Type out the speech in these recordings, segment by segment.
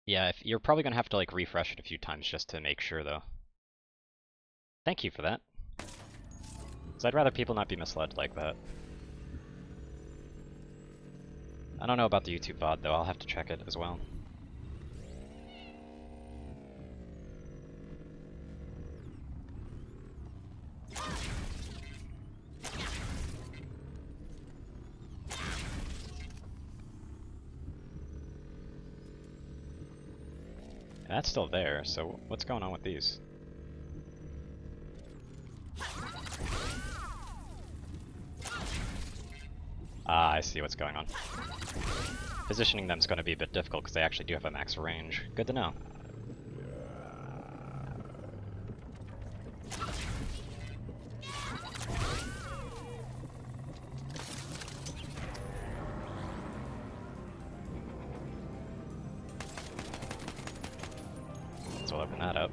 Yeah, if, you're probably gonna have to like refresh it a few times just to make sure though. Thank you for that. Because I'd rather people not be misled like that. I don't know about the YouTube VOD though, I'll have to check it as well. That's still there, so what's going on with these? Ah, I see what's going on. Positioning them is going to be a bit difficult because they actually do have a max range. Good to know. So we'll open that up.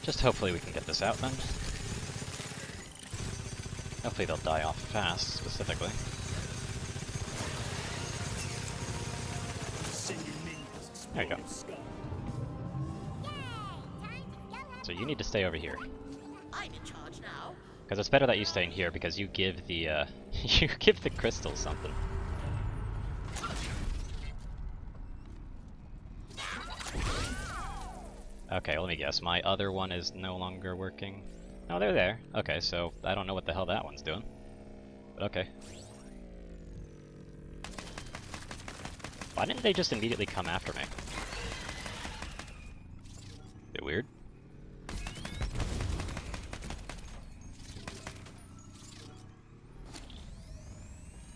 Just hopefully we can get this out then. Hopefully they'll die off fast, specifically. There you go. So you need to stay over here. I'm in charge now. Because it's better that you stay in here because you give the you give the crystals something. Okay, let me guess. My other one is no longer working. No, they're there. Okay, so I don't know what the hell that one's doing. But okay. Why didn't they just immediately come after me? Bit weird.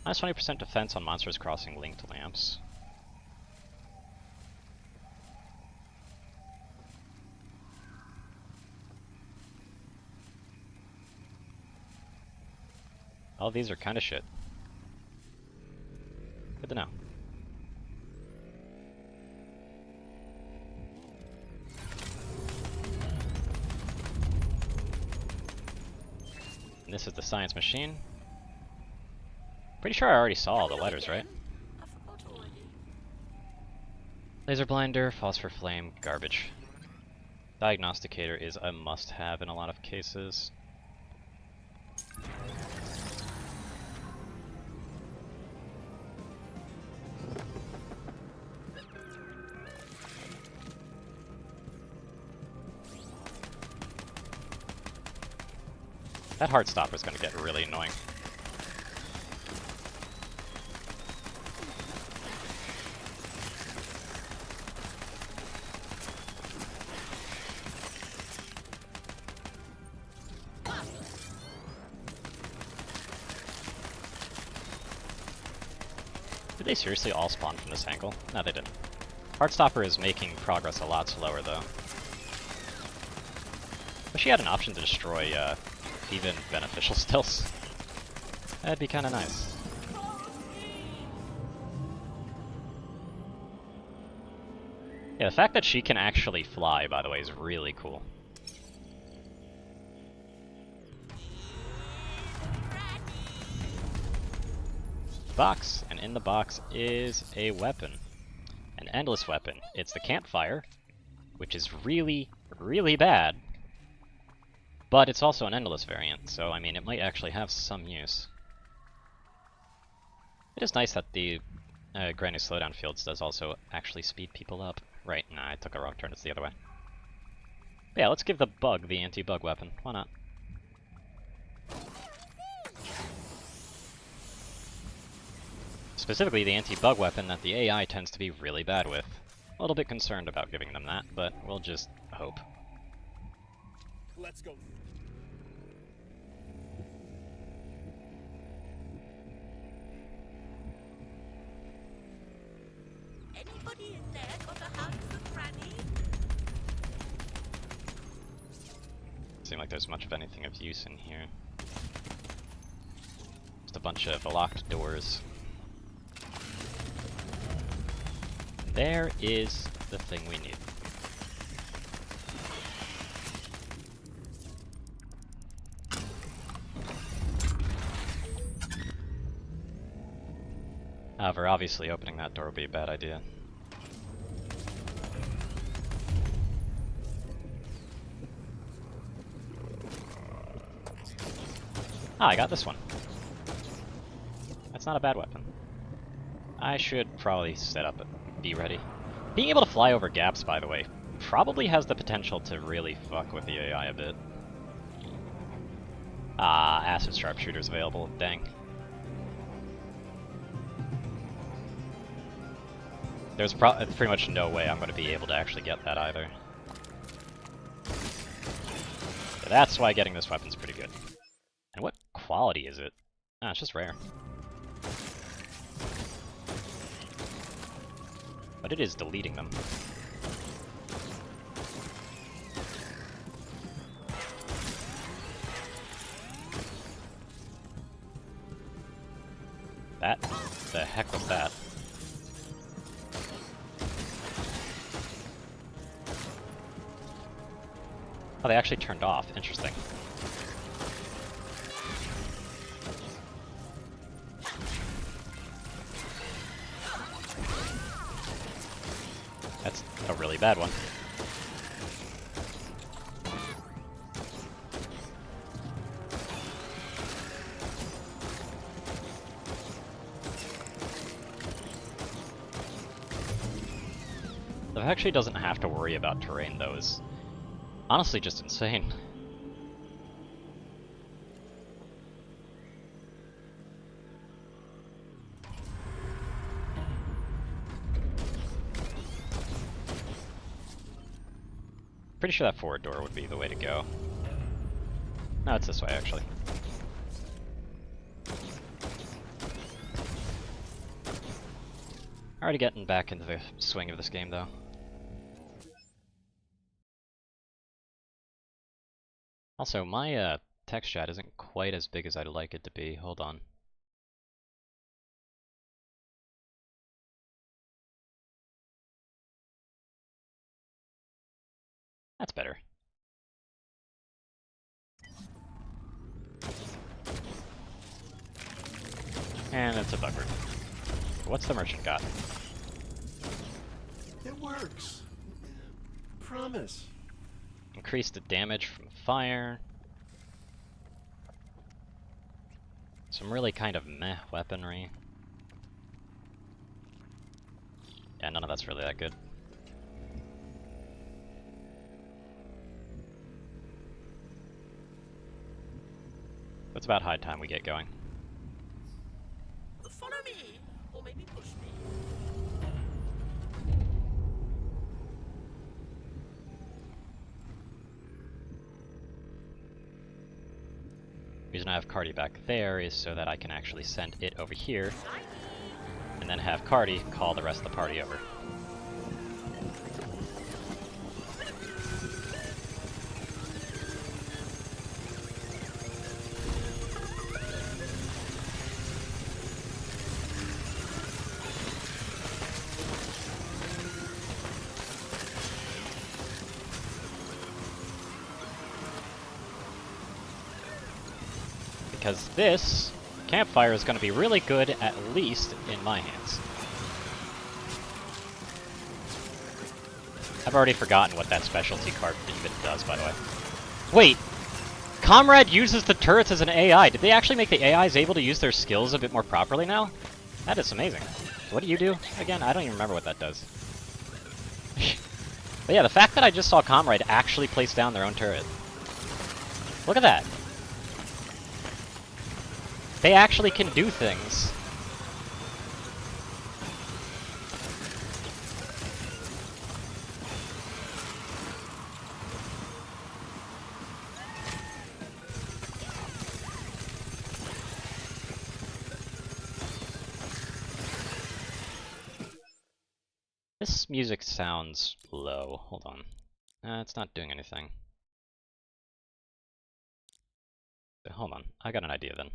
Minus 20% defense on monsters crossing linked lamps. All these are kind of shit. Good to know. And this is the science machine. Pretty sure I already saw all the letters, right? I forgot already. Laser blinder, phosphor flame, garbage. Diagnosticator is a must-have in a lot of cases. That heart stopper is going to get really annoying. Did they seriously all spawn from this angle? No, they didn't. Heartstopper is making progress a lot slower, though. Wish she had an option to destroy even beneficial stills. That'd be kind of nice. Yeah, the fact that she can actually fly, by the way, is really cool. Box, and in the box is a weapon. An endless weapon. It's the campfire, which is really, really bad. But it's also an endless variant, so I mean, it might actually have some use. It is nice that the Granny Slowdown Fields does also actually speed people up. Right, nah, I took a wrong turn, it's the other way. But yeah, let's give the bug the anti-bug weapon. Why not? Specifically the anti-bug weapon that the AI tends to be really bad with. A little bit concerned about giving them that, but we'll just hope. Let's go. Anybody in there got a hug for Granny? seem like there's much of anything of use in here. Just a bunch of locked doors. There is the thing we need. However, obviously opening that door would be a bad idea. Ah, I got this one. That's not a bad weapon. I should probably set up and be ready. Being able to fly over gaps, by the way, probably has the potential to really fuck with the AI a bit. Ah, acid sharpshooter's available. Dang. There's pretty much no way I'm going to be able to actually get that either. So that's why getting this weapon's pretty good. And what quality is it? Ah, it's just rare. But it is deleting them. That? The heck was that? Oh, they actually turned off. Interesting. That's a really bad one. The fact she doesn't have to worry about terrain, though, is honestly just insane. Pretty sure that forward door would be the way to go. No, it's this way, actually. Already getting back into the swing of this game, though. Also, my text chat isn't quite as big as I'd like it to be. Hold on. That's better. And it's a bugger. What's the merchant got? It works. Promise. Increase the damage from fire. Some really kind of meh weaponry. Yeah, none of that's really that good. It's about high time we get going. Follow me, or maybe push me. The reason I have Cardi back there is so that I can actually send it over here, and then have Cardi call the rest of the party over. Because this campfire is going to be really good, at least in my hands. I've already forgotten what that specialty card even does, by the way. Wait! Comrade uses the turrets as an AI. Did they actually make the AIs able to use their skills a bit more properly now? That is amazing. So what do you do again? I don't even remember what that does. But yeah, the fact that I just saw Comrade actually place down their own turret. Look at that. They actually can do things. This music sounds low. Hold on. It's not doing anything. Hold on, I got an idea then.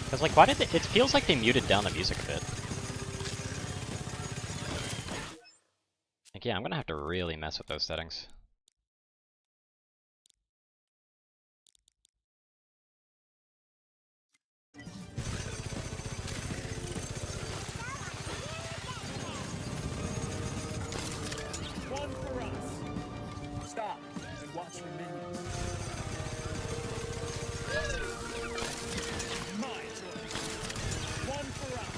Because, like, why did they, it feels like they muted down the music a bit. Like, yeah, I'm gonna have to really mess with those settings. One for us. Stop and watch your minions. My choice. One for us.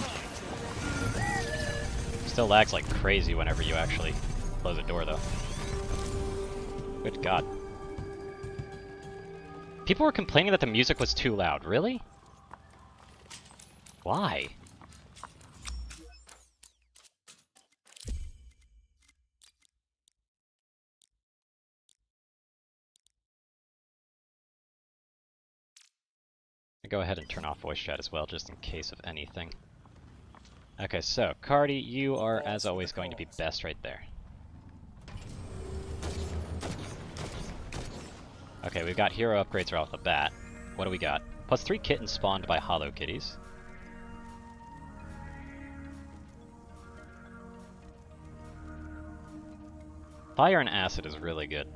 My choice. Still lags like crazy whenever you actually close a door, though. Good God. People were complaining that the music was too loud. Really? Why? Go ahead and turn off voice chat as well, just in case of anything. Okay, so, Cardi, you are, as always, going to be best right there. Okay, we've got hero upgrades right off the bat. What do we got? +3 kittens spawned by hollow kitties. Fire and acid is really good.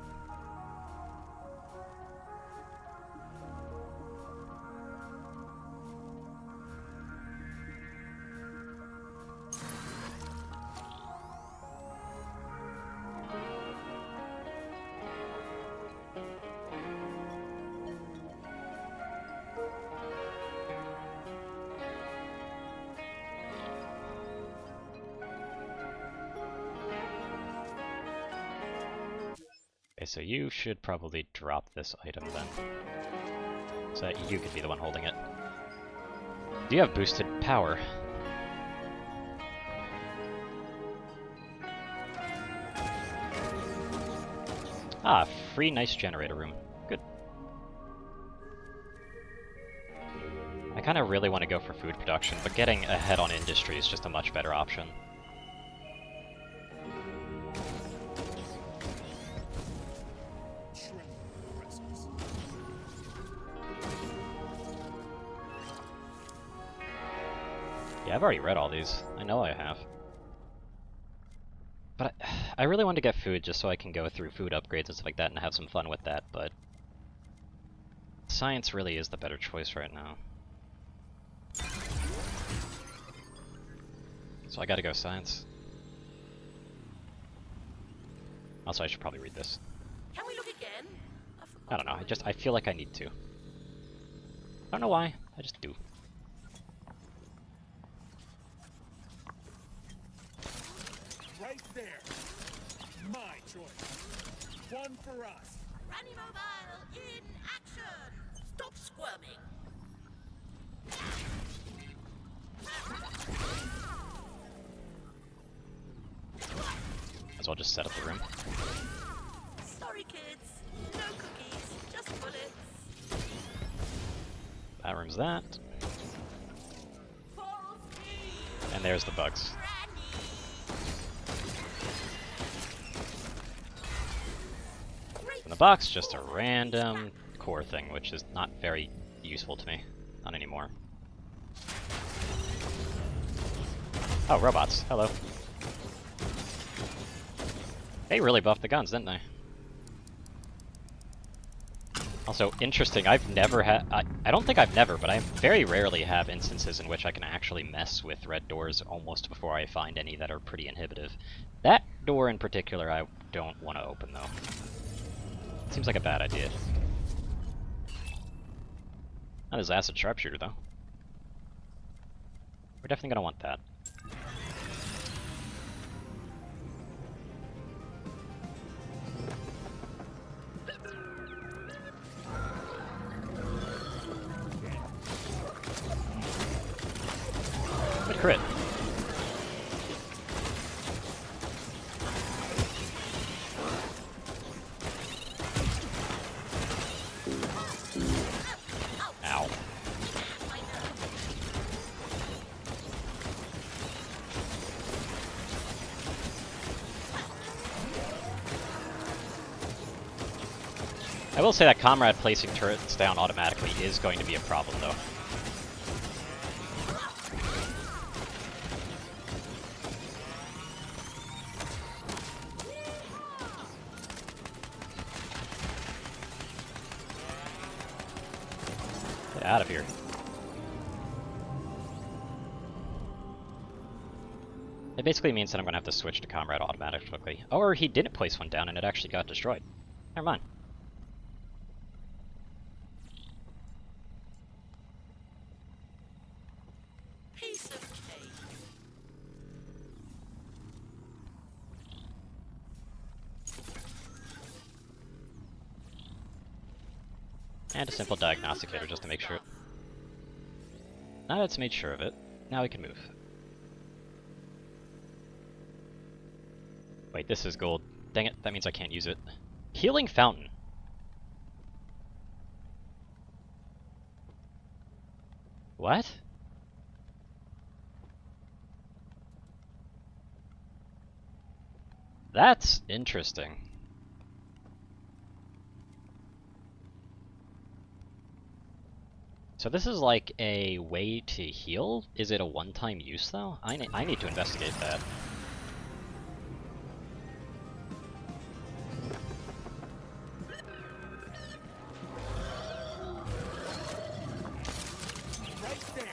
Okay, so you should probably drop this item then. So that you could be the one holding it. Do you have boosted power? Ah, free nice generator room. Good. I kind of really want to go for food production, but getting ahead on industry is just a much better option. Yeah, I've already read all these. I know I have. But I really want to get food just so I can go through food upgrades and stuff like that and have some fun with that, but science really is the better choice right now. So I gotta go science. Also, I should probably read this. Can we look again? I don't know, I feel like I need to. I don't know why, I just do. Right there. My choice. One for us. Granny Mobile in action! Stop squirming! Might as well just set up the room. Sorry kids, no cookies, just bullets. That room's that. Full speed! And there's the bugs. And the box, just a random core thing, which is not very useful to me. Not anymore. Oh, robots. Hello. They really buffed the guns, didn't they? Also, interesting, I've never had... I don't think I've never, but I very rarely have instances in which I can actually mess with red doors almost before I find any that are pretty inhibitive. That door in particular I don't want to open, though. Seems like a bad idea. Not his acid sharpshooter, though. We're definitely gonna want that. Good crit. I will say that Comrade placing turrets down automatically is going to be a problem, though. Get out of here. It basically means that I'm going to have to switch to Comrade automatically. Or he didn't place one down and it actually got destroyed. Never mind. Piece of cake. And a simple diagnosticator just to make sure. Now that it's made sure of it, now we can move. Wait, this is gold. Dang it, that means I can't use it. Healing Fountain. What? That's interesting. So this is like a way to heal? Is it a one-time use though? I need to investigate that. Right there.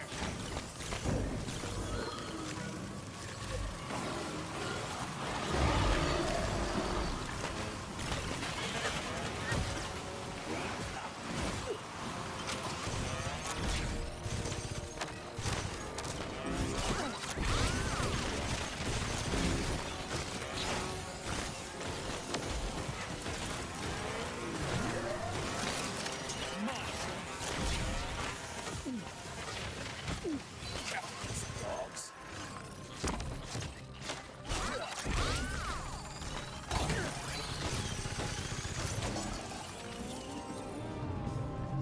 Dogs.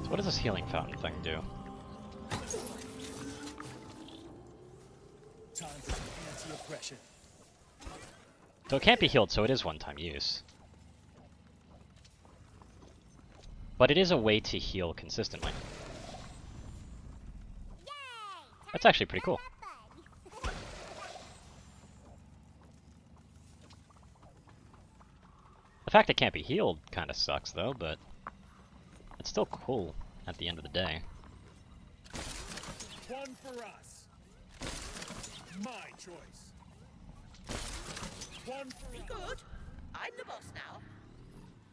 So what does this Healing Fountain thing do? Time for some anti-aggression. So it can't be healed, so it is one-time use. But it is a way to heal consistently. That's actually pretty cool. The fact it can't be healed kind of sucks though, but it's still cool at the end of the day. One for us. My choice. One for Be us. good. I'm the boss now.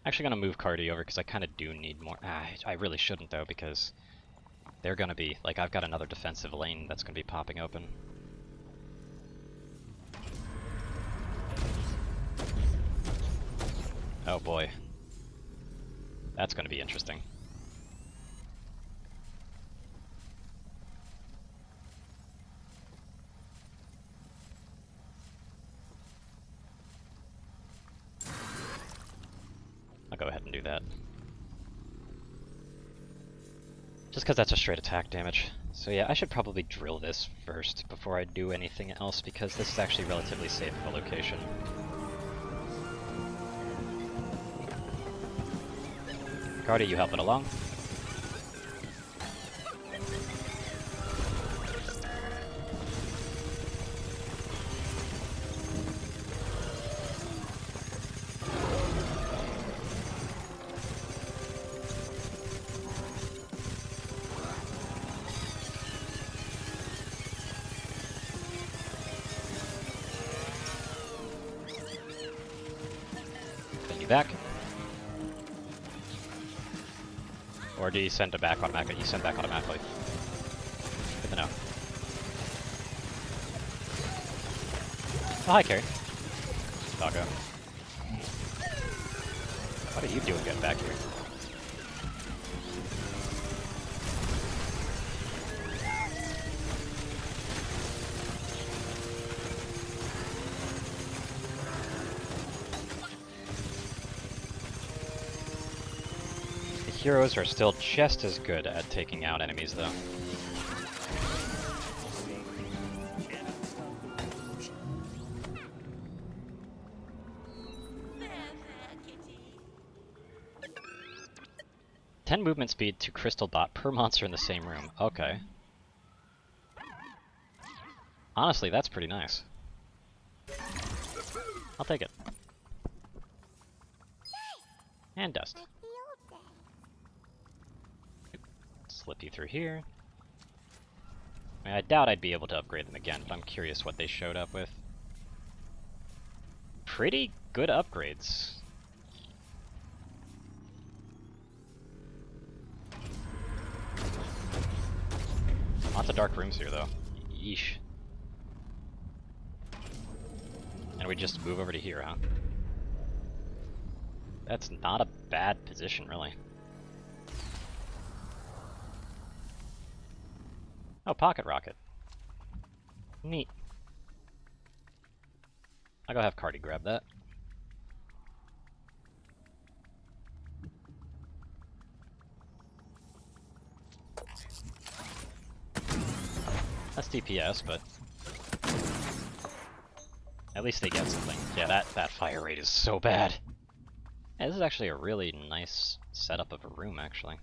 Actually gonna move Cardi over because I kind of do need more. I really shouldn't though because they're gonna be, like, I've got another defensive lane that's gonna be popping open. Oh boy. That's gonna be interesting. I'll go ahead and do that. Just because that's a straight attack damage. So yeah, I should probably drill this first before I do anything else because this is actually relatively safe of a location. Cardi, you help it along. Send you back. Or do you send it back automatically? You send back automatically. Good to know. Oh, hi, Carrie. Doggo. What are you doing getting back here? Heroes are still just as good at taking out enemies, though. There, kitty. 10 movement speed to crystal dot per monster in the same room. Okay. Honestly, that's pretty nice. I'll take it. And dust. Slip you through here. I mean, I doubt I'd be able to upgrade them again, but I'm curious what they showed up with. Pretty good upgrades. Lots of dark rooms here, though. Yeesh. And we just move over to here, huh? That's not a bad position, really. Oh, pocket rocket. Neat. I'll go have Cardi grab that. That's DPS, but at least they get something. Yeah, that fire rate is so bad. Yeah, this is actually a really nice setup of a room, actually.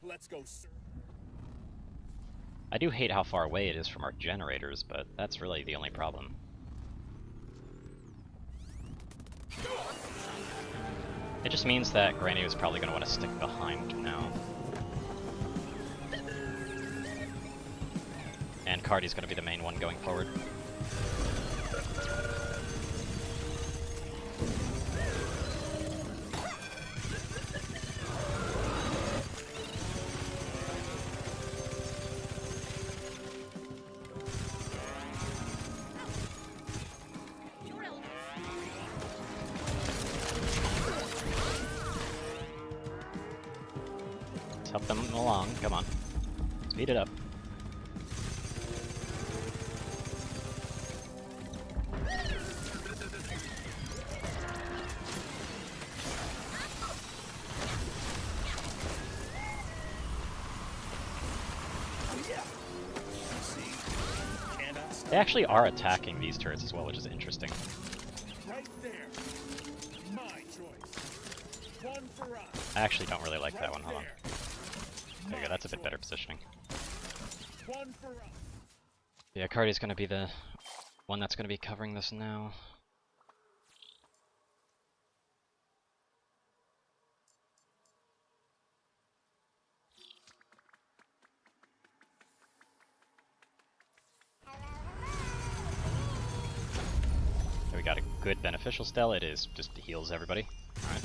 Let's go, sir. I do hate how far away it is from our generators, but that's really the only problem. It just means that Granny is probably going to want to stick behind now. And Cardi's going to be the main one going forward. Let's help them along, come on. Speed it up. They actually are attacking these turrets as well, which is interesting. Right there. My choice. One for us. I actually don't really like that one, hold on. There. There you go, that's a bit better positioning. One for us. Yeah, Cardi's gonna be the one that's gonna be covering this now. We got a good beneficial spell. It is just heals everybody. Alright.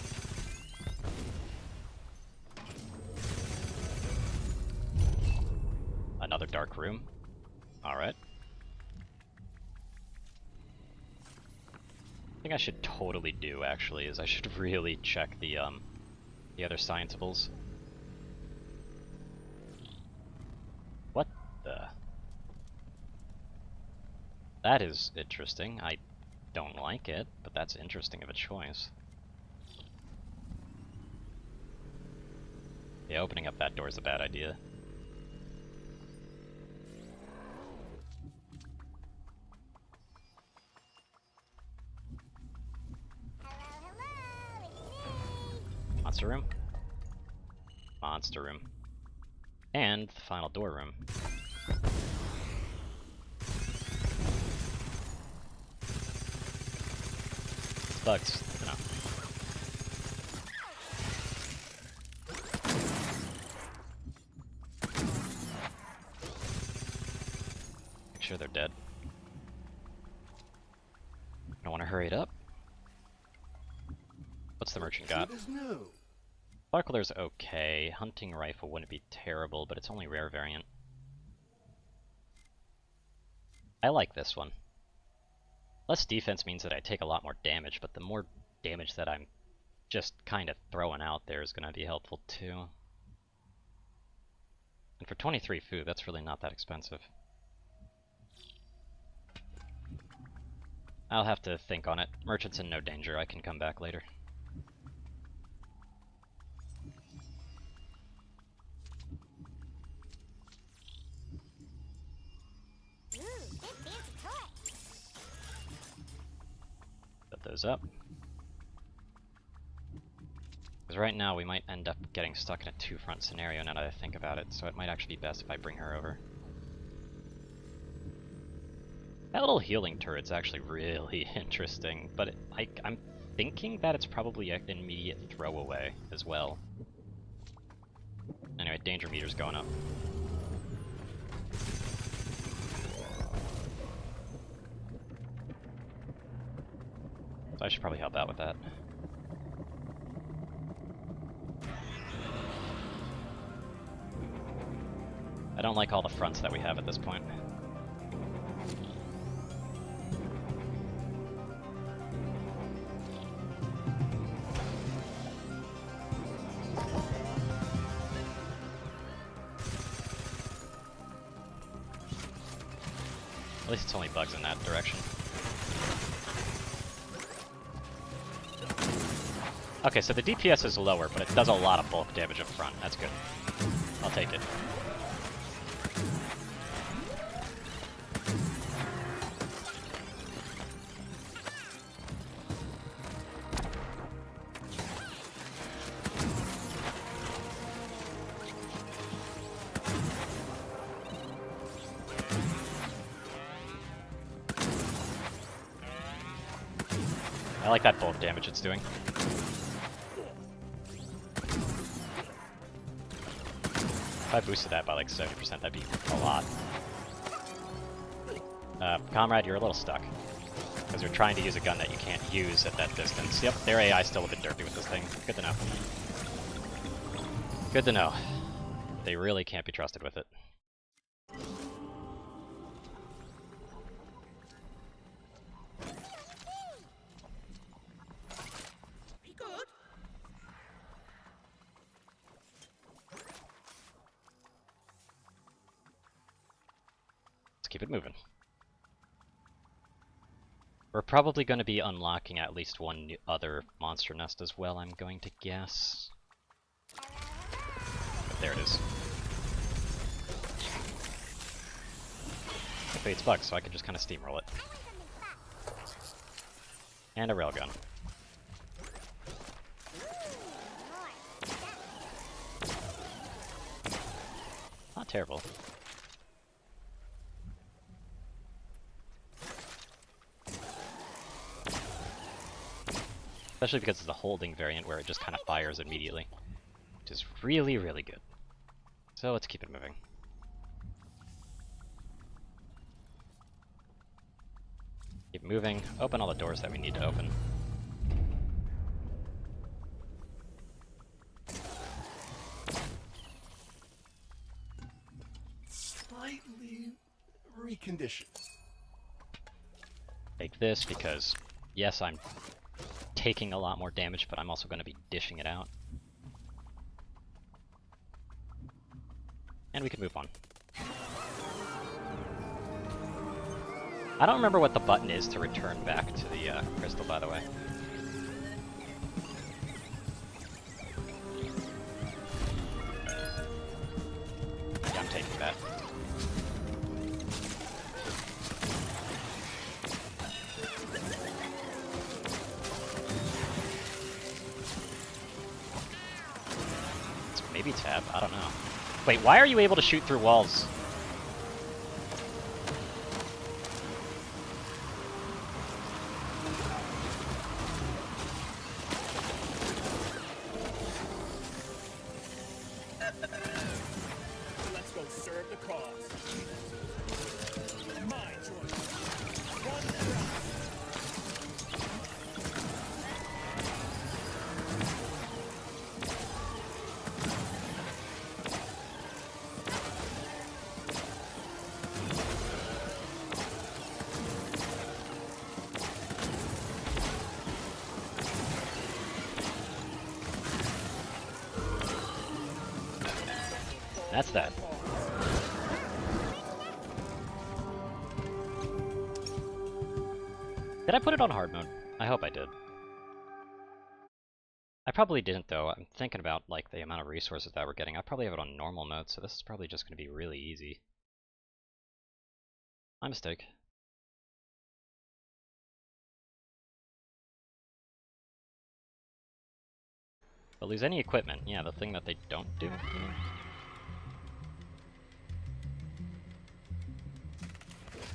Another dark room. Alright. I think I should totally do actually is I should really check the other scientables. What the? That is interesting. I don't like it, but that's interesting of a choice. Yeah, opening up that door is a bad idea. Monster room? Monster room. And the final door room. Bugs, no. Make sure they're dead. I want to hurry it up. What's the merchant got? It is new. Sparkler's okay. Hunting rifle wouldn't be terrible, but it's only rare variant. I like this one. Less defense means that I take a lot more damage, but the more damage that I'm just kind of throwing out there is going to be helpful too. And for 23 food, that's really not that expensive. I'll have to think on it. Merchant's in no danger, I can come back later. The Put those up. Because right now we might end up getting stuck in a two-front scenario now that I think about it, so it might actually be best if I bring her over. That little healing turret's actually really interesting, but I'm thinking that it's probably an immediate throwaway as well. Anyway, danger meter's going up. So I should probably help out with that. I don't like all the fronts that we have at this point. At least it's only bugs in that direction. Okay, so the DPS is lower, but it does a lot of bulk damage up front. That's good. I'll take it. I like that bulk damage it's doing. If I boosted that by like 70%, that'd be a lot. Comrade, you're a little stuck. Because you're trying to use a gun that you can't use at that distance. Yep, their AI's still a bit derpy with this thing. Good to know. Good to know. They really can't be trusted with it. Be good. Let's keep it moving. We're probably going to be unlocking at least one other monster nest as well, I'm going to guess. But there it is. Hopefully it's bugged, so I can just kind of steamroll it. And a railgun. Not terrible. Especially because it's the holding variant where it just kind of fires immediately. Which is really, really good. So let's keep it moving. Keep moving. Open all the doors that we need to open. Slightly reconditioned. Take this because, yes, I'm taking a lot more damage, but I'm also going to be dishing it out. And we can move on. I don't remember what the button is to return back to the crystal, by the way. Yeah, I'm taking that. Maybe tab, I don't know. Wait, why are you able to shoot through walls? Let's go serve the cause. My choice. One for us. That's that. Did I put it on hard mode? I hope I did. I probably didn't though. I'm thinking about like the amount of resources that we're getting. I probably have it on normal mode, so this is probably just going to be really easy. My mistake. But lose any equipment. Yeah, the thing that they don't do. You know?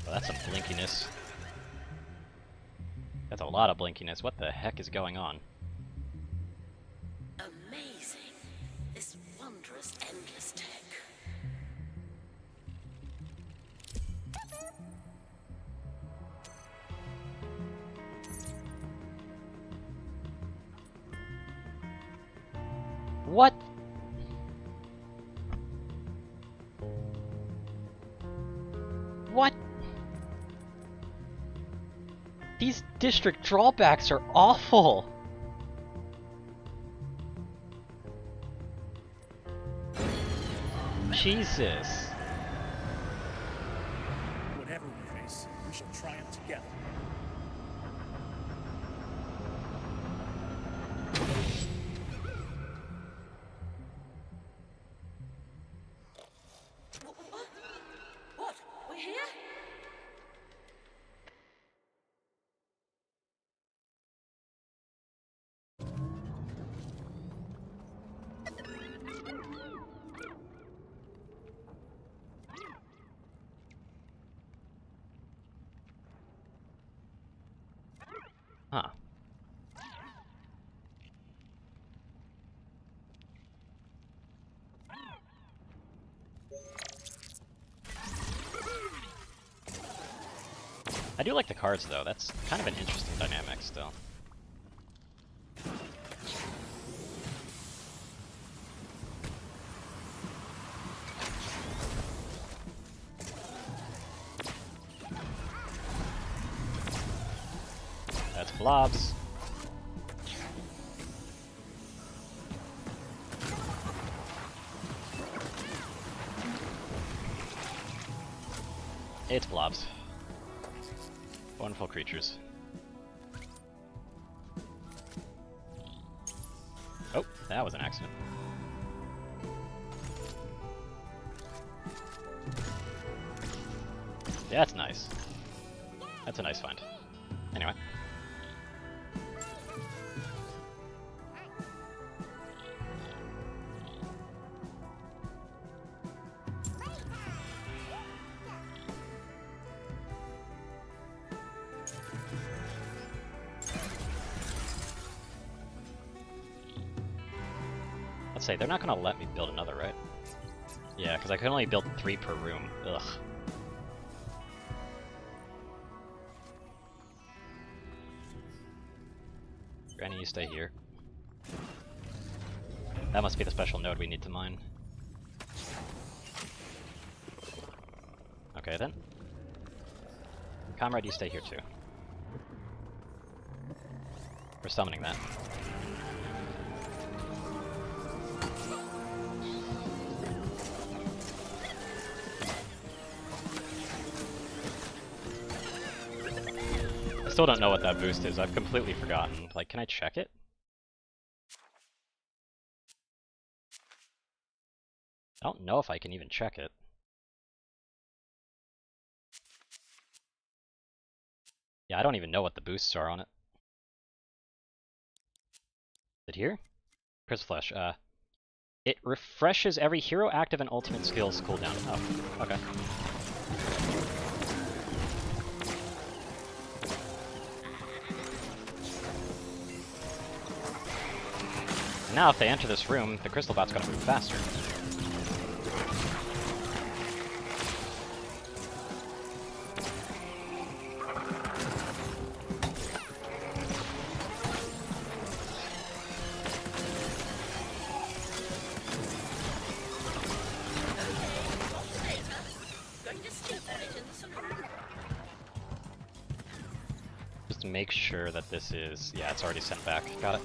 Well, that's some blinkiness. That's a lot of blinkiness. What the heck is going on? Amazing. This wondrous endless tech. What? What? These district drawbacks are awful! Jesus. Whatever we face, we shall triumph together. What? We're here? Huh. I do like the cards though, that's kind of an interesting dynamic still. That's blobs. It's blobs. Wonderful creatures. Oh, that was an accident. Yeah, that's nice. That's a nice find. Anyway. Let's say they're not gonna let me build another, right? Yeah, because I can only build 3 per room. Ugh. Granny, you stay here. That must be the special node we need to mine. Okay then. Comrade, you stay here too. We're summoning that. I still don't know what that boost is. I've completely forgotten. Like, can I check it? I don't know if I can even check it. Yeah, I don't even know what the boosts are on it. Is it here? Crystal Flesh. It refreshes every hero active and ultimate skills cooldown. Oh, okay. Now if they enter this room, the crystal bot's gonna move faster. Going to sleep on it in the saloon. Just to make sure that this is... yeah, it's already sent back. Got it.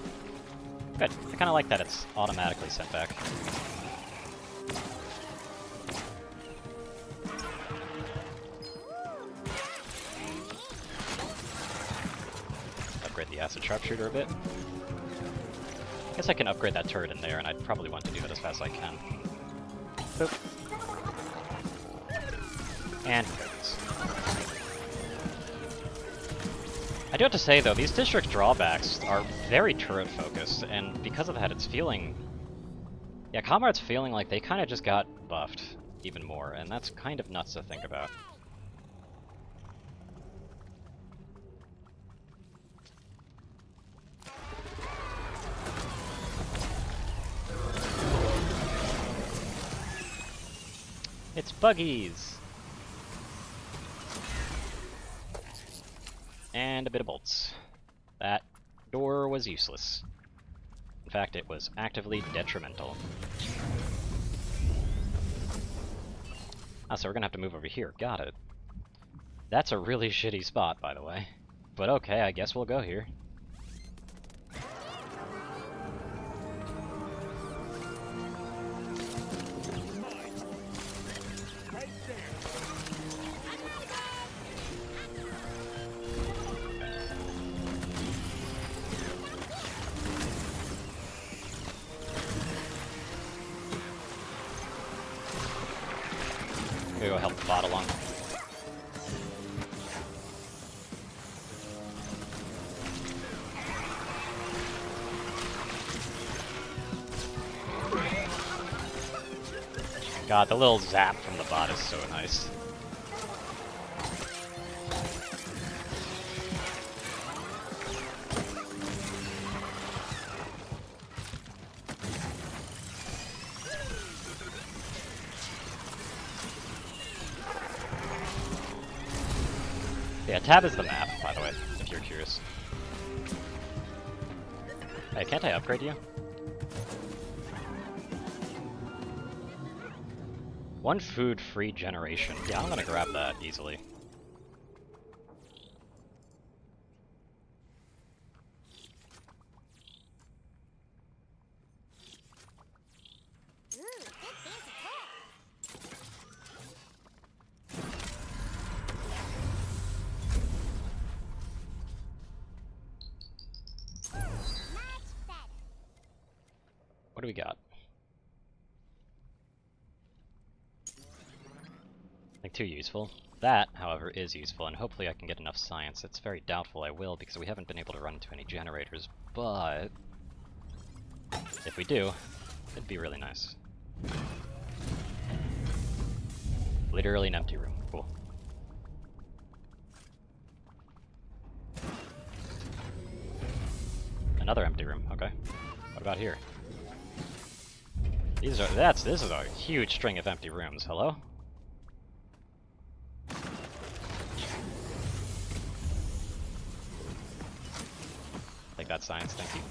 Good. I kind of like that it's automatically sent back. Upgrade the acid sharpshooter a bit. I guess I can upgrade that turret in there, and I'd probably want to do that as fast as I can. Boop. And crits. I do have to say though, these district drawbacks are very turret focused, and because of that it's feeling... Yeah, Comrade's feeling like they kind of just got buffed even more, and that's kind of nuts to think about. It's buggies! And a bit of bolts. That door was useless. In fact, it was actively detrimental. Ah, so we're gonna have to move over here. Got it. That's a really shitty spot, by the way. But okay, I guess we'll go here. Right there. Maybe go help the bot along. God, the little zap from the bot is so nice. Yeah, tab is the map, by the way, if you're curious. Hey, can't I upgrade you? One food free generation. Yeah, I'm gonna grab that easily. Ooh, big fancy toy. Much better. What do we got? Like too useful. That, however, is useful, and hopefully I can get enough science. It's very doubtful I will, because we haven't been able to run into any generators, but if we do, it'd be really nice. Literally an empty room. Cool. Another empty room. Okay. What about here? This is a huge string of empty rooms. Hello? Take that science, thank you.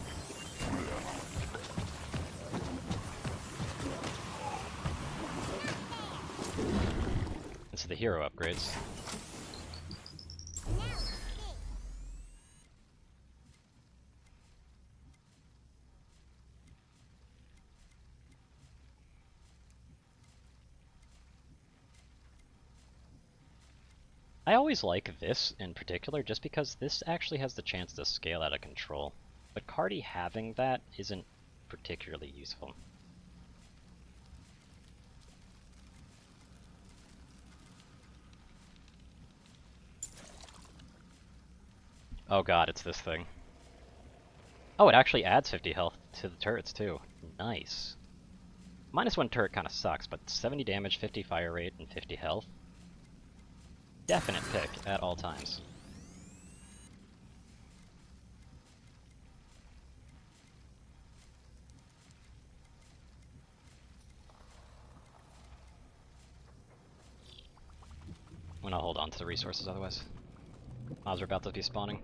This is the hero upgrades. Now, big. I always like this in particular just because this actually has the chance to scale out of control. But Cardi having that isn't particularly useful. Oh god, it's this thing. Oh, it actually adds 50 health to the turrets too. Nice. -1 turret kinda sucks, but 70 damage, 50 fire rate, and 50 health. Definite pick at all times. I'm gonna hold on to the resources otherwise. Mobs are about to be spawning.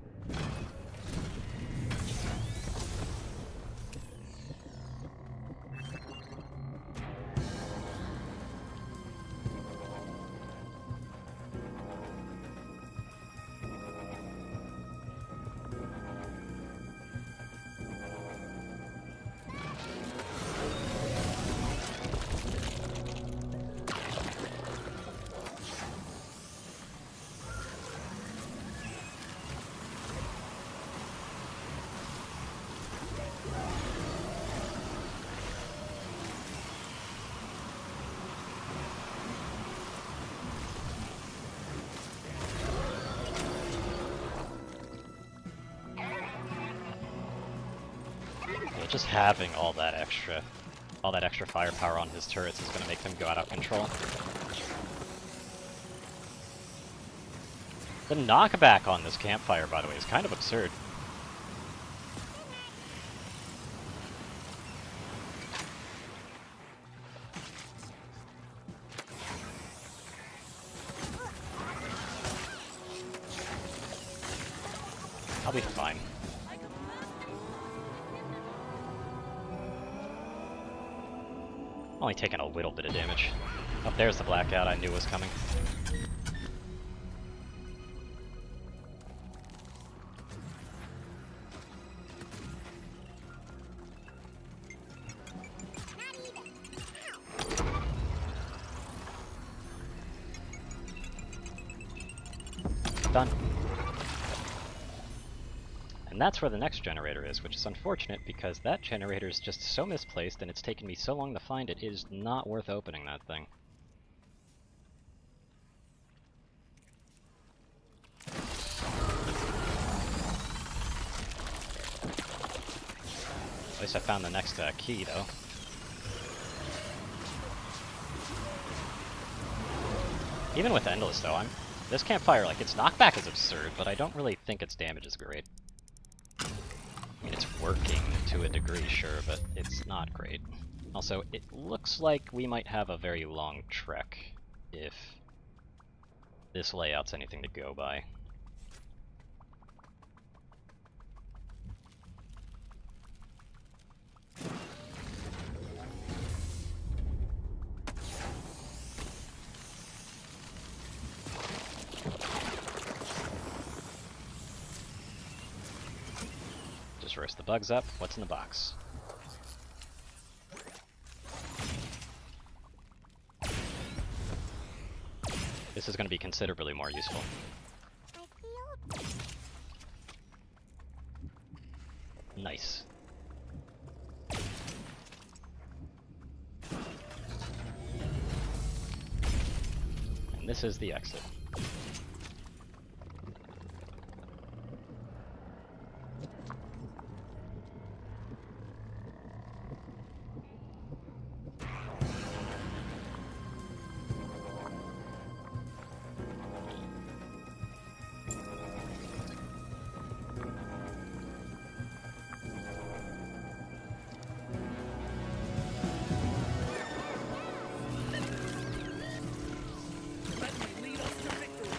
So just having all that extra firepower on his turrets is gonna make them go out of control. The knockback on this campfire, by the way, is kind of absurd. I'll be fine. Only taking a little bit of damage. Oh, there's the blackout I knew was coming. Done. And that's where the next generator is, which is unfortunate because that generator is just so misplaced and it's taken me so long to find it, it is not worth opening that thing. At least I found the next key, though. Even with Endless, though, this campfire, like, its knockback is absurd, but I don't really think its damage is great. I mean, it's working to a degree, sure, but it's not great. Also, it looks like we might have a very long trek if this layout's anything to go by. Just roast the bugs up. What's in the box? This is going to be considerably more useful. Nice. And this is the exit. Let me lead us to victory.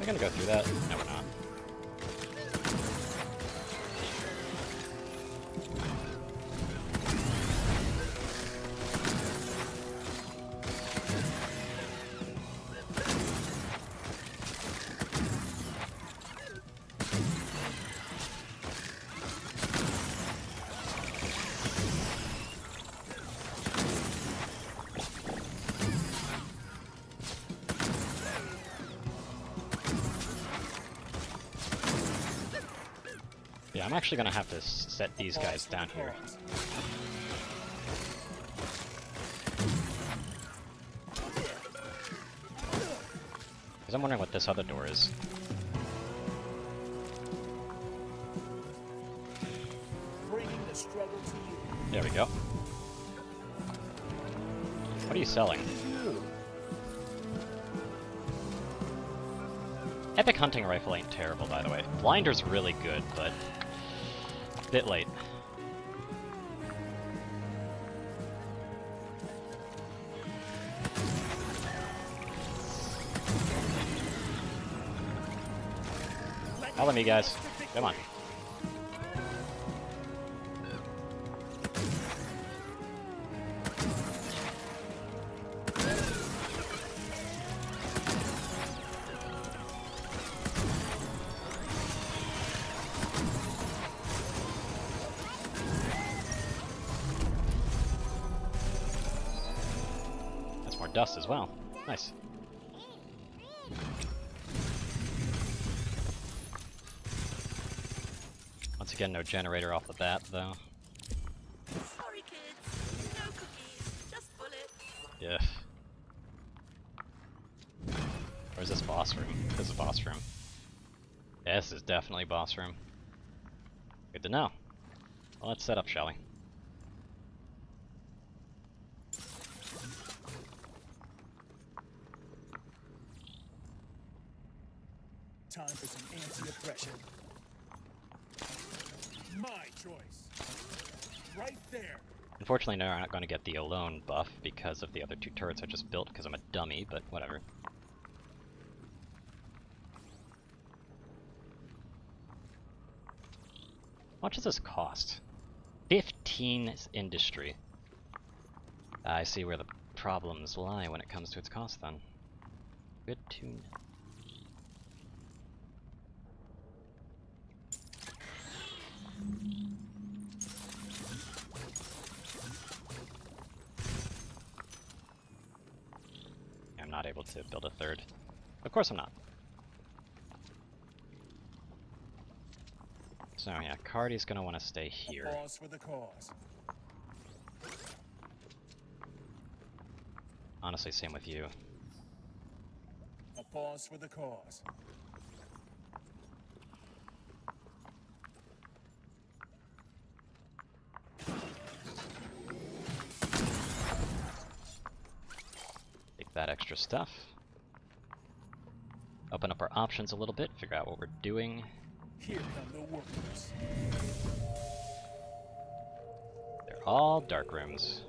We're gonna go through that. No, we're not. Yeah, I'm actually gonna have to set these guys down here. Because I'm wondering what this other door is. Bringing the struggle to you. There we go. What are you selling? Epic hunting rifle ain't terrible, by the way. Blinder's really good, but a bit late. Follow me, guys. Come on. That's more dust as well. Nice. Once again, no generator off the bat, though. Yeah. Where's this boss room? This is boss room. Yeah, this is definitely boss room. Good to know. Well, let's set up, shall we? Time for some anti-oppression. My choice. Right there. Unfortunately, no, I'm not going to get the alone buff because of the other two turrets I just built because I'm a dummy, but whatever. How much does this cost? 15 industry. I see where the problems lie when it comes to its cost then. Good to know. I'm not able to build a third. Of course I'm not. So yeah, Cardi's gonna want to stay here. Pause for the cause. Honestly, same with you. A pause for the cause. Take that extra stuff. Open up our options a little bit, figure out what we're doing. Here come the workers. They're all dark rooms.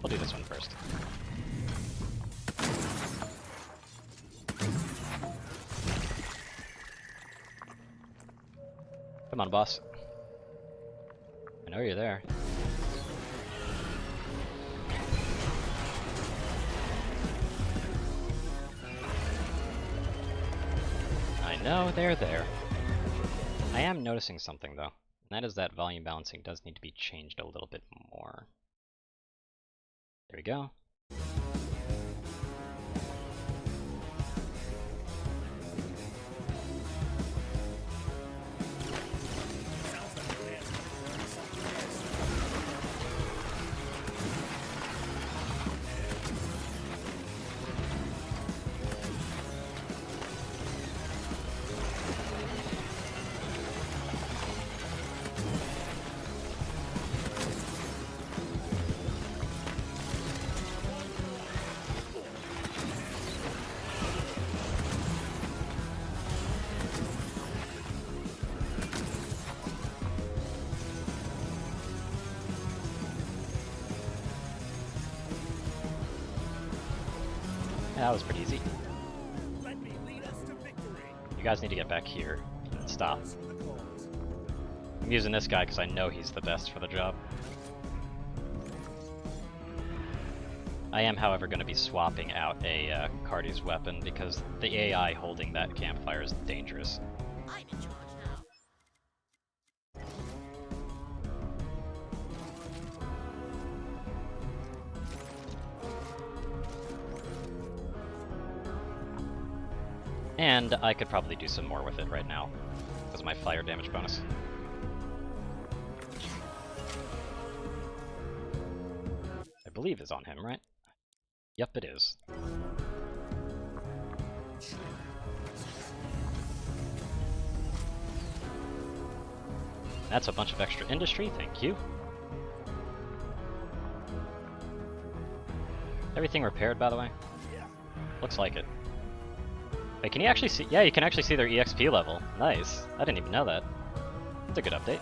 We'll do this one first. Come on, boss. I know you're there. I know they're there. I am noticing something though, and that is that volume balancing does need to be changed a little bit more. There we go. That was pretty easy. Let me lead us to victory. You guys need to get back here and stop. Pause for the cause. I'm using this guy because I know he's the best for the job. I am, however, going to be swapping out a Cardi's weapon because the AI holding that campfire is dangerous. I'm in charge now. And I could probably do some more with it right now because of my fire damage bonus. I believe is on him, right? Yep, it is. That's a bunch of extra industry, thank you. Everything repaired, by the way? Looks like it. Wait, can you actually see? Yeah, you can actually see their EXP level. Nice. I didn't even know that. That's a good update.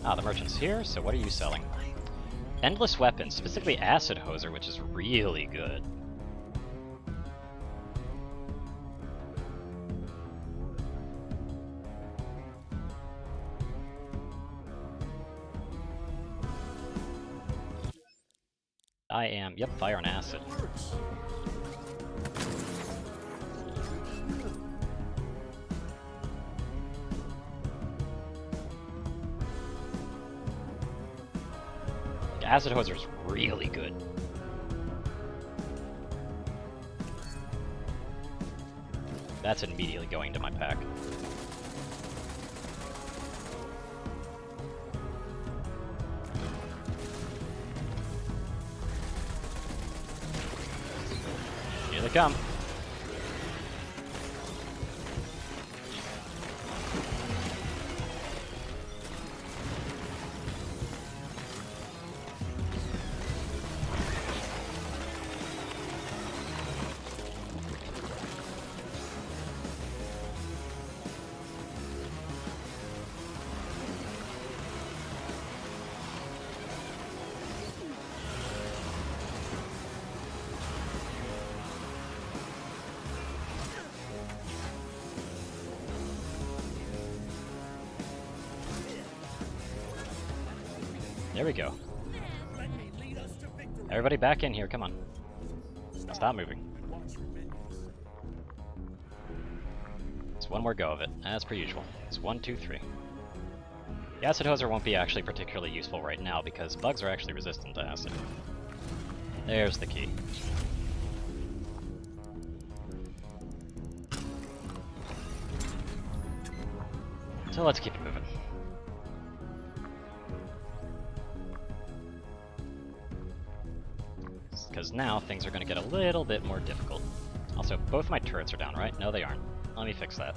Ah, the merchant's here, so what are you selling? Endless weapons, specifically Acid Hoser, which is really good. I am, yep, fire and acid. Acid Hoser is really good. That's immediately going to my pack. Here they come. There we go. Let me lead us to victory. Everybody back in here, come on. Stop moving. And watch your minions. It's one more go of it, as per usual. It's 1, 2, 3. The Acid Hoser won't be actually particularly useful right now because bugs are actually resistant to acid. There's the key. So let's keep it moving. Because now things are going to get a little bit more difficult. Also, both my turrets are down, right? No, they aren't. Let me fix that.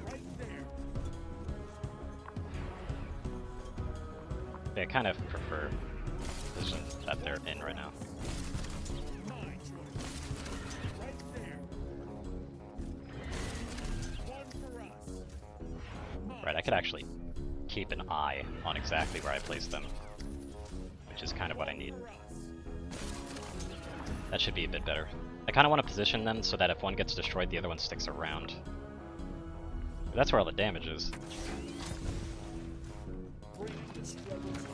Right there. Yeah, I kind of prefer the position that they're in right now. My choice. Right there. One for us. My Right, I could actually keep an eye on exactly where I place them, which is kind of what I need. for us. That should be a bit better. I kind of want to position them so that if one gets destroyed, the other one sticks around. That's where all the damage is. Bring the struggle to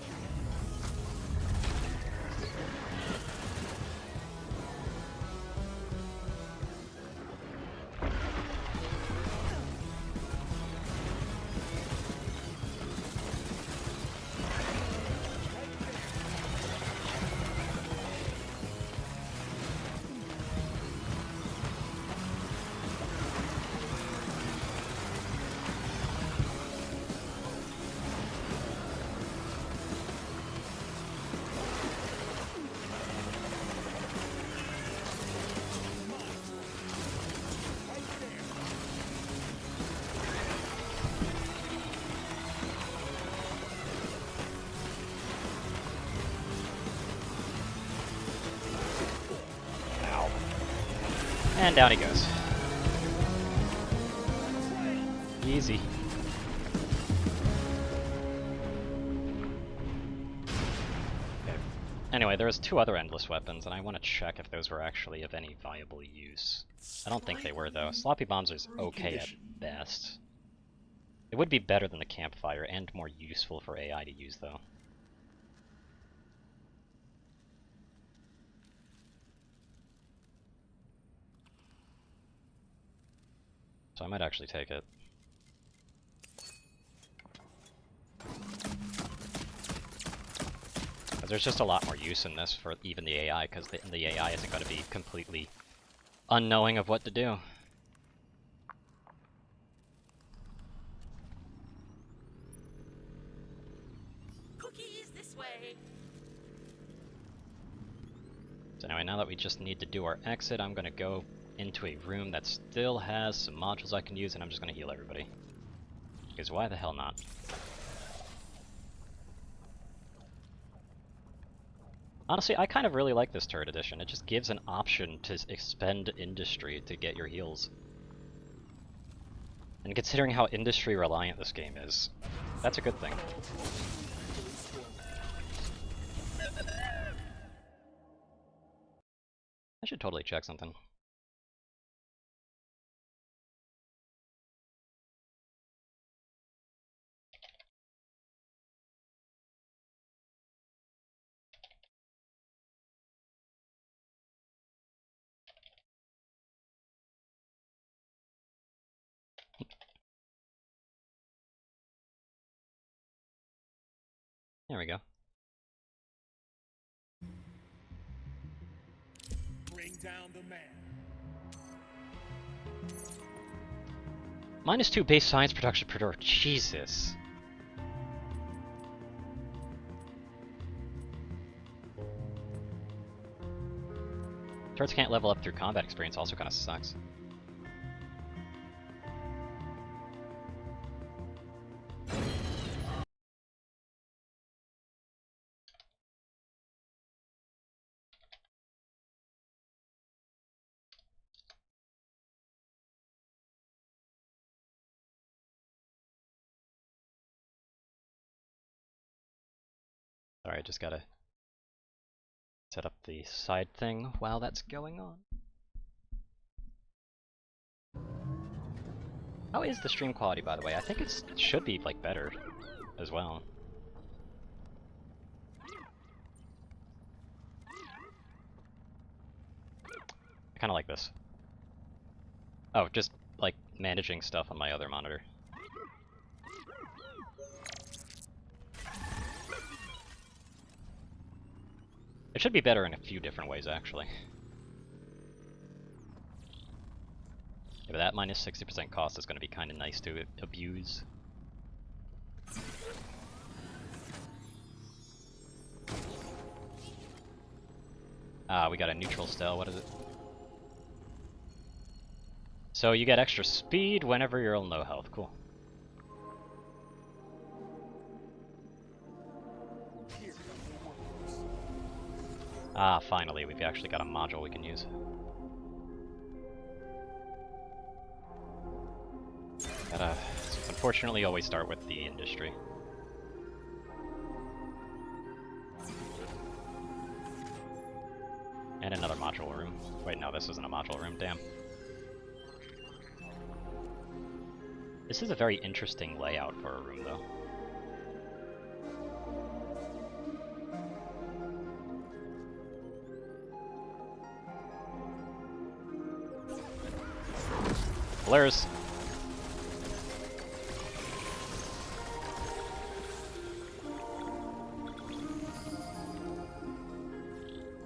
Ow. And down he goes. Easy. Okay. Anyway, there's 2 other endless weapons, and I want to check if those were actually of any viable use. I don't think they were, though. Sloppy Bombs is okay at best. It would be better than the campfire, and more useful for AI to use, though. So I might actually take it. Because there's just a lot more use in this for even the AI, because the AI isn't going to be completely unknowing of what to do. Cookies this way. So anyway, now that we just need to do our exit, I'm going to go into a room that still has some modules I can use, and I'm just going to heal everybody. Because why the hell not? Honestly, I kind of really like this turret edition. It just gives an option to expend industry to get your heals. And considering how industry reliant this game is, that's a good thing. I should totally check something. There we go. -2 base science production per door. Jesus. Turrets can't level up through combat experience, also kind of sucks. Sorry, I just gotta set up the side thing while that's going on. How is the stream quality, by the way? I think it should be, like, better as well. I kinda like this. Oh, just, like, managing stuff on my other monitor. It should be better in a few different ways, actually. Yeah, but that minus 60% cost is going to be kind of nice to abuse. Ah, we got a neutral stele, what is it? So you get extra speed whenever you're on low health, cool. Ah, finally, we've actually got a module we can use. Gotta, unfortunately, always start with the industry. And another module room. Wait, no, this isn't a module room, damn. This is a very interesting layout for a room, though. Blurs.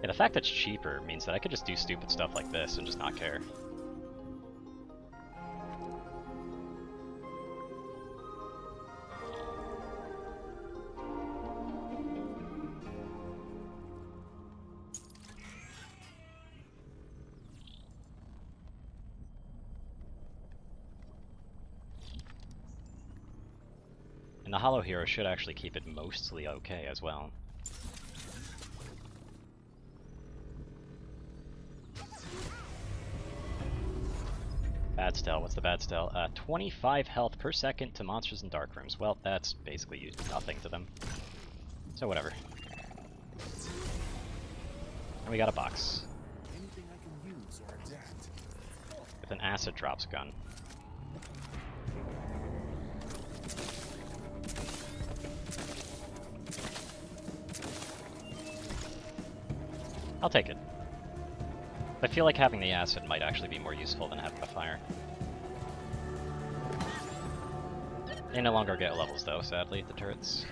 Yeah, the fact that it's cheaper means that I could just do stupid stuff like this and just not care. And the Hollow Hero should actually keep it mostly okay as well. Bad stele, what's the bad stele? 25 health per second to monsters in dark rooms. Well, that's basically used nothing to them. So whatever. And we got a box. Anything I can use or adapt. With an acid drops gun. I'll take it. I feel like having the acid might actually be more useful than having the fire. They no longer get levels though, sadly, the turrets.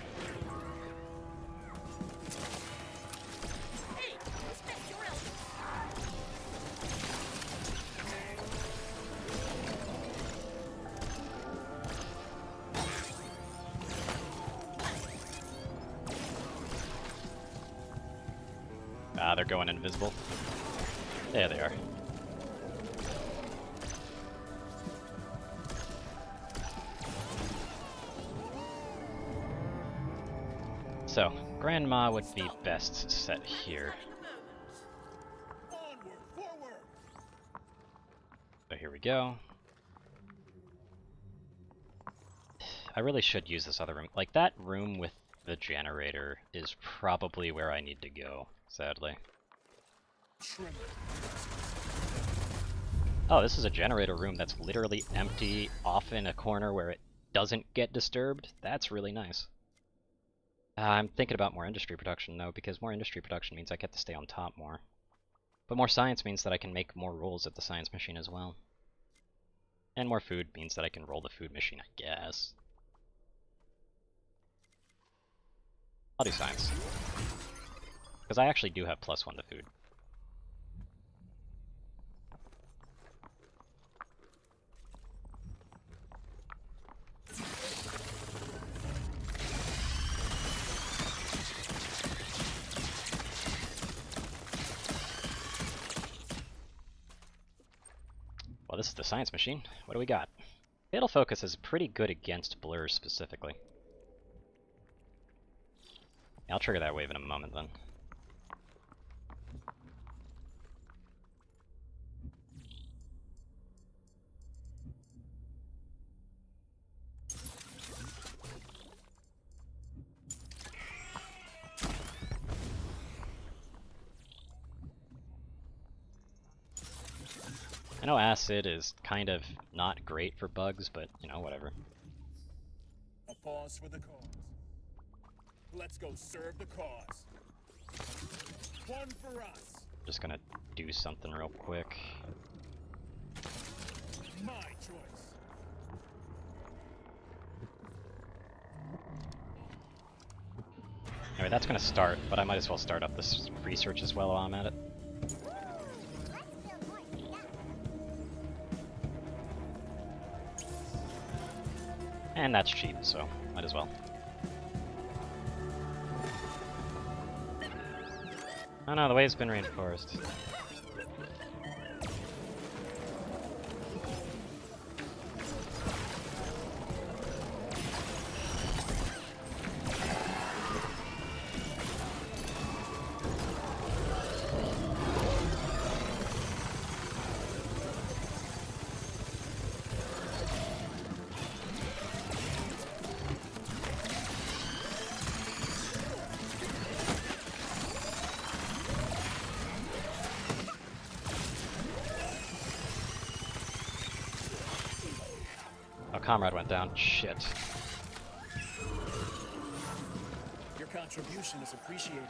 Hey, respect your elders. Ah, they're going invisible. There they are. So, Grandma would be best set here. Onward, forward. So here we go. I really should use this other room. Like, that room with the generator is probably where I need to go, sadly. Trim. Oh, this is a generator room that's literally empty, off in a corner where it doesn't get disturbed. That's really nice. I'm thinking about more industry production, though, because more industry production means I get to stay on top more. But more science means that I can make more rolls at the science machine as well. And more food means that I can roll the food machine, I guess. I'll do science. Because I actually do have +1 to food. this is the science machine. What do we got? Fatal Focus is pretty good against blurs specifically. Yeah, I'll trigger that wave in a moment then. I know acid is kind of not great for bugs, but, you know, whatever. A pause for the cause. Let's go serve the cause. One for us. Just gonna do something real quick. My choice. Anyway, that's gonna start, but I might as well start up this research as well while I'm at it. And that's cheap, so might as well. Oh no, the wave's been reinforced. Oh, Comrade went down. Shit. Your contribution is appreciated.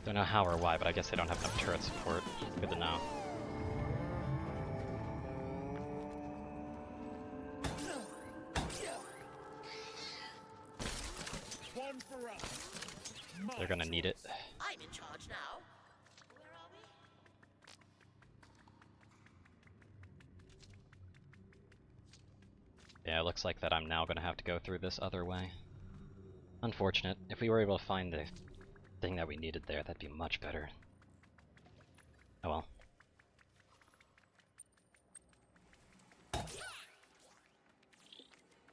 Don't know how or why, but I guess they don't have enough turret support. Good to know. One for us. My They're gonna need it. I'm in charge now. Where are we? Yeah, it looks like that I'm now gonna have to go through this other way. Unfortunate. If we were able to find the thing that we needed there, that'd be much better. Oh well.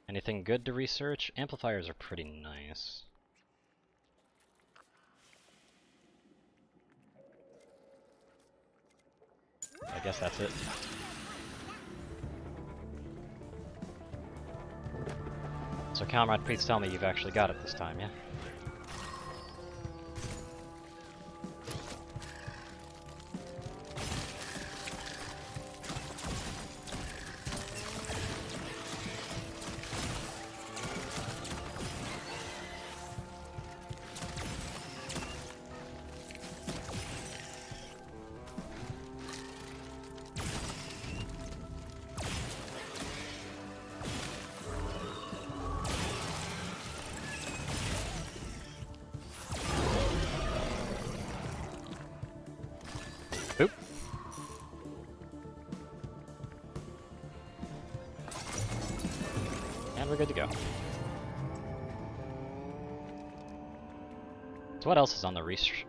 Anything good to research? Amplifiers are pretty nice. I guess that's it. So Comrade, please tell me you've actually got it this time, yeah? Boop. And we're good to go. So what else is on the research,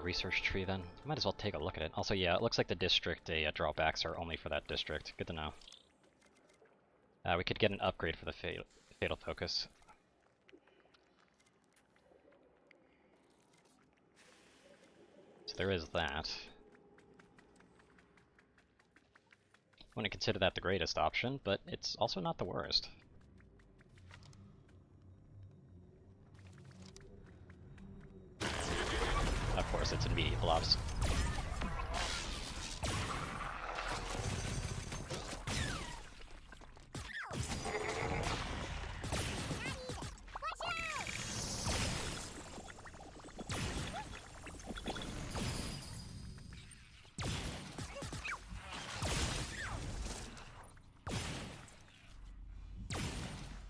research tree then? Might as well take a look at it. Also, yeah, it looks like the district drawbacks are only for that district. Good to know. We could get an upgrade for the fatal focus. So there is that. Wouldn't consider that the greatest option, but it's also not the worst. Of course, it's immediate blobs.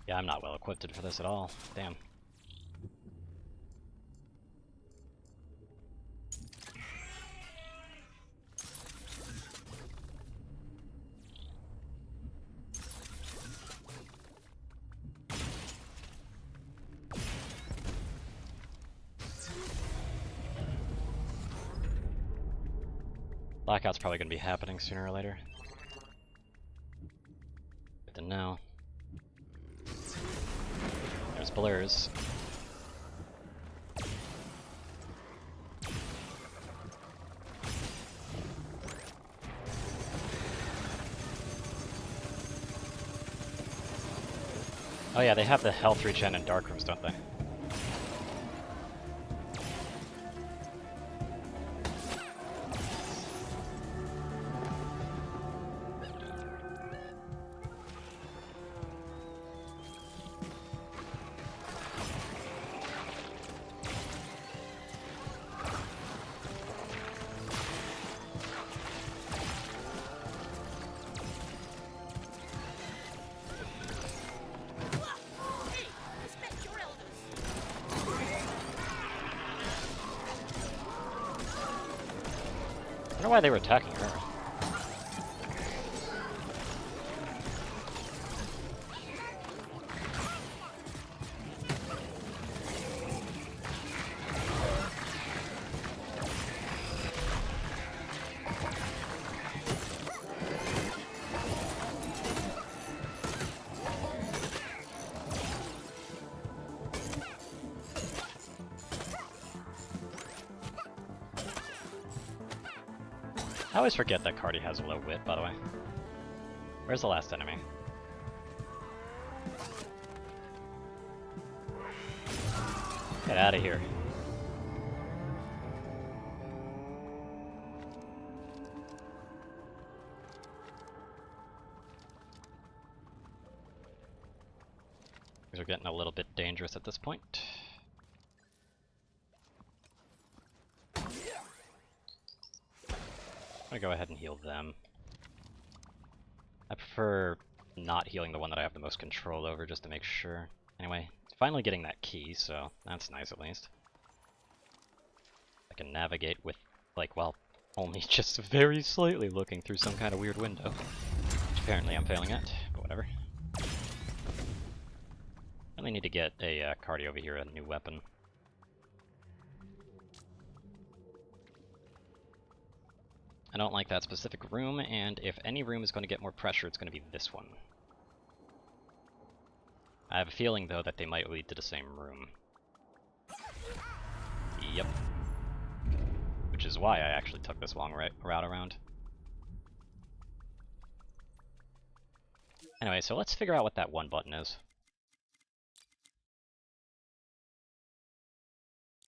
Yeah, I'm not well equipped for this at all. Damn. Blackout's probably gonna be happening sooner or later. Good to know. There's blurs. Oh yeah, they have the health regen in dark rooms, don't they? Hey, respect your elders. I don't know why they were attacking her. I always forget that Cardi has a low wit, by the way. Where's the last enemy? Get out of here. Things are getting a little bit dangerous at this point. I'm gonna go ahead and heal them. I prefer not healing the one that I have the most control over, just to make sure. Anyway, finally getting that key, so that's nice at least. I can navigate with, like, well, only just very slightly looking through some kind of weird window. Which apparently I'm failing at, but whatever. Really need to get a Cardi over here, a new weapon. I don't like that specific room, and if any room is going to get more pressure, it's going to be this one. I have a feeling, though, that they might lead to the same room. Yep. Which is why I actually took this long route around. Anyway, so let's figure out what that one button is.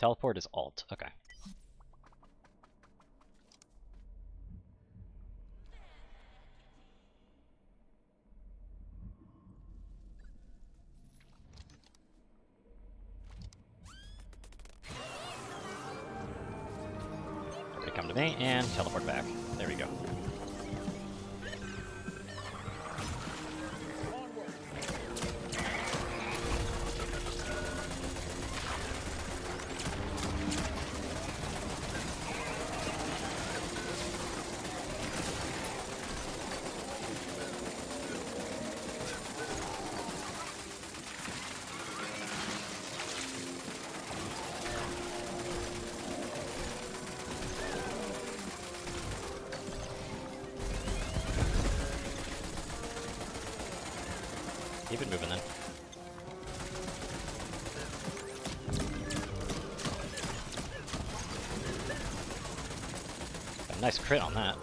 Teleport is Alt, okay. Everybody come to me, and teleport back. There we go. Keep it moving then. Got a nice crit on that.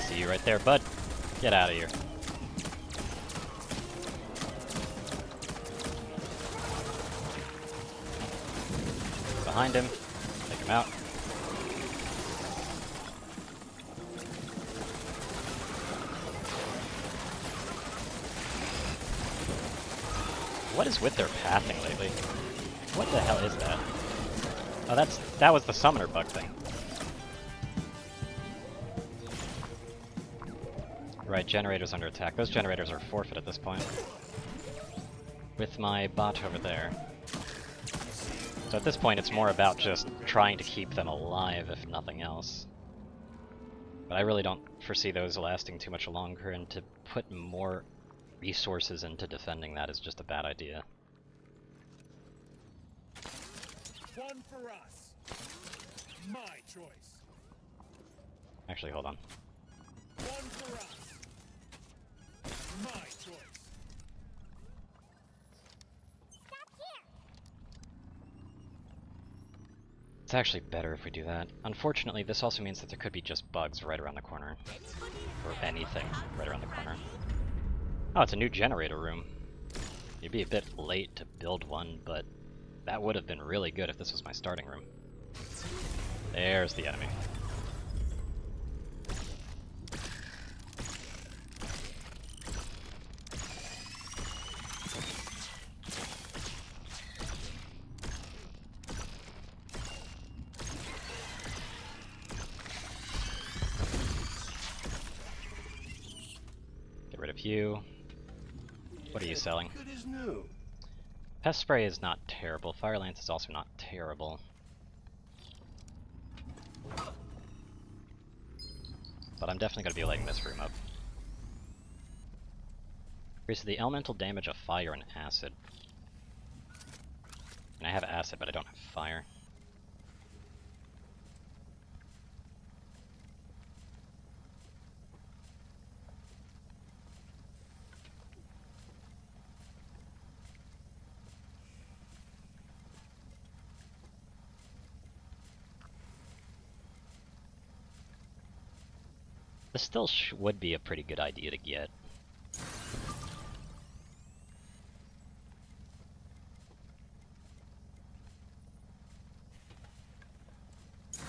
See you right there, bud. Get out of here. Behind him. Take him out. What is with their pathing lately? What the hell is that? Oh, that was the summoner bug thing. Right, generators under attack. Those generators are forfeit at this point. with my bot over there. So at this point it's more about just trying to keep them alive, if nothing else. But I really don't foresee those lasting too much longer, and to put more resources into defending that is just a bad idea. One for us. My choice. Actually, hold on. One for us. My choice. It's actually better if we do that. Unfortunately, this also means that there could be just bugs right around the corner. Or anything right around the corner. Oh, it's a new generator room. You'd be a bit late to build one, but that would have been really good if this was my starting room. There's the enemy. Get rid of you. What are you selling? Good as new. Pest spray is not terrible. Fire lance is also not terrible. But I'm definitely going to be lighting this room up. Increases the elemental damage of fire and acid. And I have acid, but I don't have fire. This still would be a pretty good idea to get.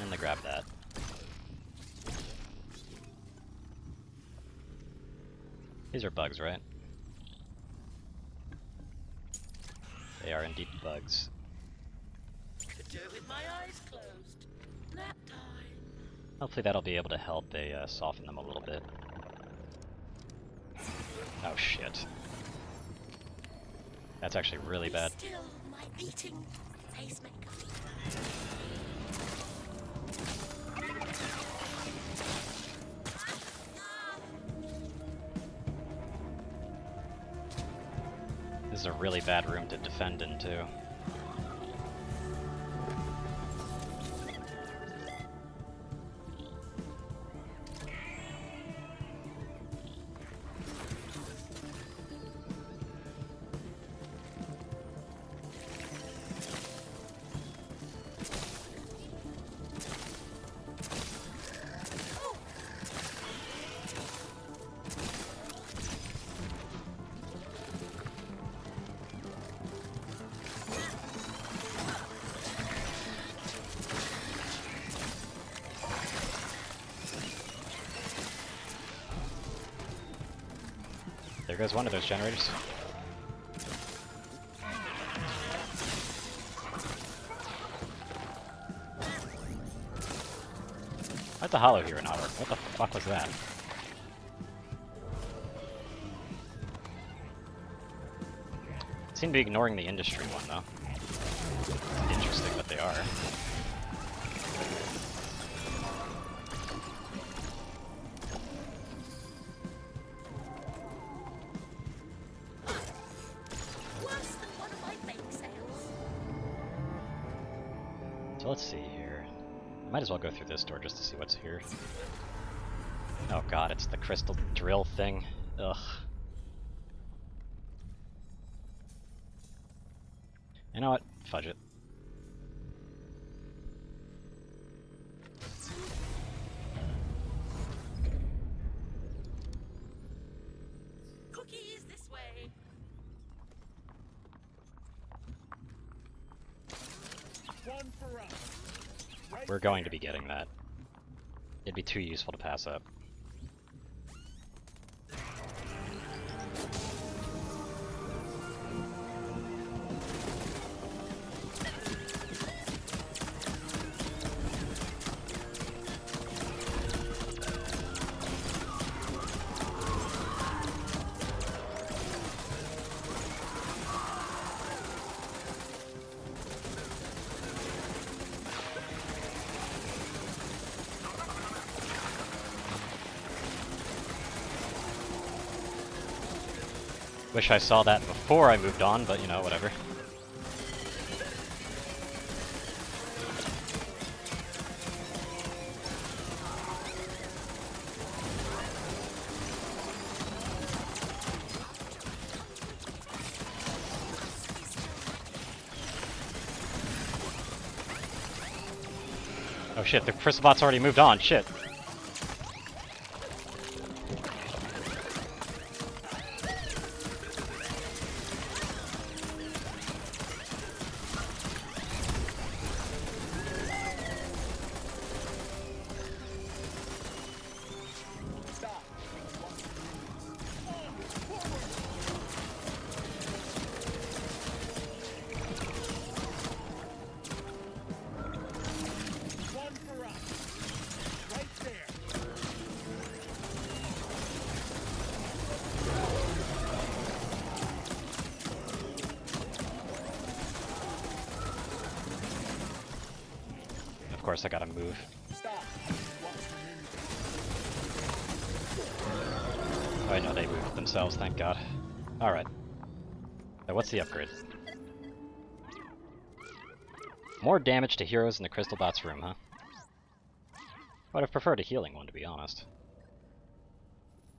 And to grab that. These are bugs, right? They are indeed bugs. Could do with my eyes closed. Nap time. Hopefully that'll be able to help soften them a little bit. Oh shit. That's actually really bad. Still my beating pacemaker. This is a really bad room to defend in too. There goes one of those generators. That's a hollow here in Otter. What the fuck was that? Seem to be ignoring the industry one though. It's interesting, but they are. Worse than one of my bake sales. So let's see here. Might as well go through this door just to see what's here. Oh god, it's the crystal drill thing. Ugh. You know what? Fudge it. Cookies this way. One for us. Right We're going to be getting that. It'd be too useful to pass up. Wish I saw that before I moved on, but you know, whatever. Oh shit, the crystal bot's already moved on, shit. Stop. One for us. Right there. Of course I gotta move. Stop. Oh, I know they moved themselves, thank god. Alright. Now what's the upgrade? More damage to heroes in the Crystal Bot's room, huh? I would have preferred a healing one, to be honest.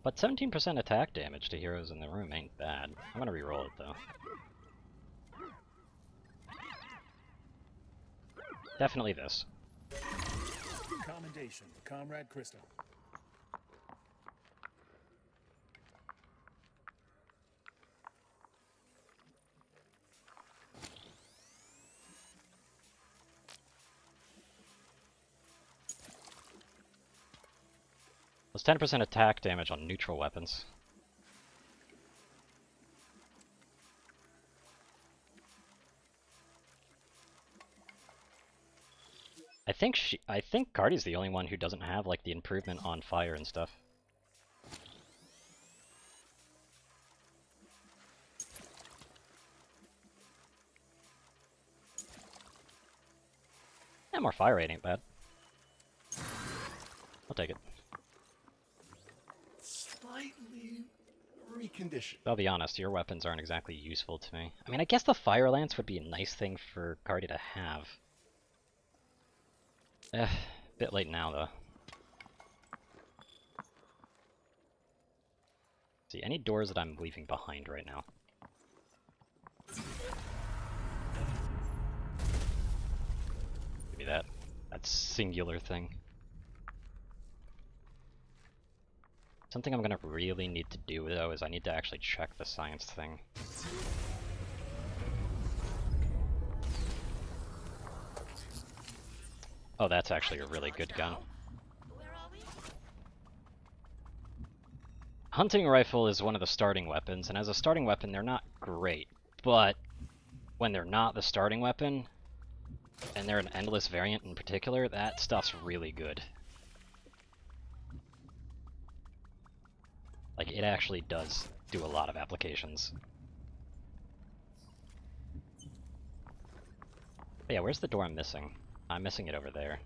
But 17% attack damage to heroes in the room ain't bad. I'm gonna re-roll it, though. Definitely this. Commendation, Comrade Crystal. Plus 10% attack damage on neutral weapons. I think Cardi's the only one who doesn't have like the improvement on fire and stuff. Yeah, more fire rate ain't bad. I'll take it. Slightly reconditioned. I'll be honest, your weapons aren't exactly useful to me. I mean, I guess the Fire Lance would be a nice thing for Cardi to have. Bit late now, though. See, any doors that I'm leaving behind right now? Give me that. That singular thing. Something I'm gonna really need to do, though, is I need to actually check the science thing. Oh, that's actually a really good gun. Where are we? Hunting rifle is one of the starting weapons, and as a starting weapon, they're not great. But when they're not the starting weapon, and they're an endless variant in particular, that stuff's really good. Like, it actually does do a lot of applications. But yeah, where's the door I'm missing? I'm missing it over there.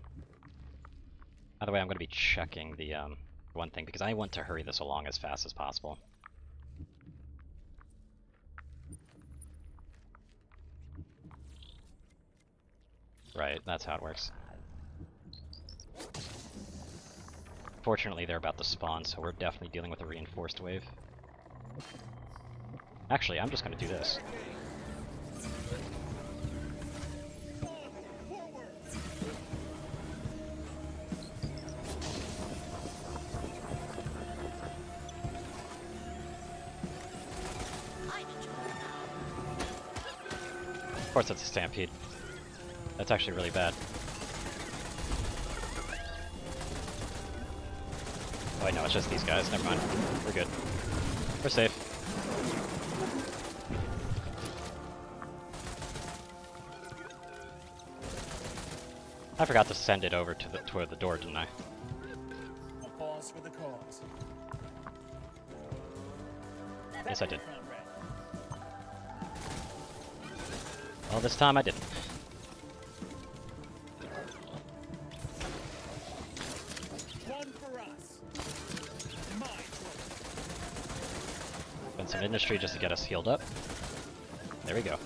By the way, I'm going to be checking the one thing, because I want to hurry this along as fast as possible. Right, that's how it works. Fortunately, they're about to spawn, so we're definitely dealing with a reinforced wave. Actually, I'm just going to do this. I'm enjoying now. Of course, it's a stampede. That's actually really bad. Oh, wait, no, it's just these guys. Never mind. We're good. We're safe. I forgot to send it over to toward the door, didn't I? A pause for the cause. Yes, I did. Comrade. Well, this time I didn't. One for us. Mine. Been some some industry just to get us healed up. There we go.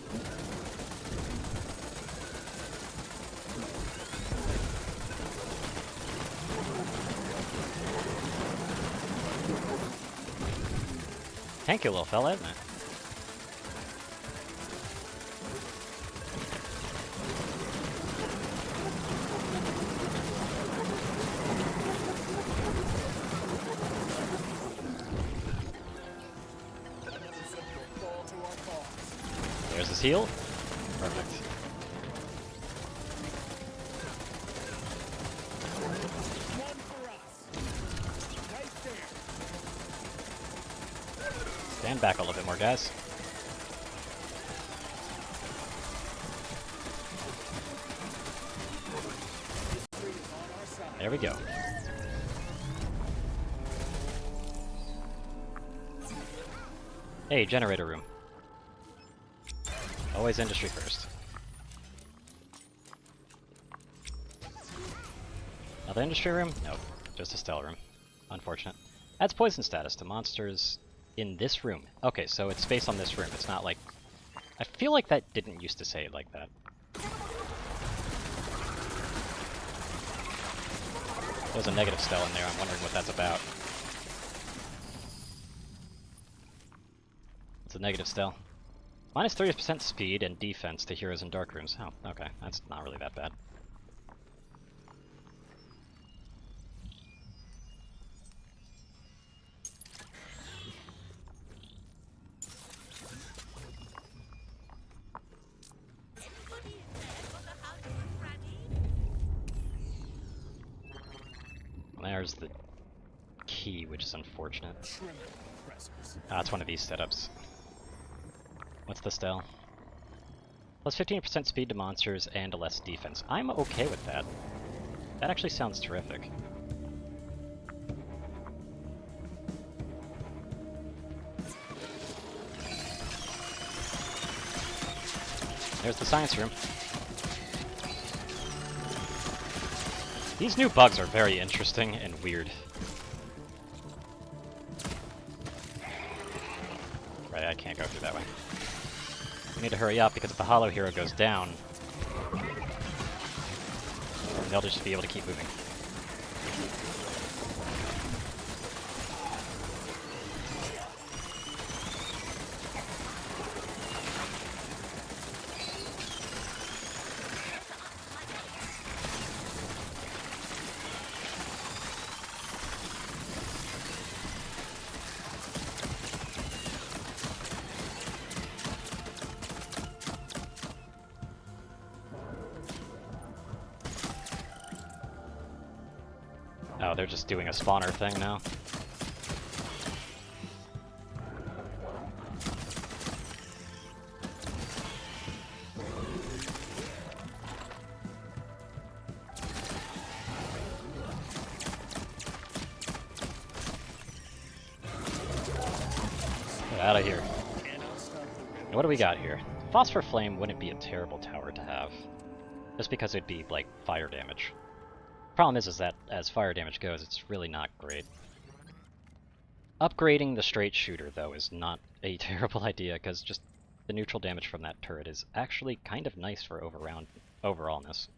Thank you, little fella, isn't it? There's his heal. Perfect. One for us. Right there. Stand back a little bit more, guys. There we go. Hey, generator room. Always industry first. Another industry room? Nope. Just a stealth room. Unfortunate. Adds poison status to monsters in this room. Okay, so it's based on this room. It's not like... I feel like that didn't used to say it like that. There's a negative spell in there. I'm wondering what that's about. It's a negative spell. Minus 30% speed and defense to heroes in dark rooms. Oh, okay. That's not really that bad. Everybody in there got a hug from Granny? There's the key, which is unfortunate. Trim compressors. Ah, it's one of these setups. What's the spell? Plus 15% speed to monsters and less defense. I'm okay with that. That actually sounds terrific. There's the science room. These new bugs are very interesting and weird. Right, I can't go through that way. We need to hurry up because if the hollow hero goes down, they'll just be able to keep moving. Oh, they're just doing a spawner thing now. Get out of here. And what do we got here? Phosphor Flame wouldn't be a terrible tower to have. Just because it'd be, like, fire damage. Problem is that as fire damage goes, it's really not great. Upgrading the straight shooter, though, is not a terrible idea, because just the neutral damage from that turret is actually kind of nice for overallness.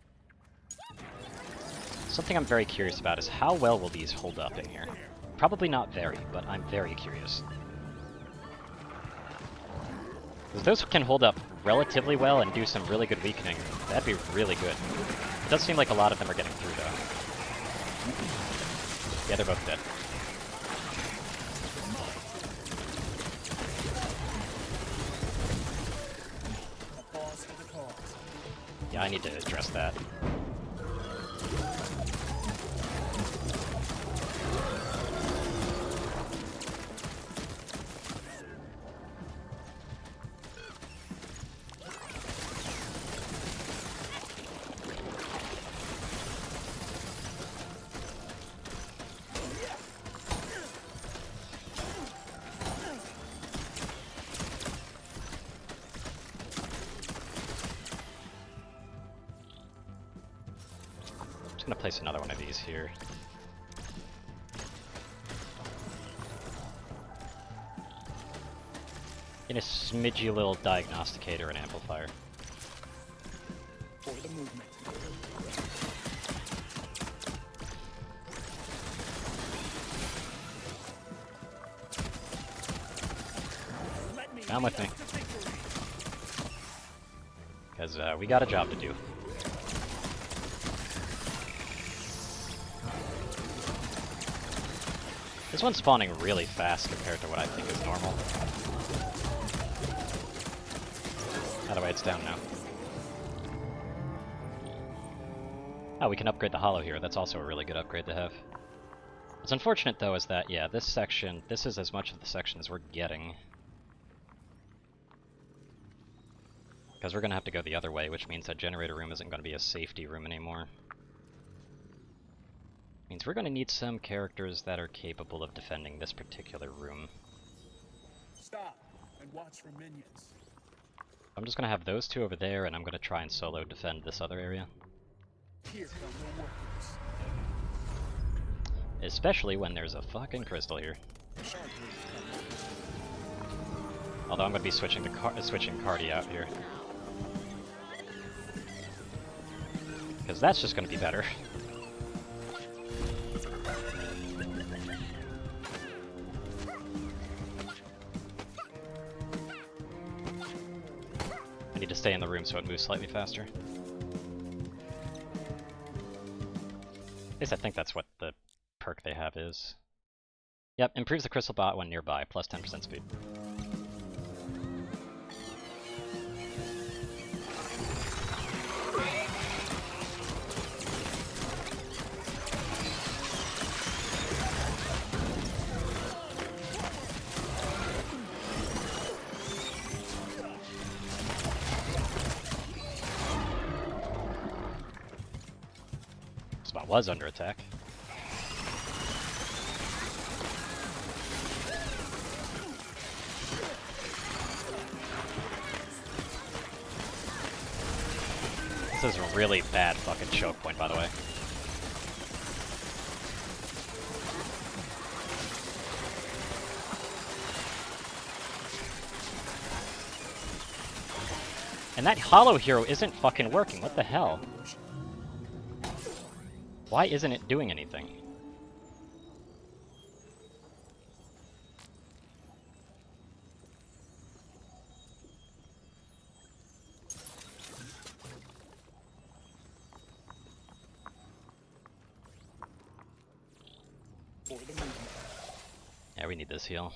Something I'm very curious about is how well will these hold up in here? Probably not very, but I'm very curious. If those can hold up relatively well and do some really good weakening, that'd be really good. It does seem like a lot of them are getting through, though. Yeah, they're both dead. Pause for the cause. Yeah, I need to address that. I'm gonna place another one of these here. In a smidgy little diagnosticator and amplifier. For the movement. Let me Come with me. lead us to victory. Because we got a job to do. This one's spawning really fast compared to what I think is normal. By the way, it's down now. Oh, we can upgrade the hollow here. That's also a really good upgrade to have. What's unfortunate, though, is that, yeah, this section, this is as much of the section as we're getting. Because we're going to have to go the other way, which means that generator room isn't going to be a safety room anymore. Means we're going to need some characters that are capable of defending this particular room. Stop and watch for minions. I'm just going to have those two over there, and I'm going to try and solo defend this other area. Here come the workers. Especially when there's a fucking crystal here. Although I'm going to be switching to switching Cardi out here. Because that's just going to be better. I need to stay in the room so it moves slightly faster. At least I think that's what the perk they have is. Yep, improves the crystal bot when nearby, plus 10% speed. Spot was under attack. This is a really bad fucking choke point, by the way. And that hollow hero isn't fucking working, what the hell? Why isn't it doing anything? For the movement. Yeah, we need this heal.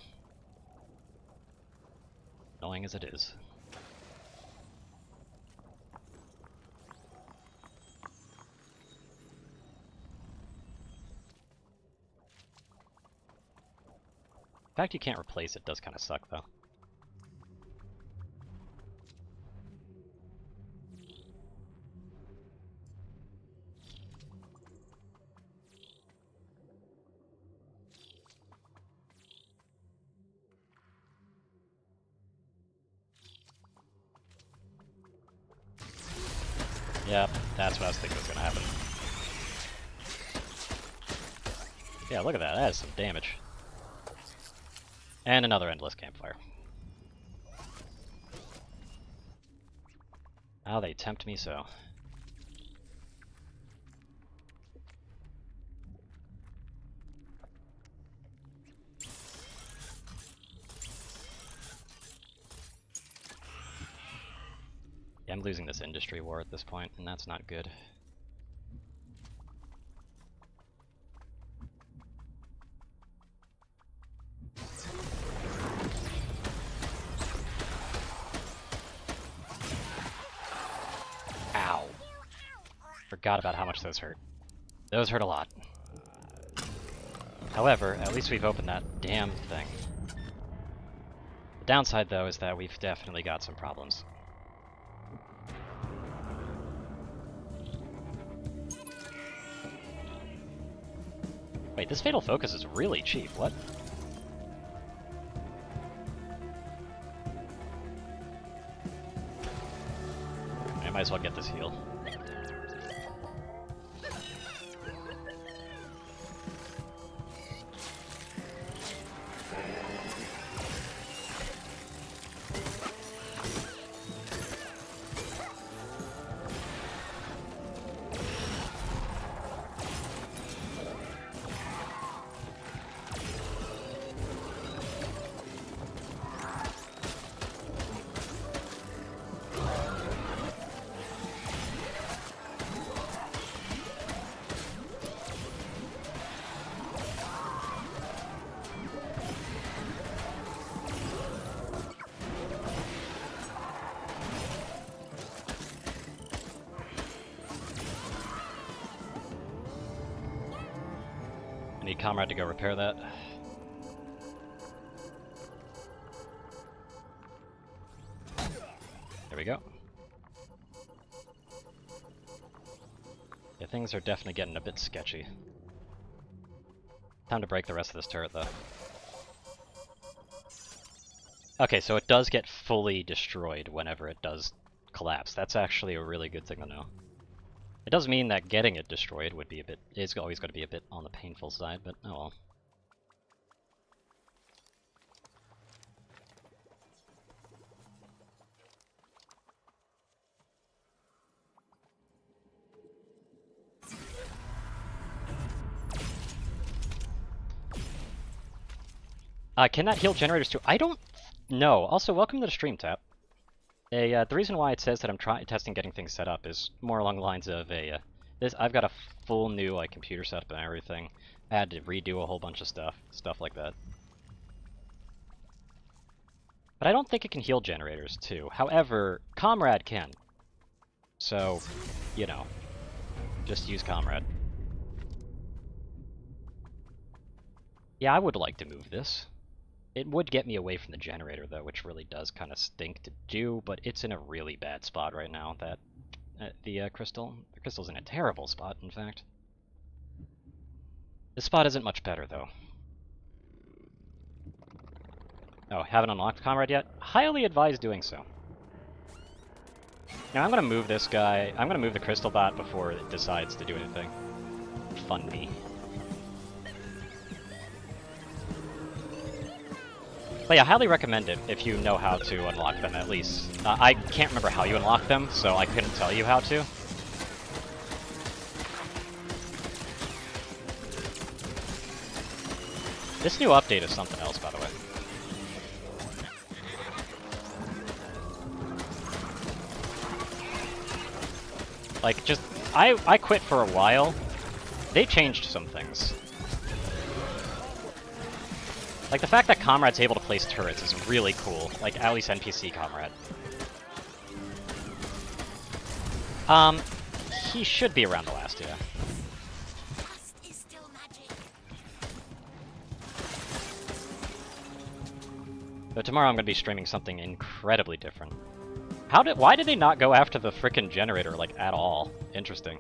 Annoying as it is. The fact you can't replace it does kind of suck, though. Yep, that's what I was thinking was gonna happen. Yeah, look at that. That is some damage. And another endless campfire. How they tempt me so. Yeah, I'm losing this industry war at this point, and that's not good. Ow. Forgot about how much those hurt. Those hurt a lot. However, at least we've opened that damn thing. The downside, though, is that we've definitely got some problems. Wait, this Fatal Focus is really cheap, what? I might as well get this heal. Need Comrade to go repair that. There we go. Yeah, things are definitely getting a bit sketchy. Time to break the rest of this turret, though. Okay, so it does get fully destroyed whenever it does collapse. That's actually a really good thing to know. It does mean that getting it destroyed would be a bit... is always going to be a bit on the painful side, but oh well. Can that heal generators too? I don't know. Also, welcome to the stream, Tap. The reason why it says that I'm testing getting things set up is more along the lines of I've got a full new computer setup and everything. I had to redo a whole bunch of stuff like that. But I don't think it can heal generators too. However, Comrade can. So, you know, just use Comrade. Yeah, I would like to move this. It would get me away from the generator, though, which really does kind of stink to do, but it's in a really bad spot right now, that the crystal. The crystal's in a terrible spot, in fact. This spot isn't much better, though. Oh, haven't unlocked Comrade yet? Highly advise doing so. Now I'm gonna move this guy. I'm gonna move the crystal bot before it decides to do anything. Fun me. But yeah, I highly recommend it if you know how to unlock them, at least. I can't remember how you unlock them, so I couldn't tell you how to. This new update is something else, by the way. Like, just... I quit for a while. They changed some things. Like, the fact that Comrade's able to place turrets is really cool. Like, at least NPC Comrade. He should be around the last, yeah. Is still magic. But tomorrow I'm gonna be streaming something incredibly different. Why did they not go after the frickin' generator, like, at all? Interesting.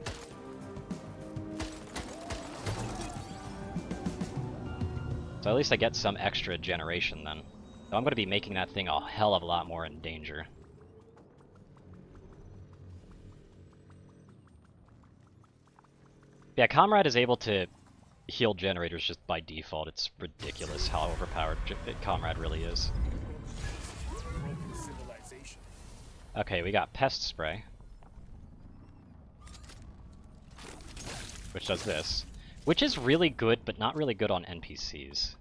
So at least I get some extra generation then. So I'm going to be making that thing a hell of a lot more in danger. Yeah, Comrade is able to heal generators just by default. It's ridiculous how overpowered Comrade really is. Broken civilization. Okay, we got Pest Spray. Which does this. Which is really good, but not really good on NPCs.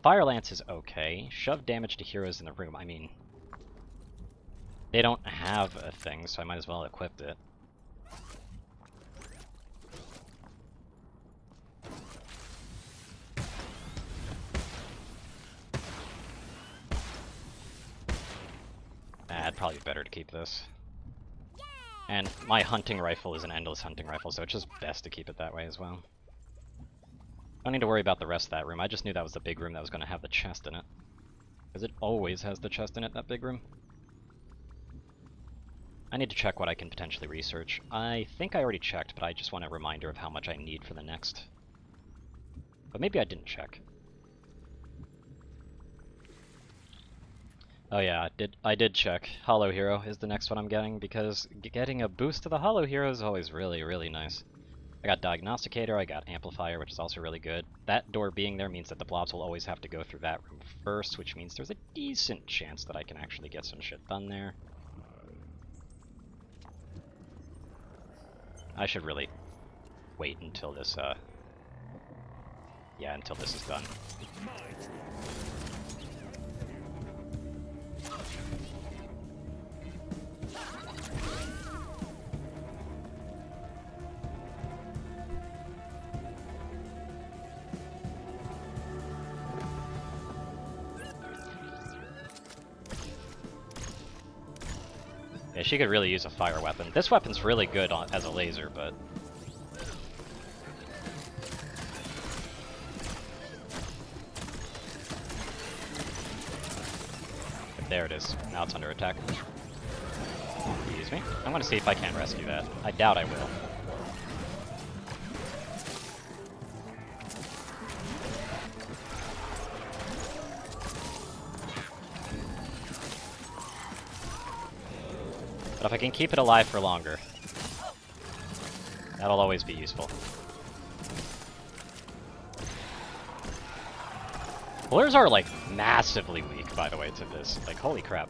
Fire Lance is okay. Shove damage to heroes in the room. I mean, they don't have a thing, so I might as well equip it. It'd probably be better to keep this. And my hunting rifle is an endless hunting rifle, so it's just best to keep it that way as well. Don't need to worry about the rest of that room. I just knew that was the big room that was going to have the chest in it. Because it always has the chest in it, that big room. I need to check what I can potentially research. I think I already checked, but I just want a reminder of how much I need for the next. But maybe I didn't check. Oh yeah, I did check. Hollow Hero is the next one I'm getting, because getting a boost to the Hollow Hero is always really, really nice. I got Diagnosticator, I got Amplifier, which is also really good. That door being there means that the blobs will always have to go through that room first, which means there's a decent chance that I can actually get some shit done there. I should really wait until this, yeah, until this is done. Yeah, she could really use a fire weapon. This weapon's really good as a laser, but... There it is. Now it's under attack. Excuse me. I'm gonna see if I can rescue that. I doubt I will. But if I can keep it alive for longer, that'll always be useful. Blurs are, like, massively weak, by the way, to this. Like, holy crap.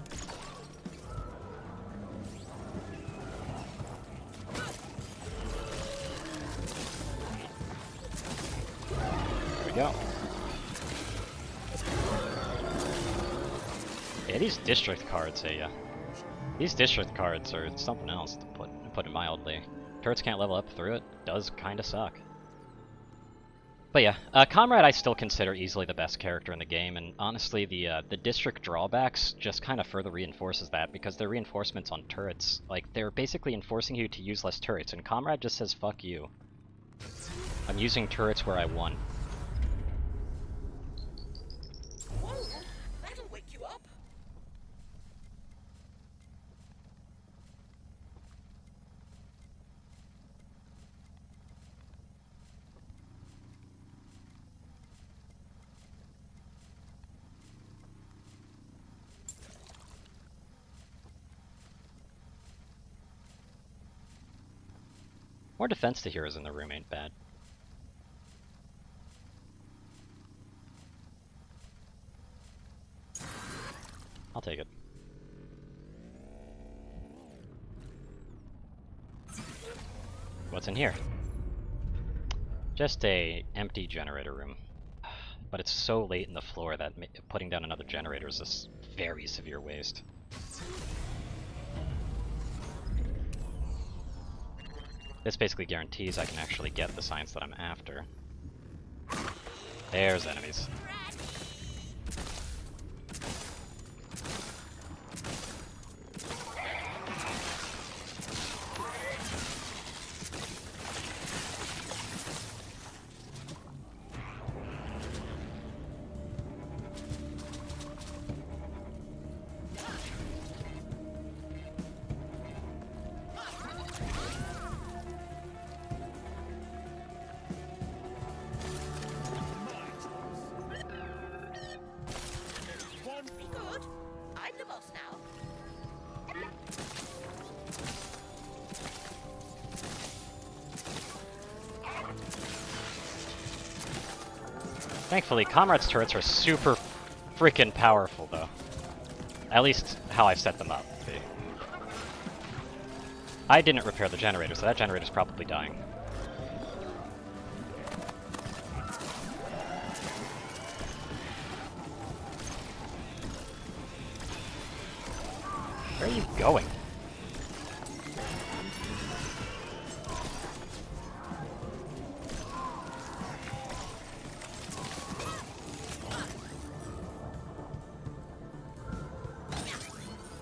There we go. Yeah, these district cards, these district cards are something else, to put it mildly. Turrets can't level up through it. Does kinda suck. But yeah, Comrade I still consider easily the best character in the game, and honestly, the district drawbacks just kind of further reinforces that, because they're reinforcements on turrets. Like, they're basically enforcing you to use less turrets, and Comrade just says, fuck you. I'm using turrets where I want. Whoa, that'll wake you up. More defense to heroes in the room ain't bad. I'll take it. What's in here? Just a empty generator room. But it's so late in the floor that putting down another generator is a very severe waste. This basically guarantees I can actually get the science that I'm after. There's enemies. Be good. I'm the boss now. Thankfully, Comrade's turrets are super freaking powerful, though. At least how I've set them up. I didn't repair the generator, so that generator's probably dying. Where are you going?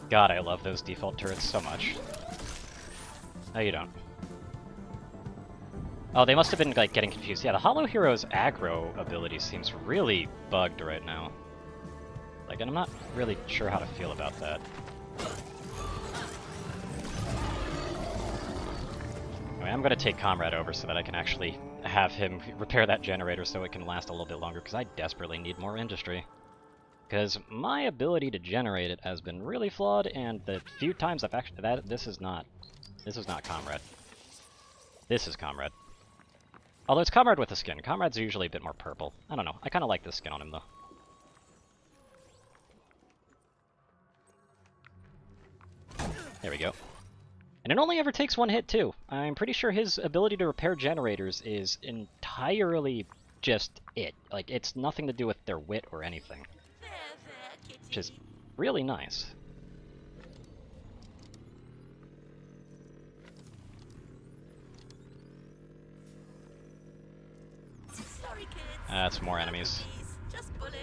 God, I love those default turrets so much. No, you don't. Oh, they must have been, like, getting confused. Yeah, the Hollow Hero's aggro ability seems really bugged right now. Like, and I'm not really sure how to feel about that. Anyway, I'm gonna take Comrade over so that I can actually have him repair that generator so it can last a little bit longer, because I desperately need more industry. Because my ability to generate it has been really flawed, and the few times I've actually... This is not Comrade. This is Comrade. Although it's Comrade with a skin. Comrade's usually a bit more purple. I don't know. I kind of like this skin on him, though. There we go. And it only ever takes one hit, too. I'm pretty sure his ability to repair generators is entirely just it. Like, it's nothing to do with their wit or anything. There, kitty. Which is really nice. Sorry, kids. That's more enemies. Just bullets.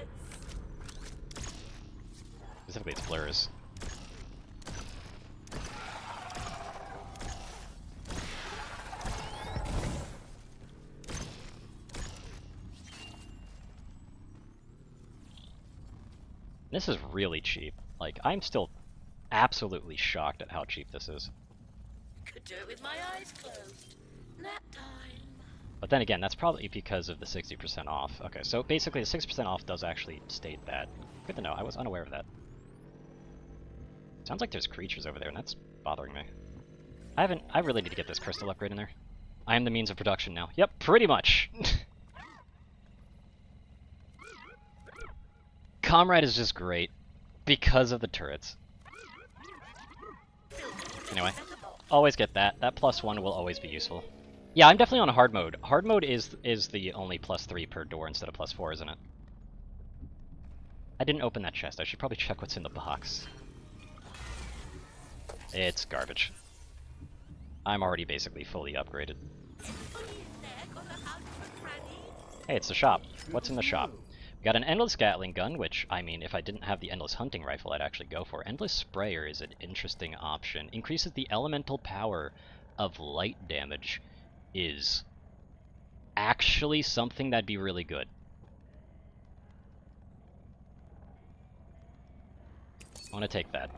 Specifically, it's blurs. This is really cheap. Like, Like, I'm still absolutely shocked at how cheap this is. Could do it with my eyes closed. Nap time. But then again, that's probably because of the 60% off. Okay, so basically the 60% off does actually state that. Good to know, I was unaware of that. Sounds like there's creatures over there, and that's bothering me. I really need to get this crystal upgrade in there. I am the means of production now. Yep, pretty much. Comrade is just great because of the turrets. Anyway, always get that. That +1 will always be useful. Yeah, I'm definitely on hard mode. Hard mode is the only +3 per door instead of +4, isn't it? I didn't open that chest. I should probably check what's in the box. It's garbage. I'm already basically fully upgraded. Hey, it's the shop. What's in the shop? We got an Endless Gatling gun, which, I mean, if I didn't have the Endless Hunting Rifle, I'd actually go for. Endless Sprayer is an interesting option. Increases the elemental power of light damage. Is actually something that'd be really good. I want to take that.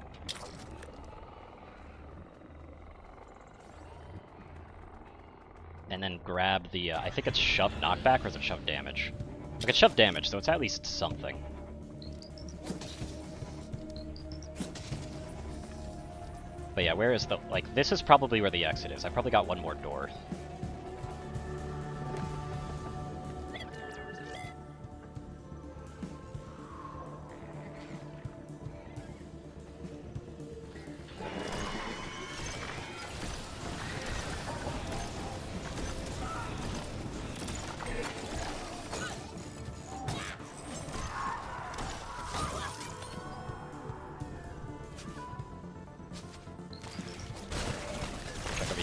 And then grab the, I think it's shove knockback, or is it shove damage? Look, it's shove damage, so it's at least something. But yeah, where is the, like, this is probably where the exit is. I probably got one more door.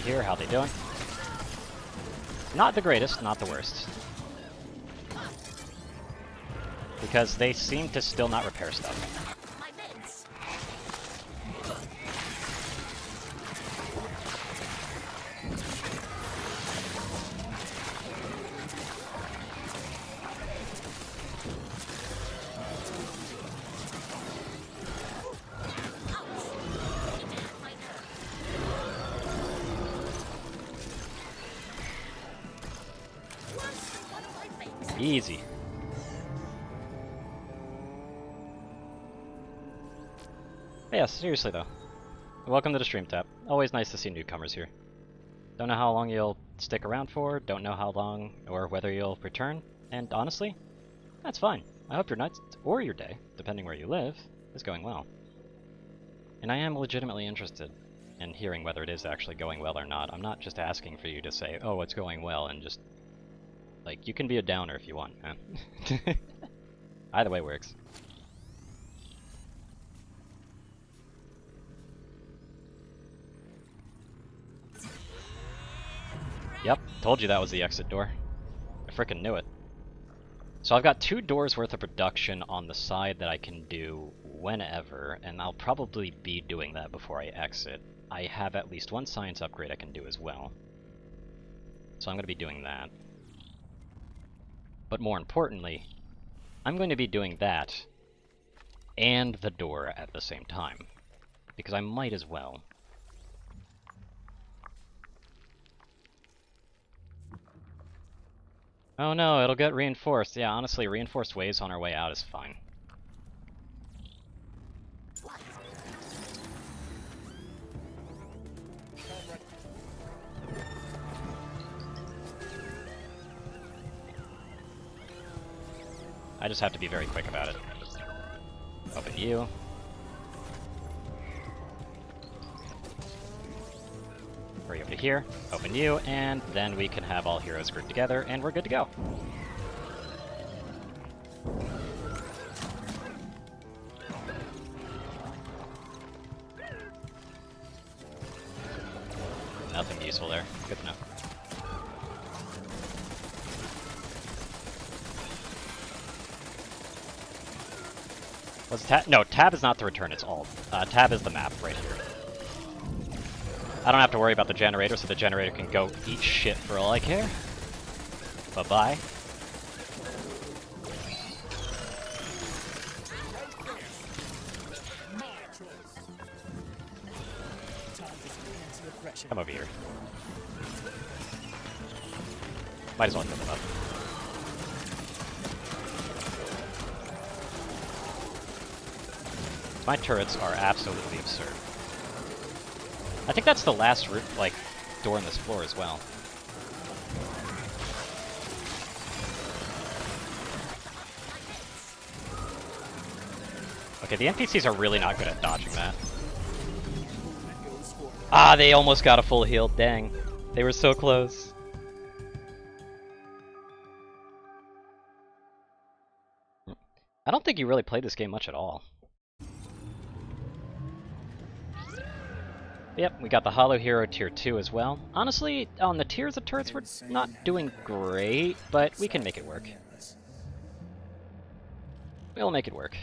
Here, how they doing? Not the greatest, not the worst. Because they seem to still not repair stuff. My meds. Easy. Yeah, seriously though. Welcome to the Stream Tap. Always nice to see newcomers here. Don't know how long you'll stick around for, don't know how long or whether you'll return, and honestly, that's fine. I hope your night, or your day, depending where you live, is going well. And I am legitimately interested in hearing whether it is actually going well or not. I'm not just asking for you to say, oh, it's going well, and just like, you can be a downer if you want, man. Either way works. Yep, told you that was the exit door. I frickin' knew it. So I've got 2 doors worth of production on the side that I can do whenever, and I'll probably be doing that before I exit. I have at least 1 science upgrade I can do as well. So I'm going to be doing that. But more importantly, I'm going to be doing that and the door at the same time, because I might as well. Oh no, it'll get reinforced. Yeah, honestly, reinforced waves on our way out is fine. I just have to be very quick about it. Open you. Hurry over to here, open you, and then we can have all heroes grouped together, and we're good to go. Nothing useful there. Good to know. Was tab? No, tab is not the return, it's alt. Tab is the map right here. I don't have to worry about the generator, so the generator can go eat shit for all I care. Bye-bye. Come over here. Might as well kill them up. My turrets are absolutely absurd. I think that's the last like door in this floor as well. Okay, the NPCs are really not good at dodging that. Ah, they almost got a full heal. Dang. They were so close. I don't think you really played this game much at all. Yep, we got the Hollow Hero Tier 2 as well. Honestly, on the tiers of turrets, we're not doing great, but we can make it work. We'll make it work.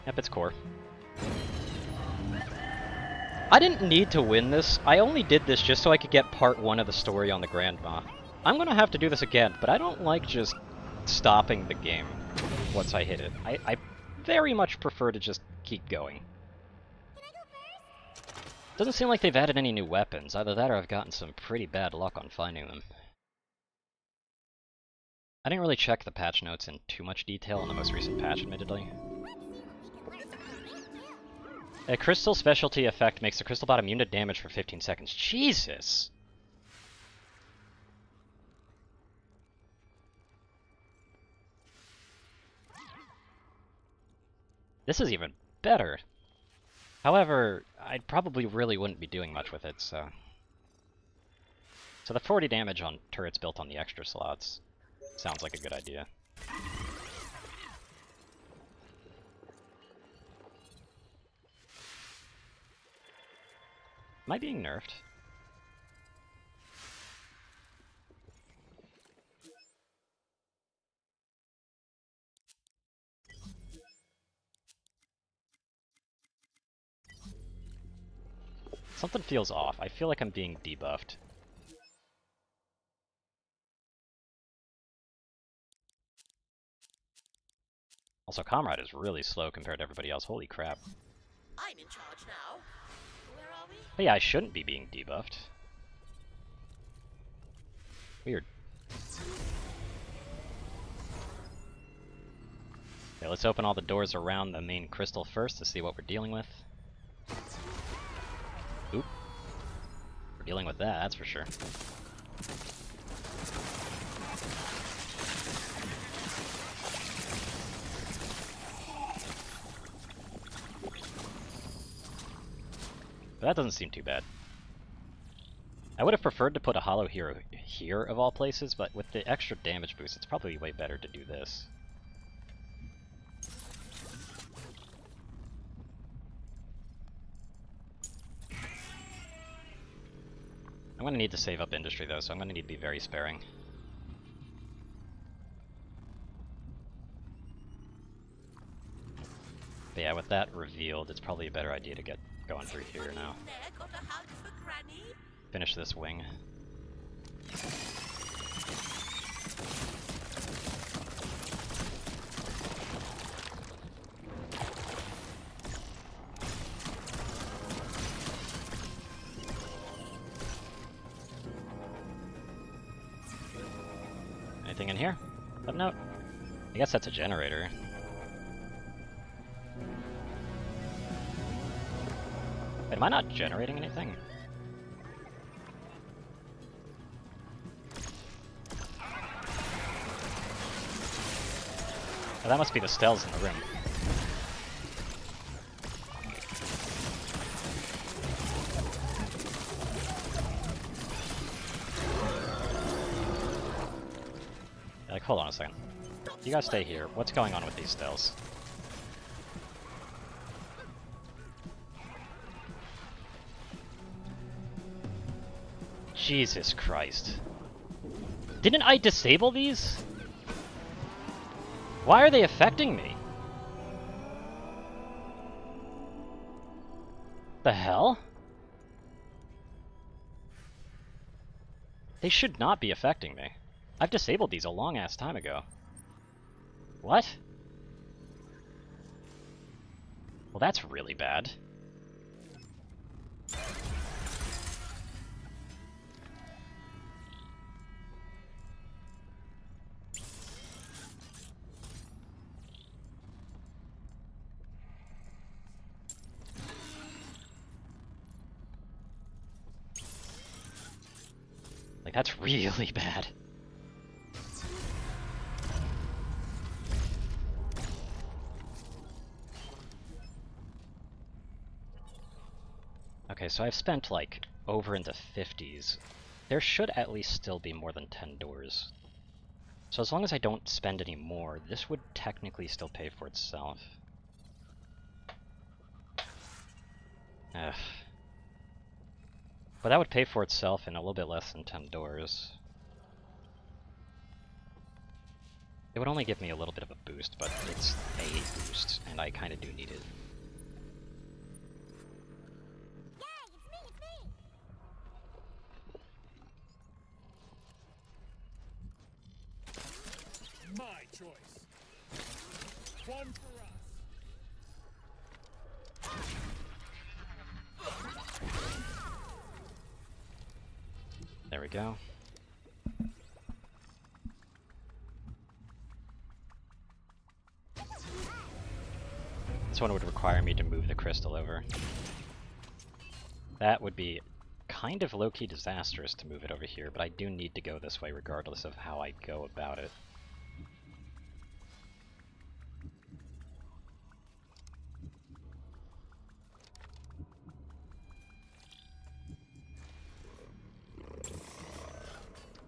Yep, it's core. I didn't need to win this. I only did this just so I could get part 1 of the story on the Grandma. I'm gonna have to do this again, but I don't like just stopping the game once I hit it. I very much prefer to just keep going. Doesn't seem like they've added any new weapons. Either that or I've gotten some pretty bad luck on finding them. I didn't really check the patch notes in too much detail on the most recent patch, admittedly. A crystal specialty effect makes the crystal bot immune to damage for 15 seconds. Jesus! This is even better. However, I probably really wouldn't be doing much with it, so... So the 40 damage on turrets built on the extra slots sounds like a good idea. Am I being nerfed? Something feels off. I feel like I'm being debuffed. Also, Comrade is really slow compared to everybody else. Holy crap. I'm in charge now. Where are we? But yeah, I shouldn't be being debuffed. Weird. Okay, let's open all the doors around the main crystal first to see what we're dealing with. Oop. We're dealing with that, that's for sure. But that doesn't seem too bad. I would have preferred to put a Hollow Hero here of all places, but with the extra damage boost, it's probably way better to do this. I'm gonna need to save up industry though, so I'm gonna need to be very sparing. But yeah, with that revealed, it's probably a better idea to get going through here now. Got a hug for Granny? Finish this wing. Anything in here? Oh, no. I guess that's a generator. Wait, am I not generating anything? Oh, that must be the Stells in the room. Like, hold on a second. You guys stay here. What's going on with these Stells? Jesus Christ. Didn't I disable these? Why are they affecting me? The hell? They should not be affecting me. I've disabled these a long-ass time ago. What? Well, that's really bad. Like, that's really bad. Okay, so I've spent, like, over into 50s. There should at least still be more than 10 doors. So as long as I don't spend any more, this would technically still pay for itself. Ugh. But that would pay for itself in a little bit less than 10 doors. It would only give me a little bit of a boost, but it's a boost, and I kinda do need it. My choice. One for us. There we go. This one would require me to move the crystal over. That would be kind of low-key disastrous to move it over here, but I do need to go this way regardless of how I go about it.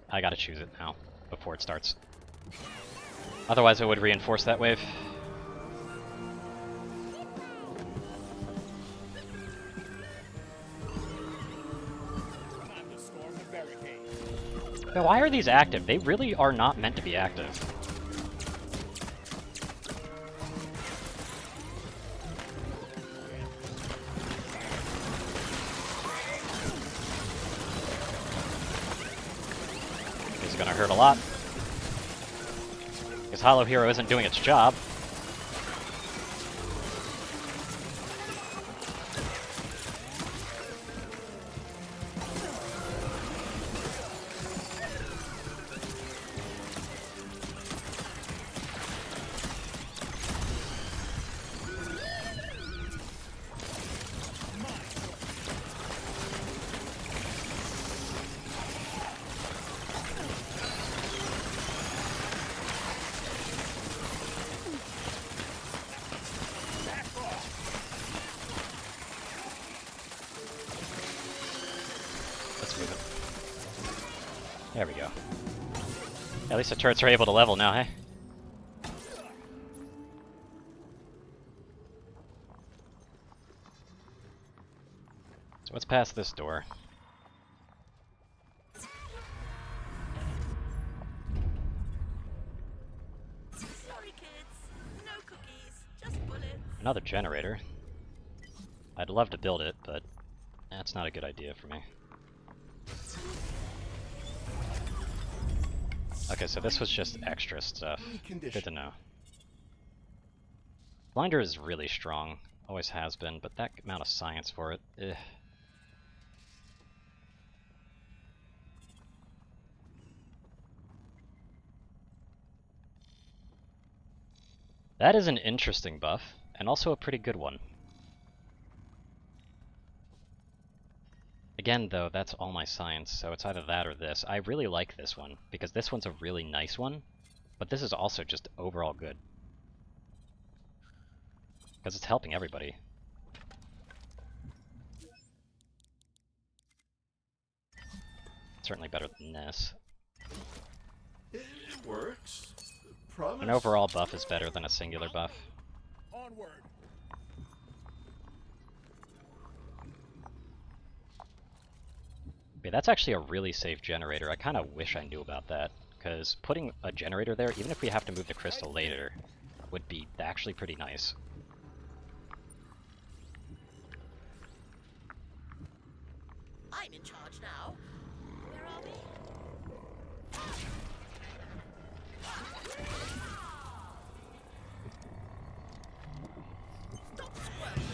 I gotta choose it now, before it starts. Otherwise it would reinforce that wave. Time to storm the barricade. But why are these active? They really are not meant to be active. This is gonna hurt a lot. Because Hollow Hero isn't doing its job. Let's move it. There we go. At least the turrets are able to level now, hey? So what's past this door? Sorry, kids. No cookies, just bullets. Another generator. I'd love to build it, but that's not a good idea for me. Okay, so this was just extra stuff. Good to know. Blinder is really strong. Always has been, but that amount of science for it, eh. That is an interesting buff, and also a pretty good one. Again, though, that's all my science, so it's either that or this. I really like this one, because this one's a really nice one, but this is also just overall good. Because it's helping everybody. Certainly better than this. It works. Promise. An overall buff is better than a singular buff. Onward. Yeah, that's actually a really safe generator. I kind of wish I knew about that, because putting a generator there, even if we have to move the crystal later, would be actually pretty nice. I'm in charge now. Where are we? Stop squirming.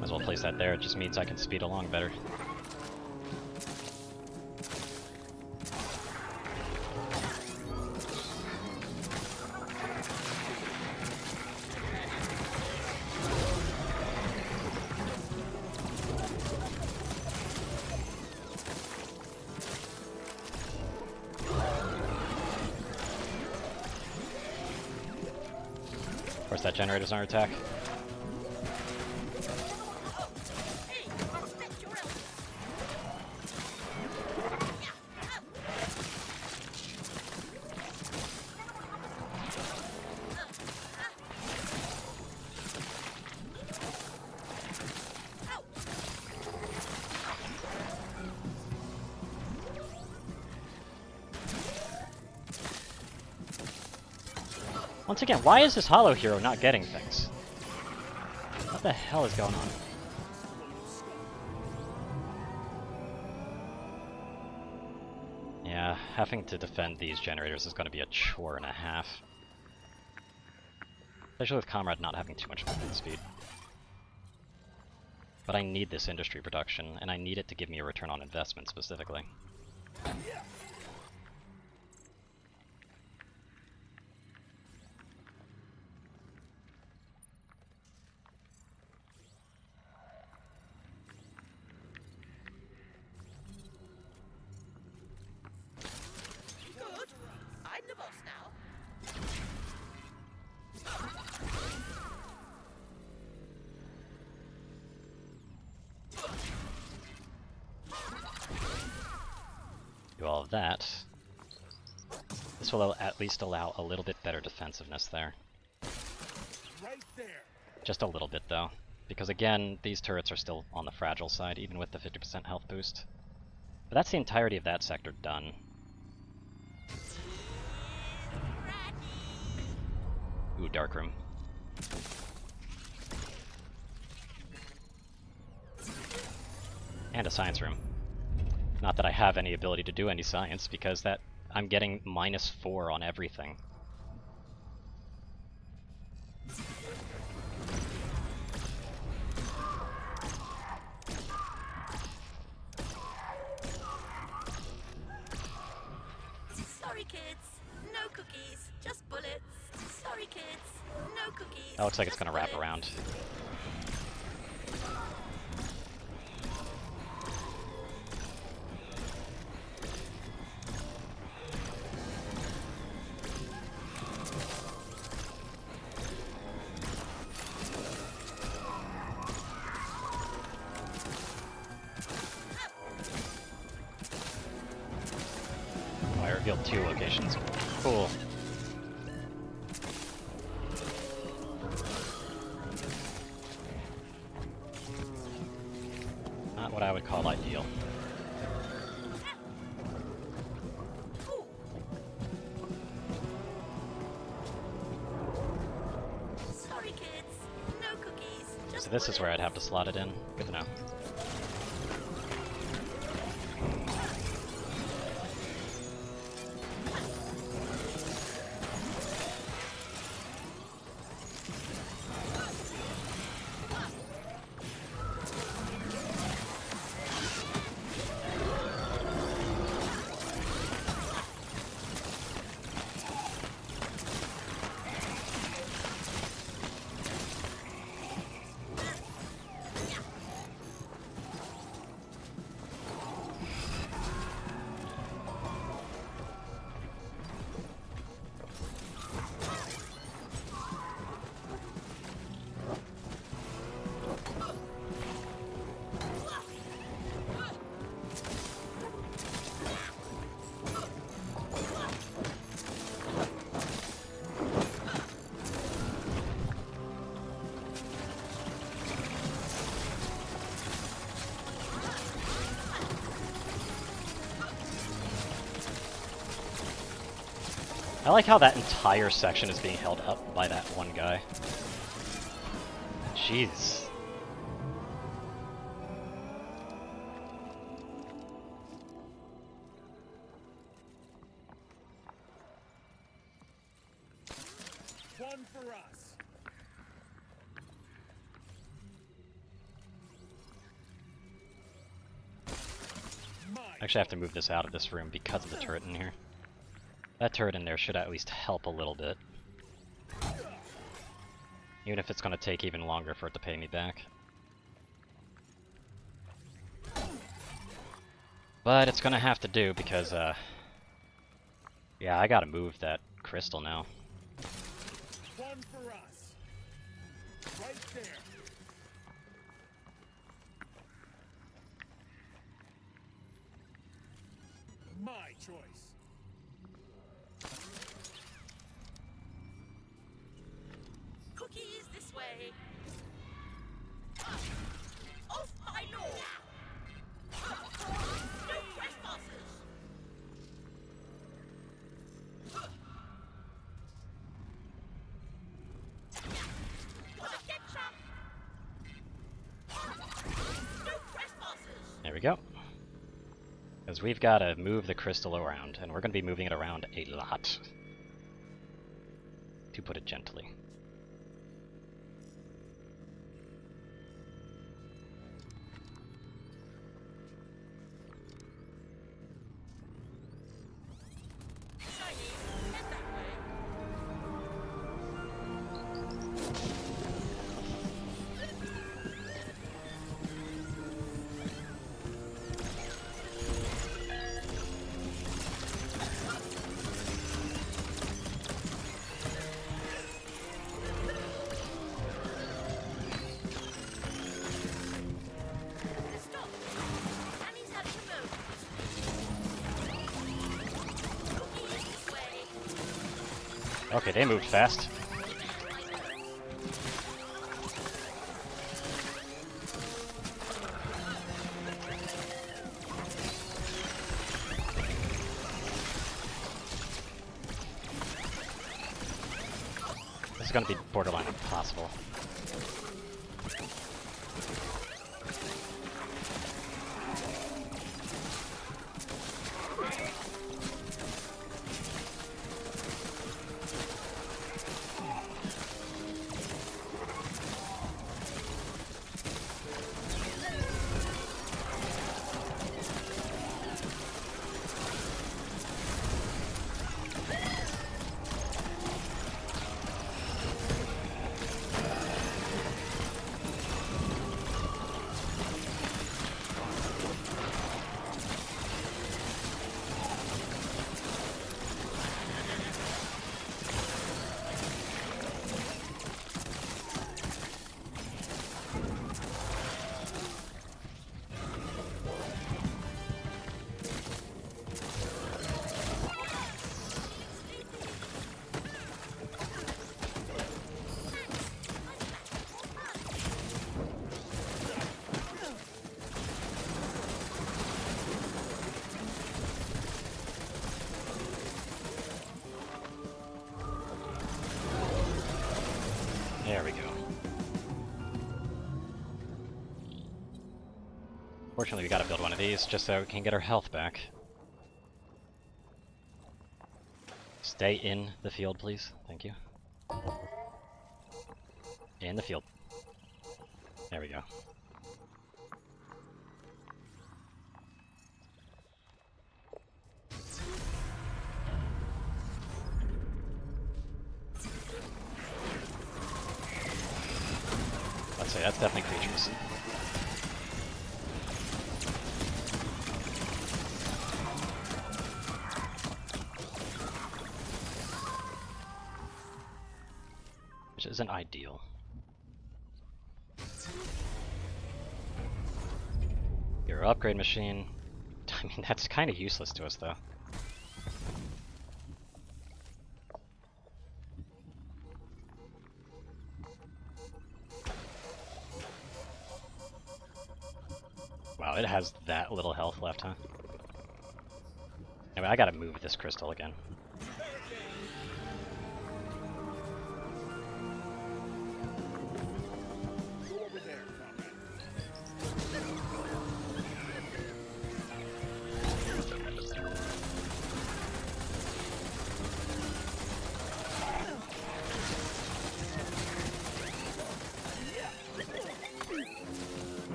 Might as well place that there, it just means I can speed along better. Of course, that generator's under attack. Hey, respect your elders. Once again, why is this Hollow Hero not getting things? What the hell is going on? Yeah, having to defend these generators is going to be a chore and a half. Especially with Comrade not having too much movement speed. But I need this industry production, and I need it to give me a return on investment specifically. Good. I'm the boss now. Do all of that. This will at least allow a little bit better defensiveness there. Right there. Just a little bit though. Because again, these turrets are still on the fragile side, even with the 50% health boost. But that's the entirety of that sector done. Ooh, Dark Room. And a science room. Not that I have any ability to do any science, because that I'm getting -4 on everything. Sorry, kids. No cookies. Just bullets. Sorry, kids. No cookies. That looks like it's just gonna wrap bullets. around. Oh, I revealed 2 locations. Cool. Not what I would call ideal. Ooh. Sorry, kids. No cookies. Just So this is where I'd bullets. have to slot it in. Good to know. I like how that entire section is being held up by that one guy. Jeez. One for us. actually have to move this out of this room because of the turret in here. That turret in there should at least help a little bit. Even if it's going to take even longer for it to pay me back. But it's going to have to do because, yeah, I gotta move that crystal now. One for us. Right there. My choice. Cookies this way. Off my lawn. No trespassers. Wanna get some? No trespassers. There we go. Because we've got to move the crystal around, and we're going to be moving it around a lot. To put it gently. Shiny, head that way. Stop. Annie's having a moment. Cookies this way. Okay, they moved fast. This is going to be borderline impossible. There we go. Fortunately, we gotta build one of these just so we can get our health back. Stay in the field, please. Thank you. In the field. There we go. Let's say that's definitely creatures. Which isn't ideal. Your upgrade machine. I mean, that's kind of useless to us, though. Wow, it has that little health left, huh? Anyway, I gotta move this crystal again. Go over there, comrade.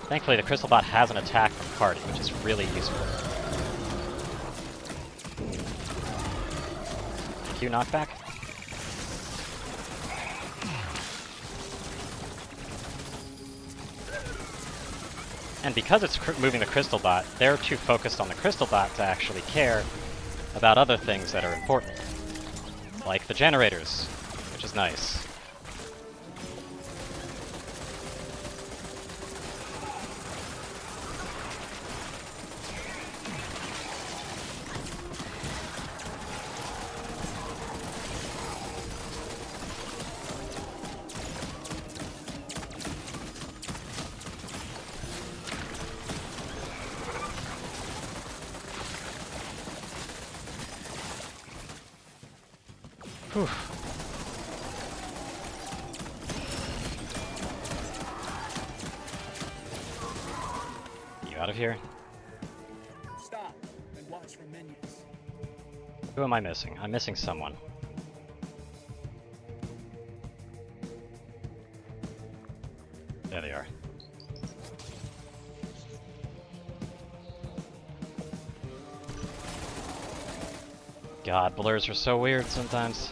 Thankfully, the Crystal Bot has an attack from Cardi, which is really useful. Q knockback. And because it's moving the Crystal Bot, they're too focused on the Crystal Bot to actually care about other things that are important. Like the generators, which is nice. Whew. You out of here? Stop and watch for minions. Who am I missing? I'm missing someone. There they are. God, blurs are so weird sometimes.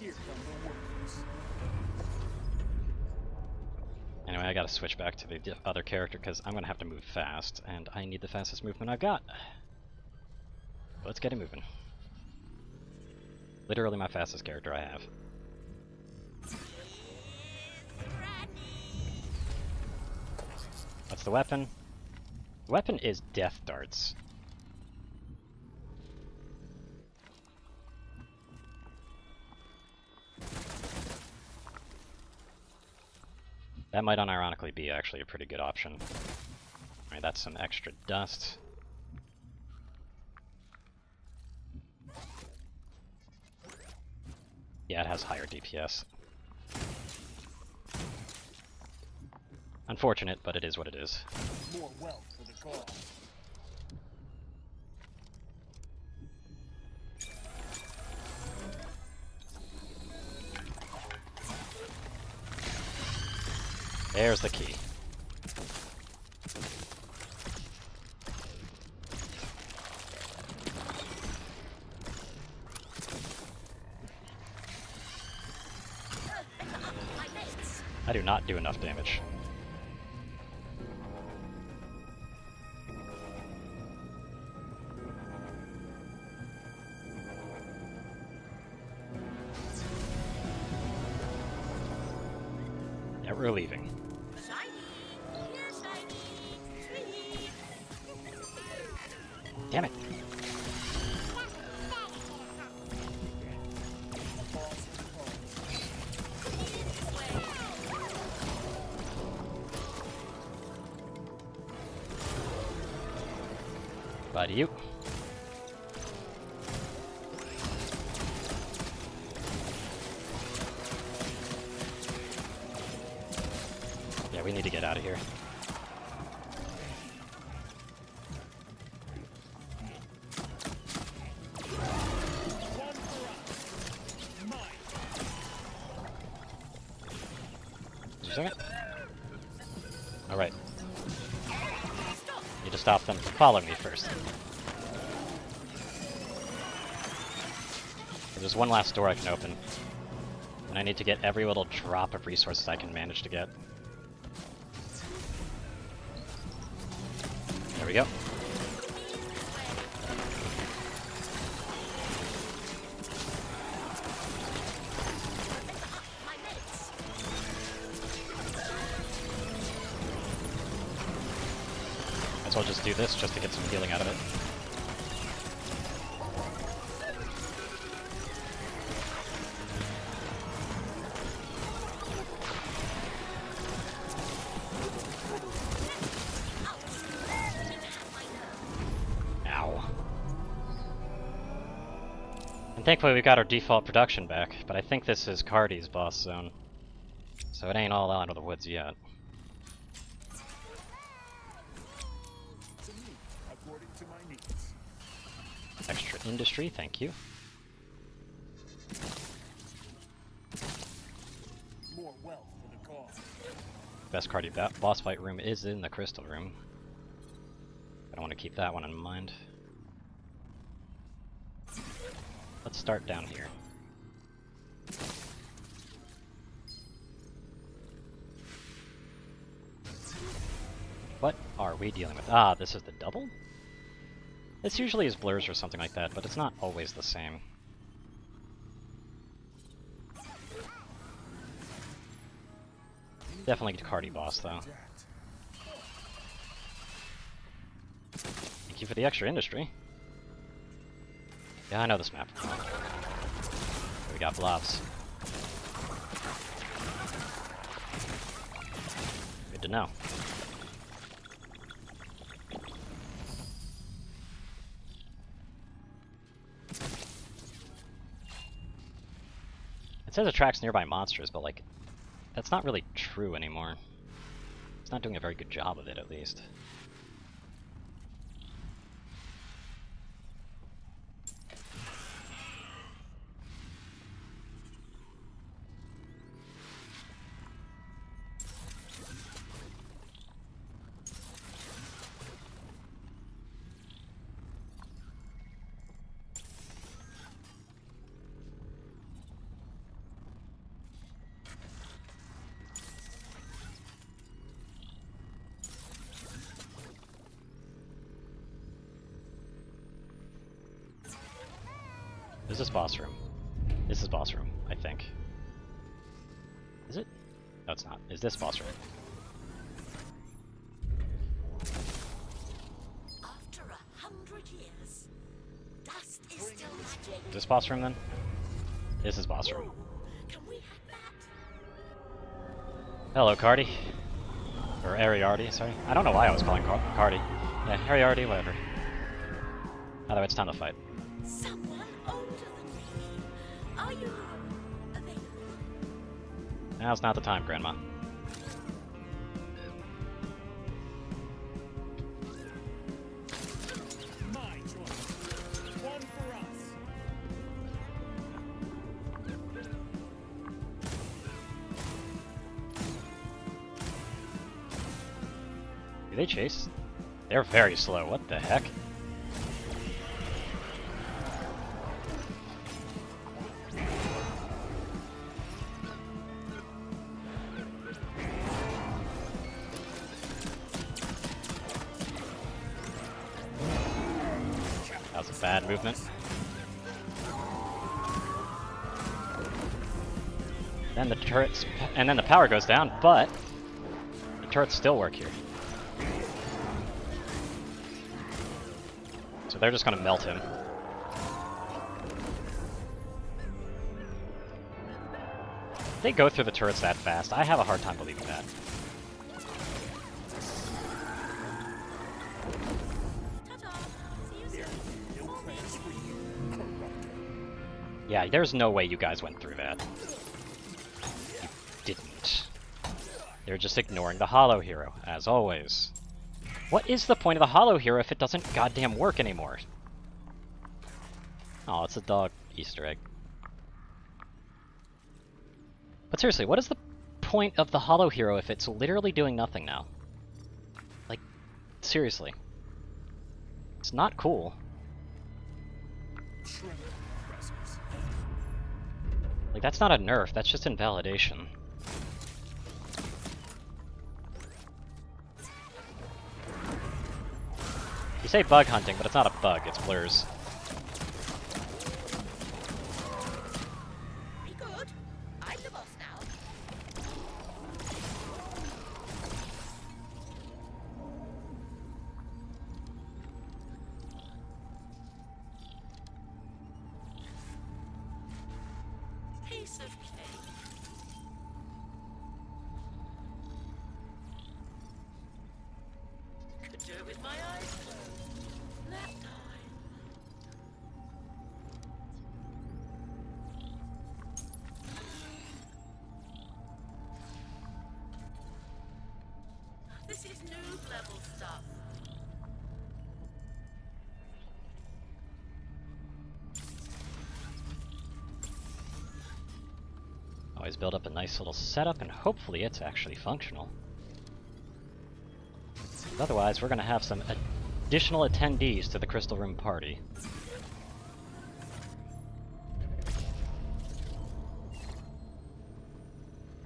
Here come the workers. Anyway, I gotta switch back to the other character because I'm gonna have to move fast, and I need the fastest movement I've got. Let's get it moving. Literally my fastest character I have. What's the weapon? The weapon is death darts. That might unironically be actually a pretty good option. Alright, that's some extra dust. Yeah, it has higher DPS. Unfortunate, but it is what it is. More wealth for the cause. There's the key. My mates. I do not do enough damage. Yeah, we're leaving. Shiny. Yeah, shiny. Sweet. Damn it. Bye to you. Yeah, we need to get out of here. One for us. Mine. Just a second. Alright. Stop. Need to stop them from following me first. There's one last door I can open. And I need to get every little drop of resources I can manage to get. There we go. My mates. Might as well just do this just to get some healing out of it. Ow. And thankfully we got our default production back, but I think this is Cardi's boss zone. So it ain't all out of the woods yet. To me, according to my needs. Extra industry, thank you. More wealth for the cause. Best Cardi boss fight room is in the crystal room. I don't want to keep that one in mind. Let's start down here. What are we dealing with? Ah, this is the double? This usually is blurs or something like that, but it's not always the same. Definitely Cardi boss, though. Thank you for the extra industry. Yeah, I know this map. We got blobs. Good to know. It says it tracks nearby monsters, but like, that's not really true anymore. It's not doing a very good job of it, at least. Is this boss room? This is boss room, I think. Is it? No, it's not. Is this boss room? After 100 years, dust is still magic. Is this boss room then? This is boss room. Can we have that? Hello, Cardi. Or Ariardi, sorry. I don't know why I was calling Cardi. Yeah, Ariardi, whatever. Either way, it's time to fight. Someone older than me. Are you available? Now's not the time, Grandma. My choice. One for us. Do they chase? They're very slow. What the heck? That was a bad movement. Then the turrets, and then the power goes down, but the turrets still work here. So they're just gonna melt him. If they go through the turrets that fast, I have a hard time believing that. Ta-ta. See you soon. No place for you, corruptor. Yeah, there's no way you guys went through that. You didn't. They're just ignoring the Hollow Hero, as always. What is the point of the Hollow Hero if it doesn't goddamn work anymore? Oh, it's a dog Easter egg. But seriously, what is the point of the Hollow Hero if it's literally doing nothing now? Like, seriously. It's not cool. Tremble, oppressors. Like, that's not a nerf, that's just invalidation. You say bug hunting, but it's not a bug, it's blurs. Be good. I'm the boss now. Piece of cake. Could do it with my eyes closed. Nap time. This is noob level stuff. Always build up a nice little setup, and hopefully it's actually functional. Otherwise, we're gonna have some additional attendees to the Crystal Room party.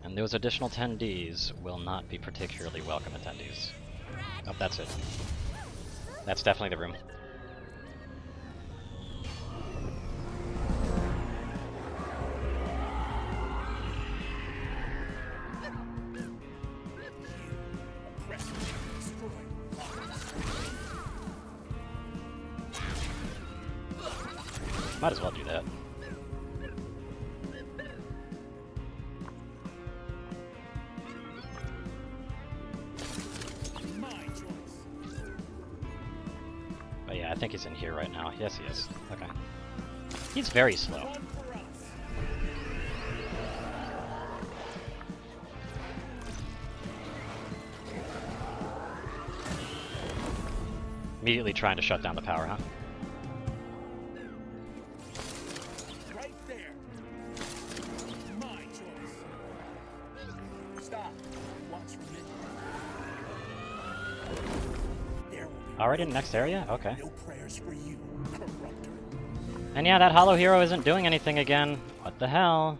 And those additional attendees will not be particularly welcome attendees. Oh, that's it. That's definitely the room. Might as well do that. But yeah, I think he's in here right now. Yes, he is. Okay. He's very slow. Immediately trying to shut down the power, huh? Right there. My choice. Stop. Watch for me. There will be Already in the next area? Okay. no prayers for you, corrupter. And yeah, that Hollow Hero isn't doing anything again. What the hell?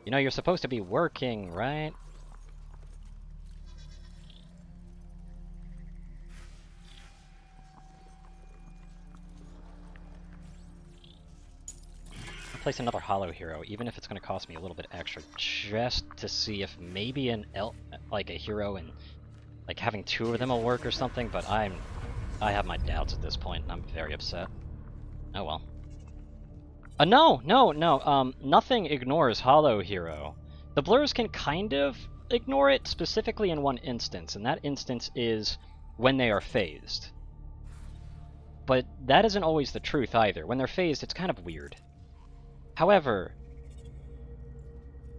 You know, you're supposed to be working, right? Place another Hollow Hero, even if it's going to cost me a little bit extra, just to see if maybe like a hero and like having two of them will work or something. But I have my doubts at this point, and I'm very upset. Oh well. No. Nothing ignores Hollow Hero. The blurs can kind of ignore it, specifically in one instance, and that instance is when they are phased. But that isn't always the truth either. When they're phased, it's kind of weird. However,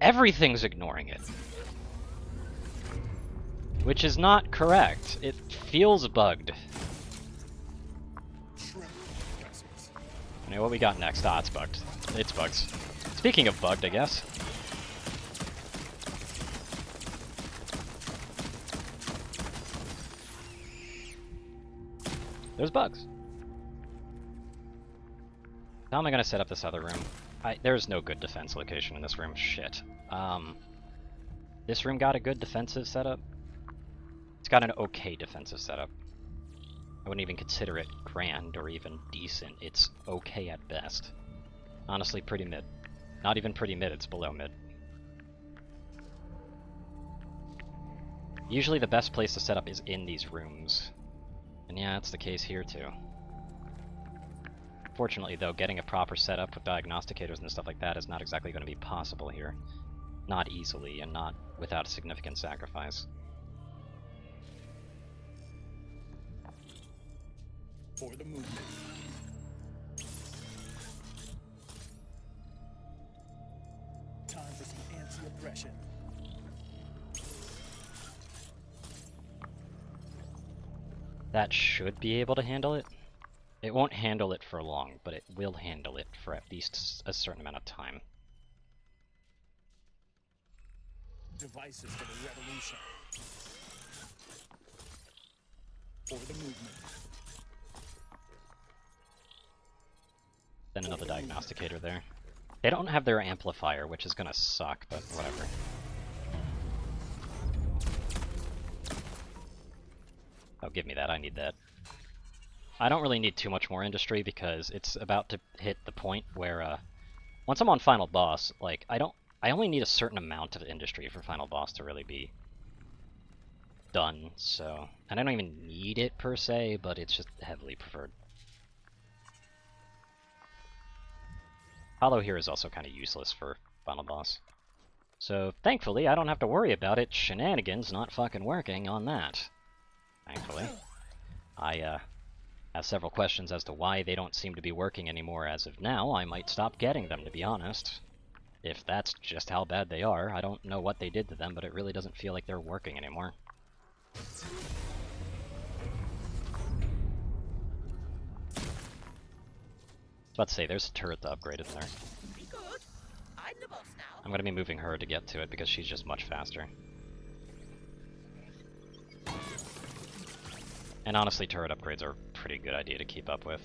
everything's ignoring it. Which is not correct. It feels bugged. Anyway, what we got next? Ah, it's bugged. It's bugged. Speaking of bugged, I guess. There's bugs. How am I gonna set up this other room? There's no good defense location in this room. Shit. This room got a good defensive setup. It's got an okay defensive setup. I wouldn't even consider it grand or even decent. It's okay at best. Honestly, pretty mid. Not even pretty mid, it's below mid. Usually the best place to set up is in these rooms. And yeah, that's the case here too. Fortunately though, getting a proper setup with diagnosticators and stuff like that is not exactly going to be possible here. Not easily, and not without a significant sacrifice. For the movement. Time for some anti-oppression. That should be able to handle it. It won't handle it for long, but it will handle it for at least a certain amount of time. Devices for the revolution. For the movement. Then another diagnosticator there. They don't have their amplifier, which is gonna suck, but whatever. Oh, give me that, I need that. I don't really need too much more industry because it's about to hit the point where, once I'm on Final Boss, like, I only need a certain amount of industry for Final Boss to really be done, so... And I don't even need it per se, but it's just heavily preferred. Hollow here is also kind of useless for Final Boss. So, thankfully, I don't have to worry about it. Shenanigans not fucking working on that. Thankfully. I, have several questions as to why they don't seem to be working anymore as of now. I might stop getting them, to be honest. If that's just how bad they are. I don't know what they did to them, but it really doesn't feel like they're working anymore. I was about to say, there's a turret to upgrade in there. Be good. I'm the boss now. I'm gonna be moving her to get to it because she's just much faster. And honestly, turret upgrades are a pretty good idea to keep up with.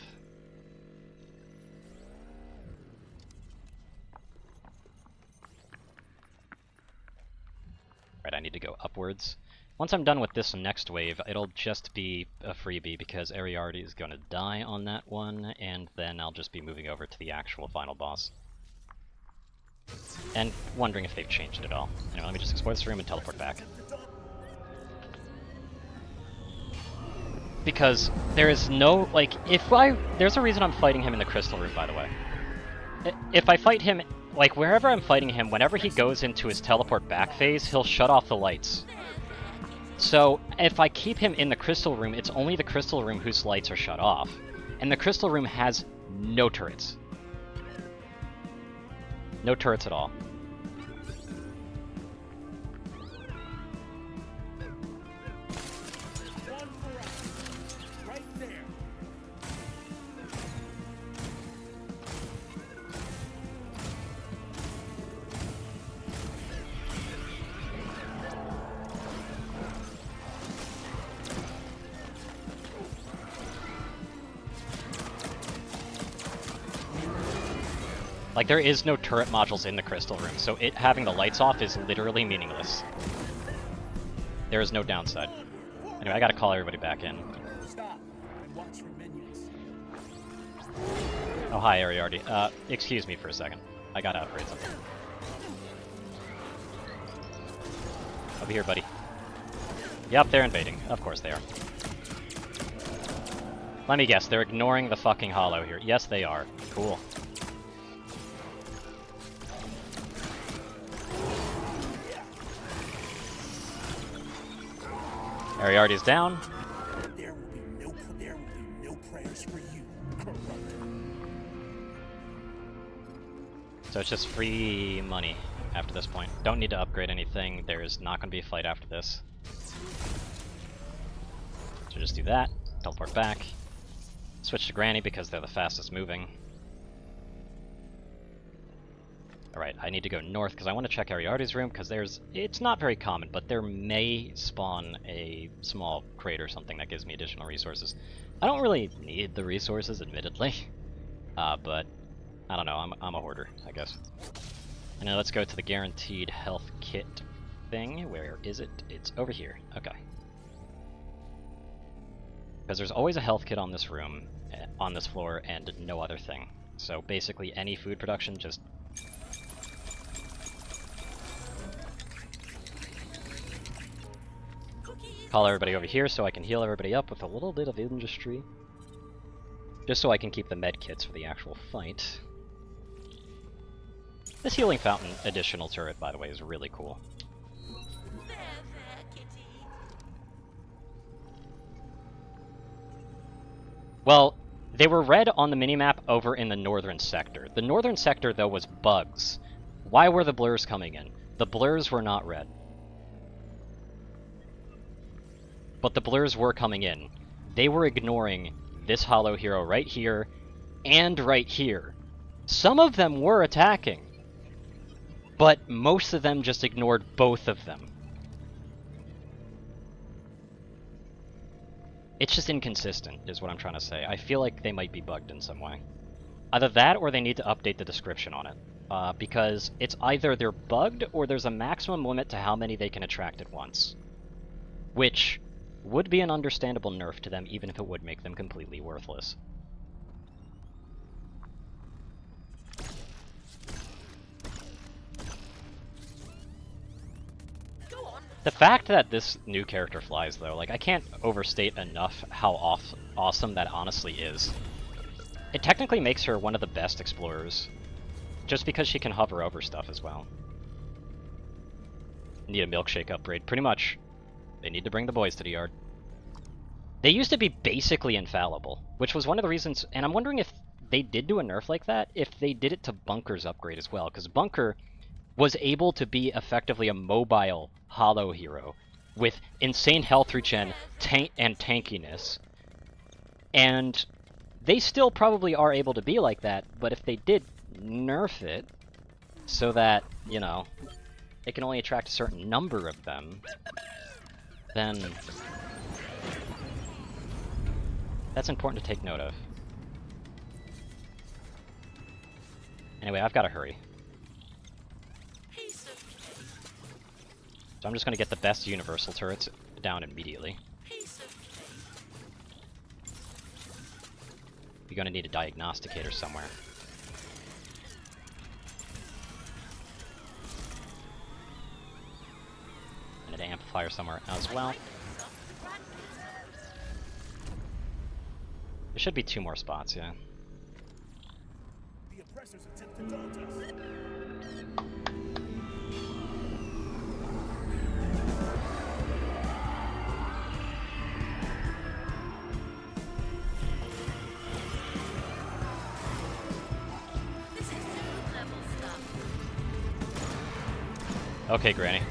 Right, I need to go upwards. Once I'm done with this next wave, it'll just be a freebie because Ariardi is gonna die on that one, and then I'll just be moving over to the actual final boss. And wondering if they've changed it at all. Anyway, let me just explore this room and teleport back. Because there is no, like, there's a reason I'm fighting him in the crystal room, by the way. If I fight him, like, wherever I'm fighting him, whenever he goes into his teleport back phase, he'll shut off the lights. So, if I keep him in the crystal room, it's only the crystal room whose lights are shut off. And the crystal room has no turrets. No turrets at all. One for us. Right there. Like, there is no turret modules in the crystal room, so it having the lights off is literally meaningless. There is no downside. Anyway, I gotta call everybody back in. Stop and watch for minions. Oh, hi, Ariardi. Excuse me for a second. I gotta upgrade something. Over here, buddy. Yep, they're invading. Of course they are. Let me guess, they're ignoring the fucking hollow here. Yes, they are. Cool. Ariardi's down. There will be no prayers for you, corrupt. So it's just free money after this point. Don't need to upgrade anything. There's not going to be a fight after this. So just do that. Teleport back. Switch to Granny because they're the fastest moving. Alright, I need to go north because I want to check Ariardi's room because it's not very common, but there may spawn a small crate or something that gives me additional resources. I don't really need the resources, admittedly, but I don't know, I'm a hoarder, I guess. And now let's go to the guaranteed health kit thing. Where is it? It's over here. Okay. Because there's always a health kit on this room, on this floor, and no other thing. So basically any food production just... Call everybody over here so I can heal everybody up with a little bit of industry. Just so I can keep the med kits for the actual fight. This healing fountain additional turret, by the way, is really cool. There, kitty. Well, they were red on the minimap over in the northern sector. The northern sector, though, was bugs. Why were the blurs coming in? The blurs were not red. But the blurs were coming in. They were ignoring this hollow hero right here and right here. Some of them were attacking, but most of them just ignored both of them. It's just inconsistent, is what I'm trying to say. I feel like they might be bugged in some way. Either that, or they need to update the description on it. Because it's either they're bugged, or there's a maximum limit to how many they can attract at once. Which would be an understandable nerf to them, even if it would make them completely worthless. Go on. The fact that this new character flies, though, like, I can't overstate enough how awesome that honestly is. It technically makes her one of the best explorers, just because she can hover over stuff as well. Need a milkshake upgrade. Pretty much, they need to bring the boys to the yard. They used to be basically infallible, which was one of the reasons, and I'm wondering if they did do a nerf like that, if they did it to Bunker's upgrade as well, because Bunker was able to be effectively a mobile hollow hero with insane health regen and tankiness. And they still probably are able to be like that, but if they did nerf it, so that, you know, it can only attract a certain number of them, then that's important to take note of. Anyway, I've got to hurry. Piece of cake. So I'm just going to get the best universal turrets down immediately. Piece of cake. You're going to need a diagnosticator somewhere. And an amplifier somewhere as well. There should be 2 more spots, yeah. The oppressors attempt to daunt us. This is food level stuff. Okay, Granny.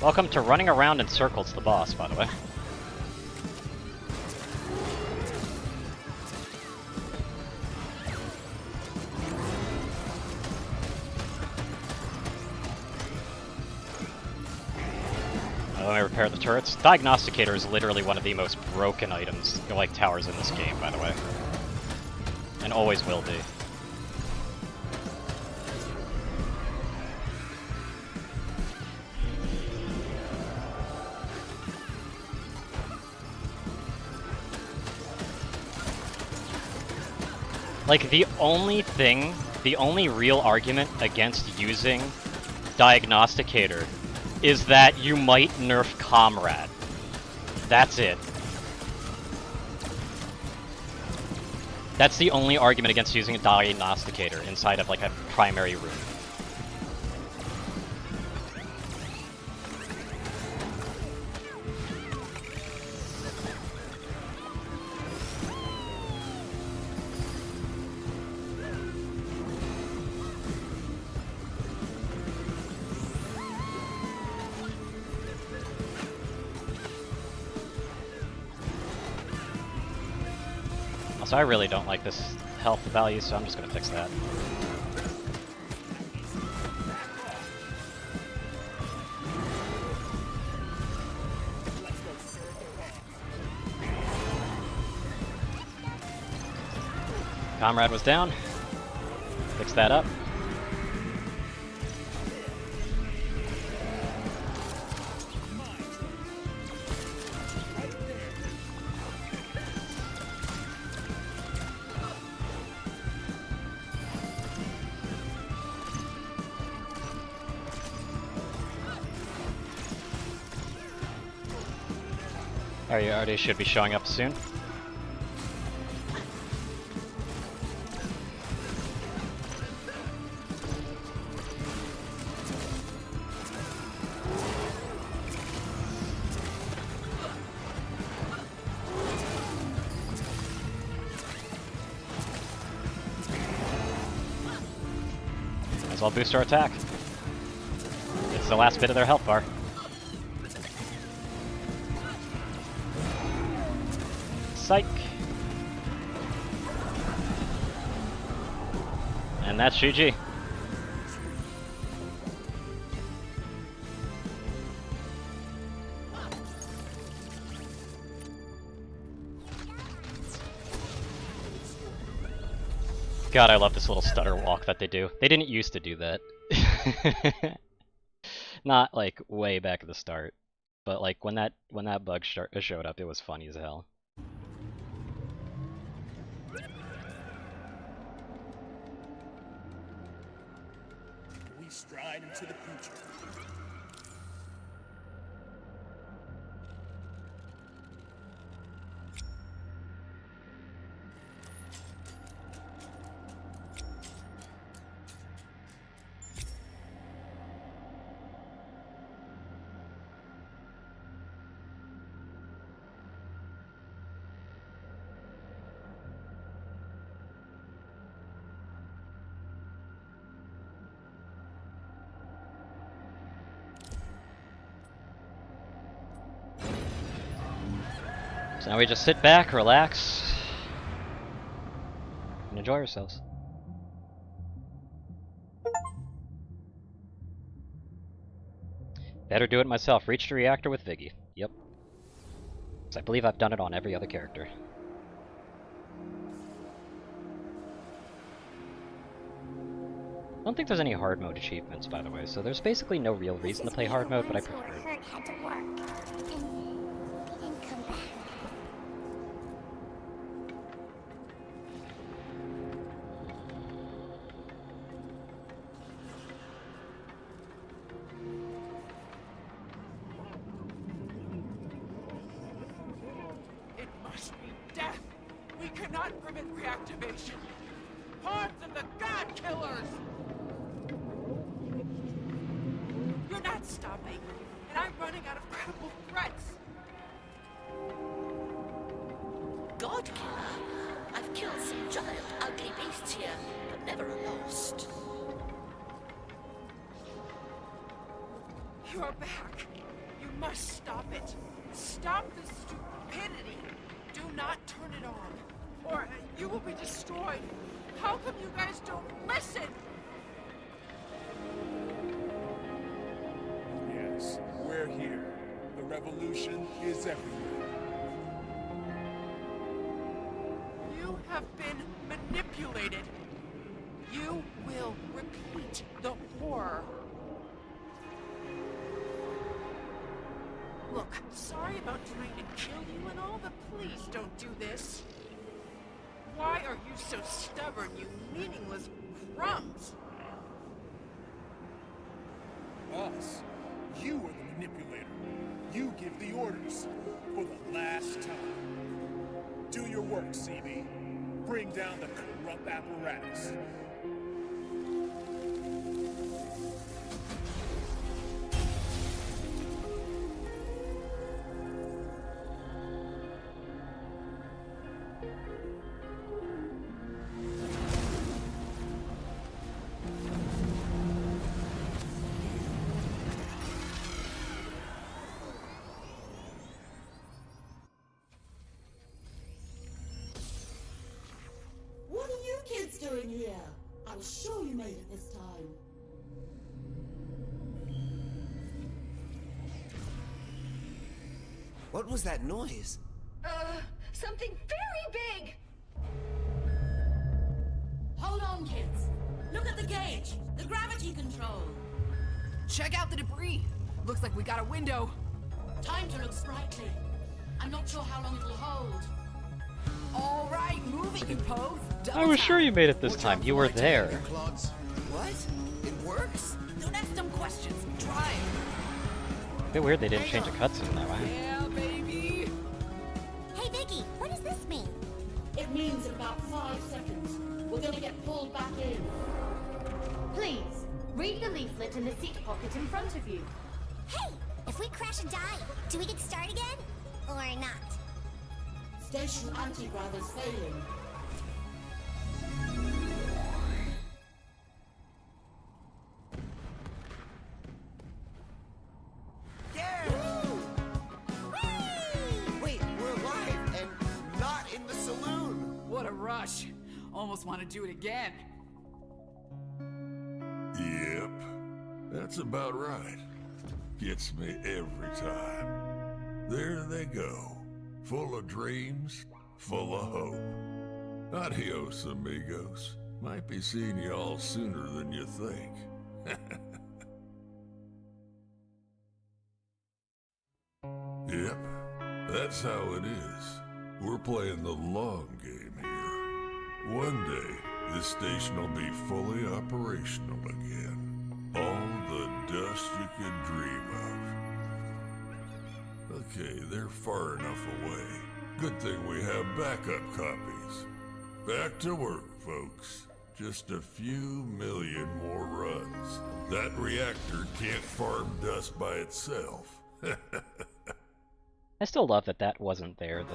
Welcome to running around in circles, the boss, by the way. Let me repair the turrets. Diagnosticator is literally one of the most broken items, like towers in this game, by the way. And always will be. Like, the only real argument against using Diagnosticator is that you might nerf Comrade. That's it. That's the only argument against using a Diagnosticator inside of, like, a primary room. Also, I really don't like this health value, so I'm just gonna fix that. Let's go serve the cause. Comrade was down. Fix that up. Already should be showing up soon. Might as well boost our attack. It's the last bit of their health bar. Psych. And that's GG. God, I love this little stutter walk that they do. They didn't used to do that. Not like way back at the start, but like when that bug showed up, it was funny as hell. We stride into the future. So now we just sit back, relax, and enjoy ourselves. Better do it myself. Reach the reactor with Viggy. Yep. 'Cause I believe I've done it on every other character. I don't think there's any hard mode achievements, by the way, so there's basically no real reason to play hard mode, but I prefer it. Hurt had to work, and he didn't come back. It must be death! We cannot permit reactivation! Hordes of the God Killers! You're not stopping, and I'm running out of credible threats! God Killer. I've killed some giant, ugly beasts here, but never a lost. You're back! You must stop it! Stop the stupidity! Do not turn it on, or you will be destroyed! How come you guys don't listen? Yes, we're here. The revolution is everywhere. You have been manipulated. You will repeat the horror. Look, sorry about trying to kill you and all, but please don't do this. Why are you so stubborn, you meaningless crumbs? Us? You are the manipulator. You give the orders. For the last time. Do your work, CB. Bring down the corrupt apparatus. What are you kids doing here? I was sure you made it this time. What was that noise? Something very big! Hold on, kids. Look at the gauge. The gravity control. Check out the debris. Looks like we got a window. Time to look sprightly. I'm not sure how long it'll hold. All right, move it, you pose. I was sure you made it this Watch time. out You for were my there. tiny claws. What? It works? Don't ask them questions. Try it. Bit weird they didn't change a cutscene though, huh? Yeah, baby. Hey, Vicky, what does this mean? It means in about 5 seconds, we're gonna get pulled back in. Please, read the leaflet in the seat pocket in front of you. Hey, if we crash and die, do we get to start again? Or not? Station anti-grav is failing. Wait, we're alive and not in the saloon. What a rush. Almost want to do it again. Yep, that's about right. Gets me every time. There they go, full of dreams, full of hope. Adios, amigos. Might be seeing you all sooner than you think. Yep, that's how it is. We're playing the long game here. One day, this station will be fully operational again. All the dust you could dream of. Okay, they're far enough away. Good thing we have backup copies. Back to work, folks. Just a few million more runs. That reactor can't farm dust by itself. I still love that that wasn't there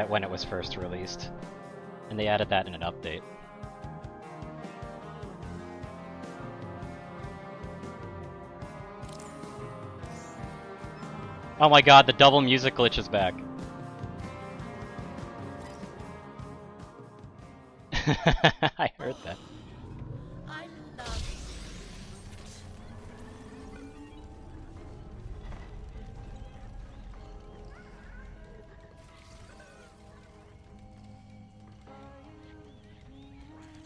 when it was first released. And they added that in an update. Oh my god, the double music glitch is back. I heard that. I love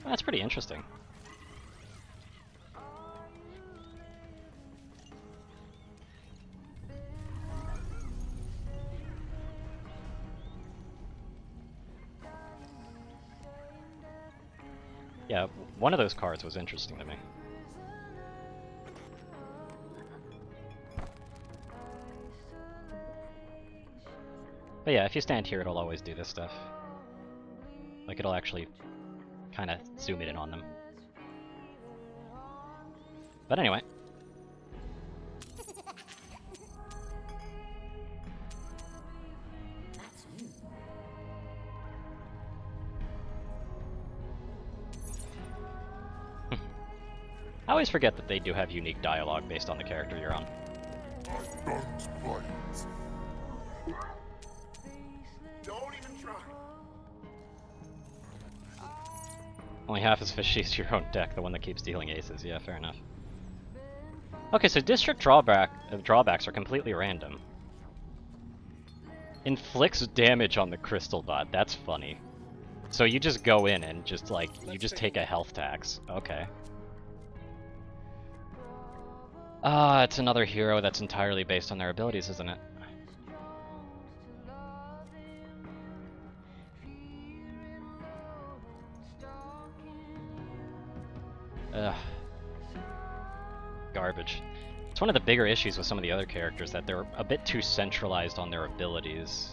That's pretty interesting. Yeah, one of those cards was interesting to me. But yeah, if you stand here, it'll always do this stuff. Like, it'll actually kind of zoom in on them. But anyway. I always forget that they do have unique dialogue based on the character you're on. Don't even try. Only half as fishy as your own deck, the one that keeps dealing aces. Yeah, fair enough. Okay, so district drawbacks are completely random. Inflicts damage on the crystal bot. That's funny. So you just go in and just like you just take a health tax. Okay. Ah, it's another hero that's entirely based on their abilities, isn't it? Ugh. Garbage. It's one of the bigger issues with some of the other characters, that they're a bit too centralized on their abilities.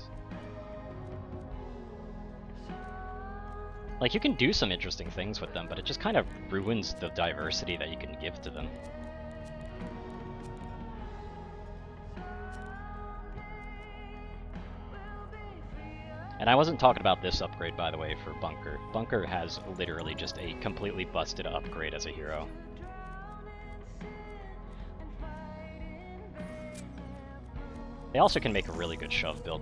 Like, you can do some interesting things with them, but it just kind of ruins the diversity that you can give to them. And I wasn't talking about this upgrade, by the way, for Bunker. Bunker has literally just a completely busted upgrade as a hero. They also can make a really good shove build,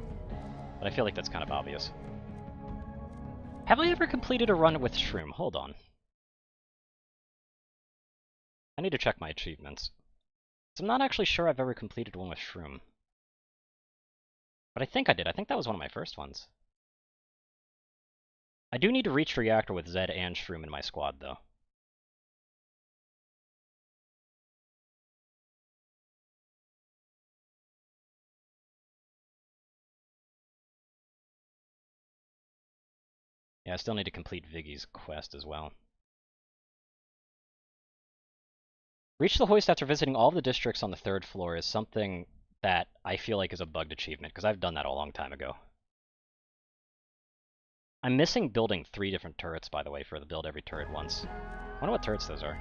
but I feel like that's kind of obvious. Have I ever completed a run with Shroom? Hold on. I need to check my achievements. So I'm not actually sure I've ever completed one with Shroom. But I think I did. I think that was one of my first ones. I do need to reach the reactor with Zed and Shroom in my squad, though. Yeah, I still need to complete Viggy's quest as well. Reach the hoist after visiting all of the districts on the 3rd floor is something that I feel like is a bugged achievement, because I've done that a long time ago. I'm missing building 3 different turrets, by the way, for the build every turret once. I wonder what turrets those are.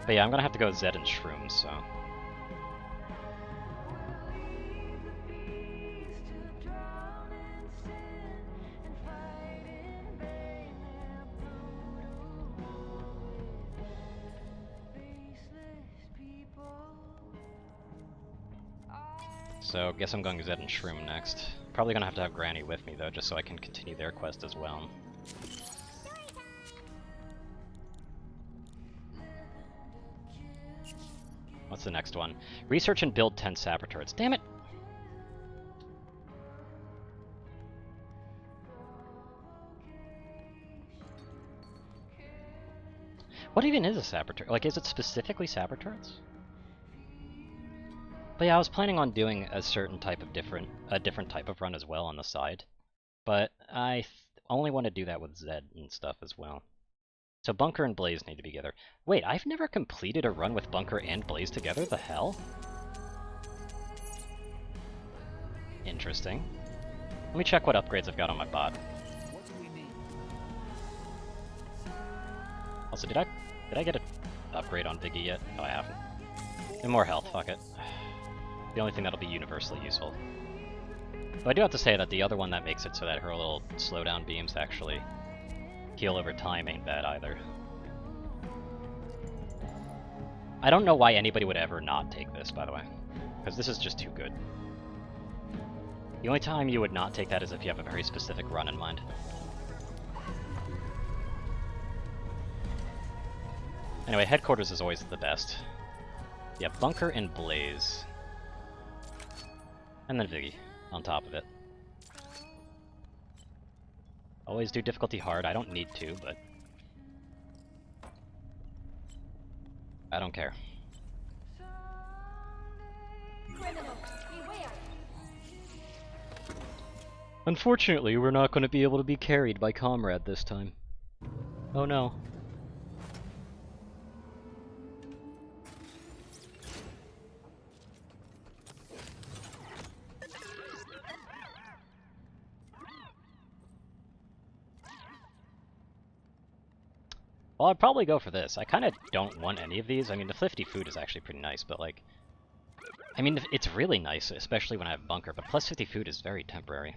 But yeah, I'm gonna have to go with Zed and Shroom, so... So, guess I'm going Zed and Shroom next. Probably gonna have to have Granny with me, though, just so I can continue their quest as well. What's the next one? Research and build 10 sapper turrets. Damn it! What even is a sapper turret? Like, is it specifically sapper turrets? But yeah, I was planning on doing a certain type of different type of run as well on the side. But I only want to do that with Zed and stuff as well. So Bunker and Blaze need to be together. Wait, I've never completed a run with Bunker and Blaze together? The hell? Interesting. Let me check what upgrades I've got on my bot. What do we need? Also, did I get an upgrade on Viggy yet? No, I haven't. And more health, fuck it. The only thing that'll be universally useful. But I do have to say that the other one that makes it so that her little slowdown beams actually heal over time ain't bad either. I don't know why anybody would ever not take this, by the way. Because this is just too good. The only time you would not take that is if you have a very specific run in mind. Anyway, headquarters is always the best. Yeah, Bunker and Blaze. And then Viggy on top of it. Always do difficulty hard. I don't need to, but I don't care. Unfortunately, we're not going to be able to be carried by Comrade this time. Oh no. Well, I'd probably go for this. I kind of don't want any of these. I mean, the 50 food is actually pretty nice, but like... I mean, it's really nice, especially when I have Bunker, but plus 50 food is very temporary.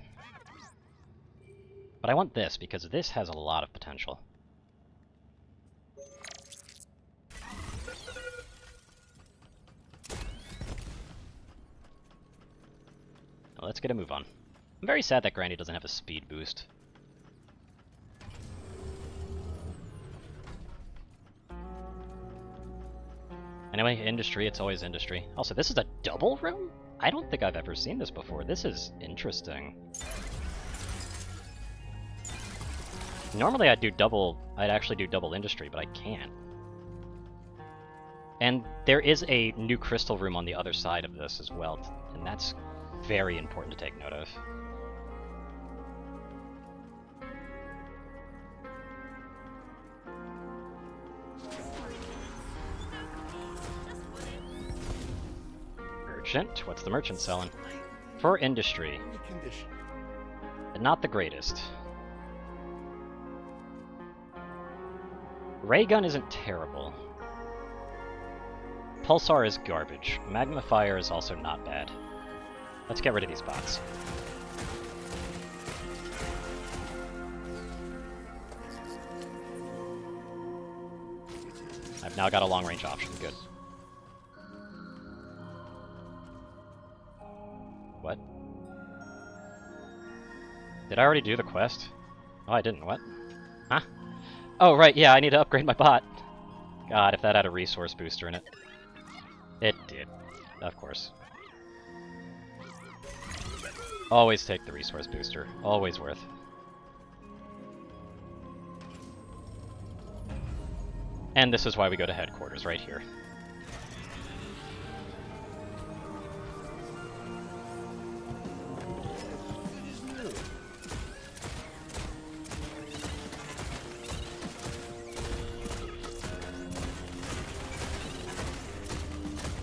But I want this, because this has a lot of potential. Now, let's get a move on. I'm very sad that Granny doesn't have a speed boost. Anyway, industry, it's always industry. Also, this is a double room? I don't think I've ever seen this before. This is interesting. Normally I'd actually do double industry, but I can't. And there is a new crystal room on the other side of this as well, and that's very important to take note of. Merchant? What's the merchant selling? For industry. Not the greatest. Ray gun isn't terrible. Pulsar is garbage. Magnifier is also not bad. Let's get rid of these bots. I've now got a long-range option. Good. What? Did I already do the quest? Oh, I didn't. What? Huh? Oh, right, yeah, I need to upgrade my bot. God, if that had a resource booster in it. It did. Of course. Always take the resource booster. Always worth. And this is why we go to headquarters, right here.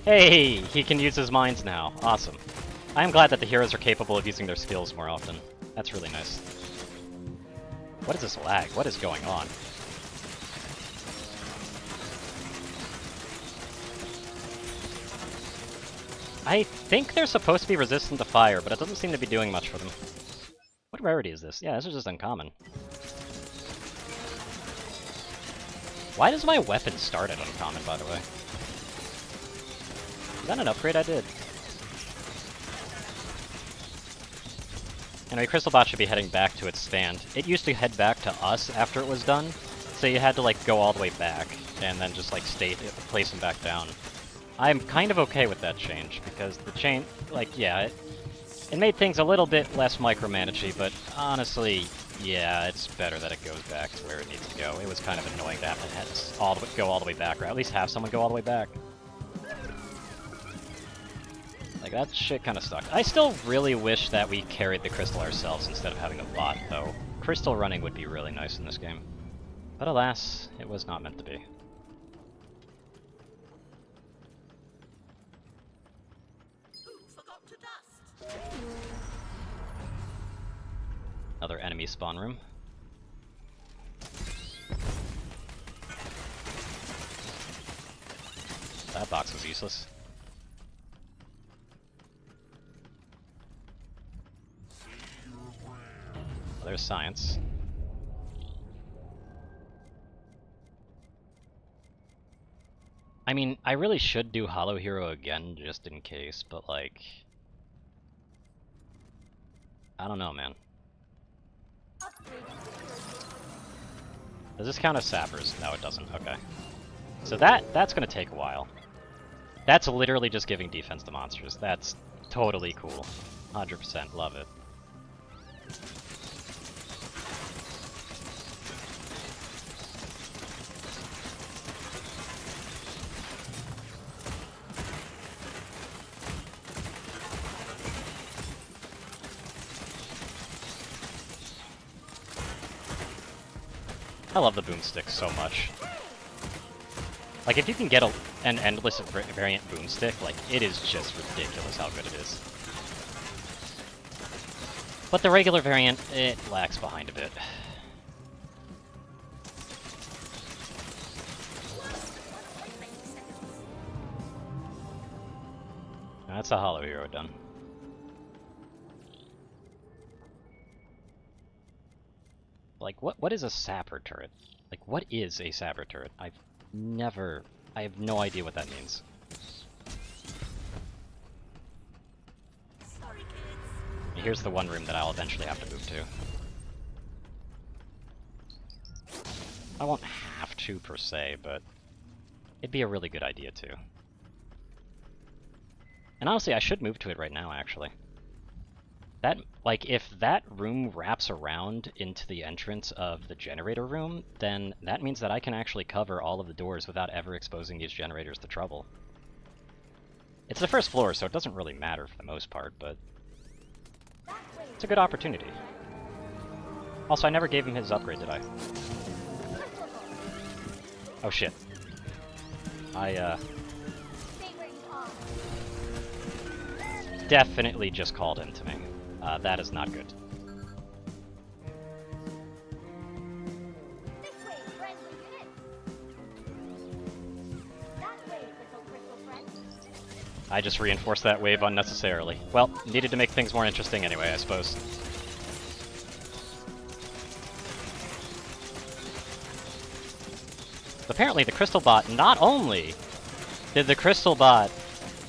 Hey, he can use his mines now. Awesome. I am glad that the heroes are capable of using their skills more often. That's really nice. What is this lag? What is going on? I think they're supposed to be resistant to fire, but it doesn't seem to be doing much for them. What rarity is this? Yeah, this is just uncommon. Why does my weapon start at uncommon, by the way? Is that an upgrade I did? Anyway, Crystal Bot should be heading back to its stand. It used to head back to us after it was done, so you had to like go all the way back, and then just like place him back down. I'm kind of okay with that change, because the change, like, yeah, it made things a little bit less micromanagey, but honestly, yeah, it's better that it goes back to where it needs to go. It was kind of annoying to have to go all the way back, or at least have someone go all the way back. Like, that shit kind of sucked. I still really wish that we carried the crystal ourselves instead of having a bot, though. Crystal running would be really nice in this game. But alas, it was not meant to be. Another enemy spawn room. That box was useless. Well, there's science. I mean, I really should do Hollow Hero again just in case, but like... I don't know, man. Does this count as sappers? No, it doesn't. Okay. So that's gonna take a while. That's literally just giving defense to monsters. That's totally cool. 100% love it. I love the boomstick so much. Like, if you can get an endless variant boomstick, like, it is just ridiculous how good it is. But the regular variant, it lags behind a bit. That's a Hollow Hero done. Like, what is a sapper turret? Like, what is a sapper turret? I have no idea what that means. Sorry, kids. Here's the one room that I'll eventually have to move to. I won't have to, per se, but it'd be a really good idea, too. And honestly, I should move to it right now, actually. That, like, if that room wraps around into the entrance of the generator room, then that means that I can actually cover all of the doors without ever exposing these generators to trouble. It's the first floor, so it doesn't really matter for the most part, but it's a good opportunity. Also, I never gave him his upgrade, did I? Oh shit. Definitely just called him to me. That is not good. This way, friendly unit. That way, little crystal friend. I just reinforced that wave unnecessarily. Well, needed to make things more interesting anyway, I suppose. Apparently the Crystal Bot, not only did the Crystal Bot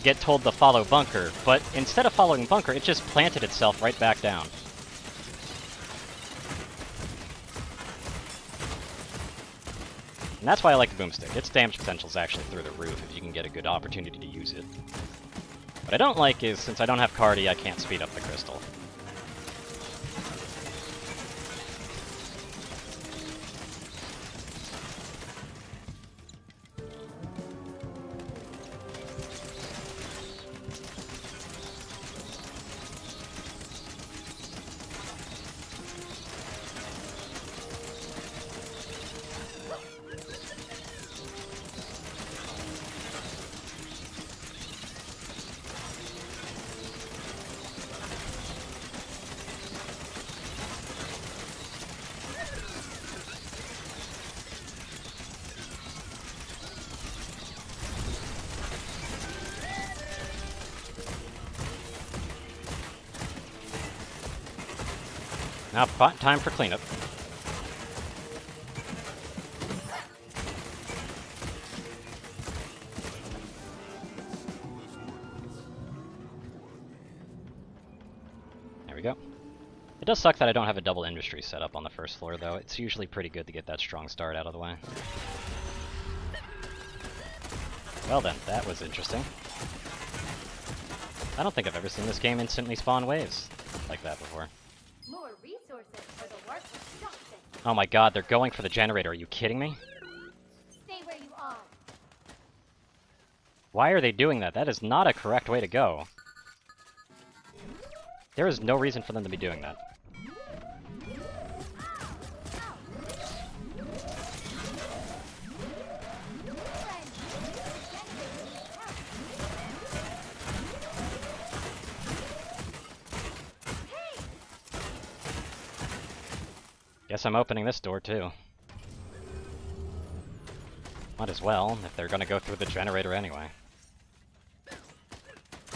get told to follow Bunker, but instead of following Bunker, it just planted itself right back down. And that's why I like the Boomstick. Its damage potential is actually through the roof if you can get a good opportunity to use it. What I don't like is, since I don't have Cardi, I can't speed up the Crystal. Now, time for cleanup. There we go. It does suck that I don't have a double industry set up on the first floor, though. It's usually pretty good to get that strong start out of the way. Well then, that was interesting. I don't think I've ever seen this game instantly spawn waves like that before. More resources for the work of Johnson. Oh my god, they're going for the generator. Are you kidding me? Stay where you are. Why are they doing that? That is not a correct way to go. There is no reason for them to be doing that. Guess I'm opening this door too. Might as well, if they're gonna go through the generator anyway.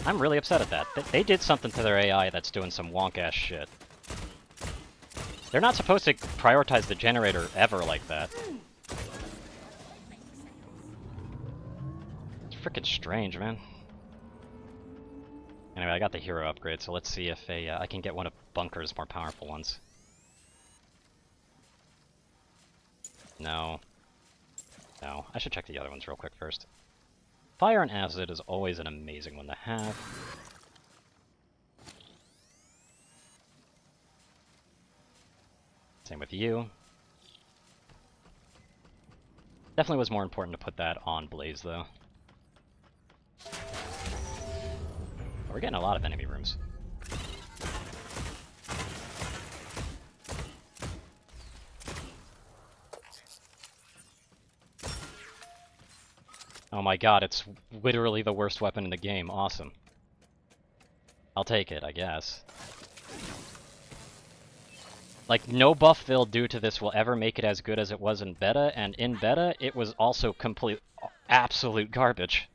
I'm really upset at that. They did something to their AI that's doing some wonk-ass shit. They're not supposed to prioritize the generator ever like that. It's freaking strange, man. Anyway, I got the hero upgrade, so let's see if I can get one of Bunker's more powerful ones. No. No, I should check the other ones real quick first. Fire and Acid is always an amazing one to have. Same with you. Definitely was more important to put that on Blaze, though. We're getting a lot of enemy rooms. Oh my god, it's literally the worst weapon in the game. Awesome. I'll take it, I guess. Like, no buff they'll do to this will ever make it as good as it was in beta, and in beta, it was also absolute garbage.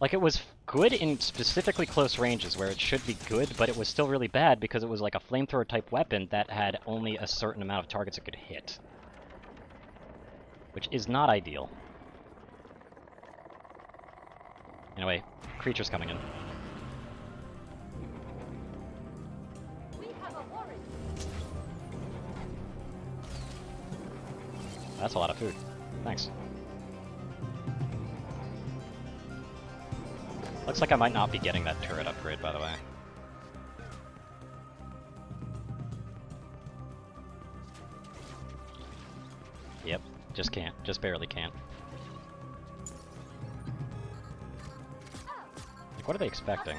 Like, it was good in specifically close ranges where it should be good, but it was still really bad because it was like a flamethrower type weapon that had only a certain amount of targets it could hit. Which is not ideal. Anyway, creatures coming in. We have a warrant. That's a lot of food. Thanks. Looks like I might not be getting that turret upgrade, by the way. Yep, just can't. Just barely can't. Like, what are they expecting?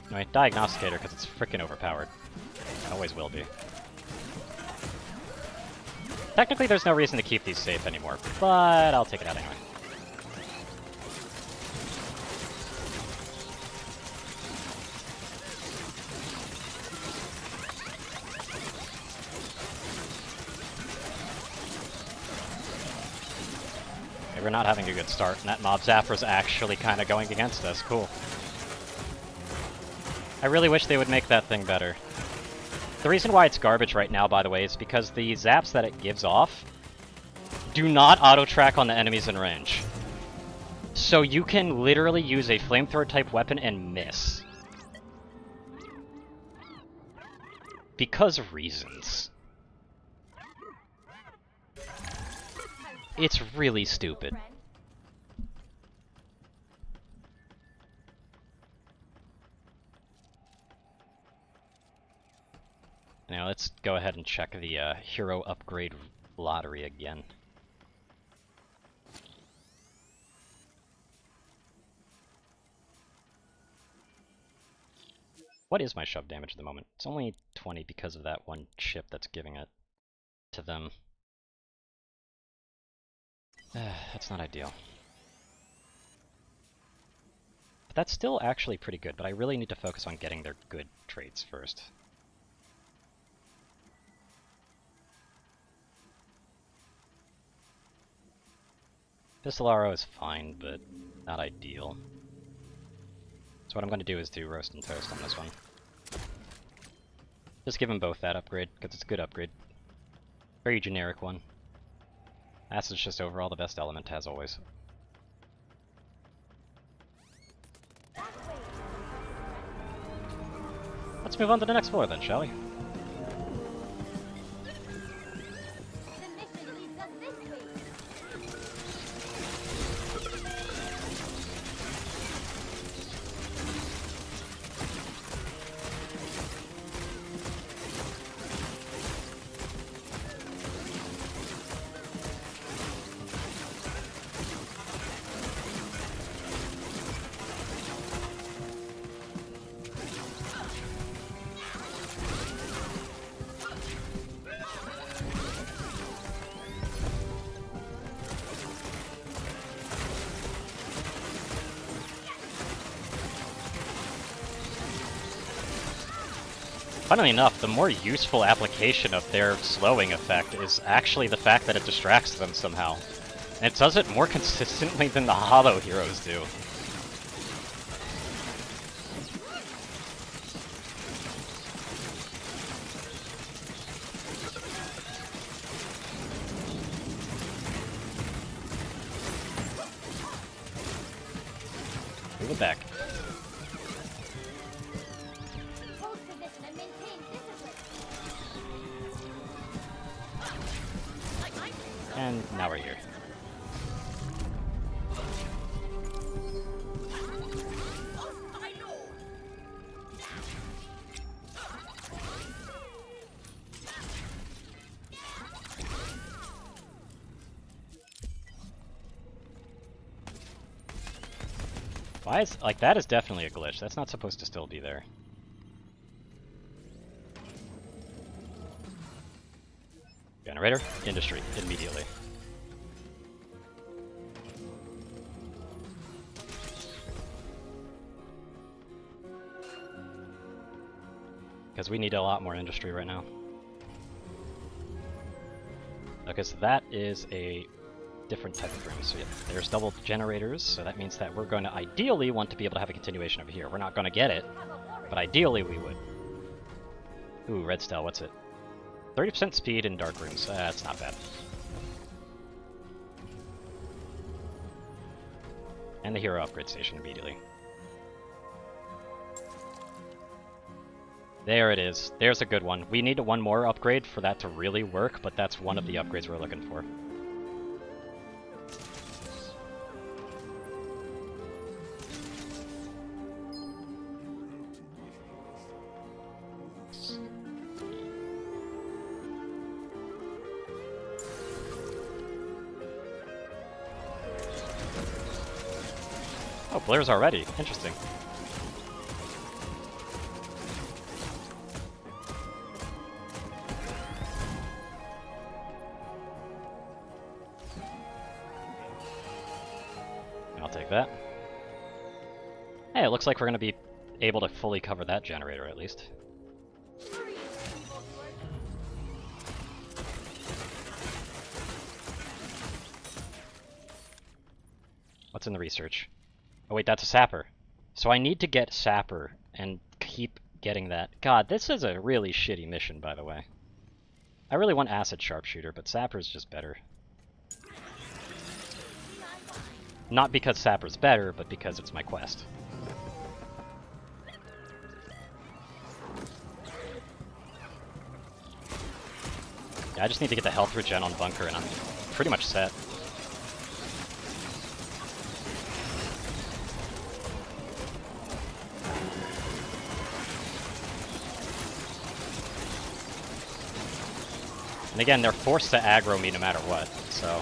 Anyway, Diagnosticator, because it's frickin' overpowered. It always will be. Technically, there's no reason to keep these safe anymore, but I'll take it out anyway. Okay, we're not having a good start, and that Mob Zapper's actually kind of going against us. Cool. I really wish they would make that thing better. The reason why it's garbage right now, by the way, is because the zaps that it gives off do not auto-track on the enemies in range. So you can literally use a flamethrower type weapon and miss. Because of reasons. It's really stupid. Now let's go ahead and check the hero upgrade lottery again. What is my shove damage at the moment? It's only 20 because of that one chip that's giving it to them. That's not ideal. But that's still actually pretty good, but I really need to focus on getting their good traits first. Pistol Arrow is fine, but not ideal. So what I'm going to do is do Roast and Toast on this one. Just give them both that upgrade, because it's a good upgrade. Very generic one. Acid's just overall the best element, as always. Let's move on to the next floor then, shall we? Funnily enough, the more useful application of their slowing effect is actually the fact that it distracts them somehow. And it does it more consistently than the Hollow heroes do. Move back. Hold position and maintain discipline. And now we're here. Why is, like, that is definitely a glitch. That's not supposed to still be there. Generator, industry, immediately. Because we need a lot more industry right now. Okay, so that is a different type of room. So yeah, there's double generators, so that means that we're going to ideally want to be able to have a continuation over here. We're not going to get it, but ideally we would. Ooh, red steel, what's it? 30% speed in dark rooms. That's not bad. And the hero upgrade station immediately. There it is. There's a good one. We need one more upgrade for that to really work, but that's one of the upgrades we're looking for. Oh, Blair's already. Interesting. I'll take that. Hey, it looks like we're going to be able to fully cover that generator at least. What's in the research? Oh wait, that's a sapper. So I need to get sapper and keep getting that. God, this is a really shitty mission, by the way. I really want acid sharpshooter, but sapper's just better. Not because sapper's better, but because it's my quest. Yeah, I just need to get the health regen on bunker and I'm pretty much set. And again, they're forced to aggro me no matter what, so...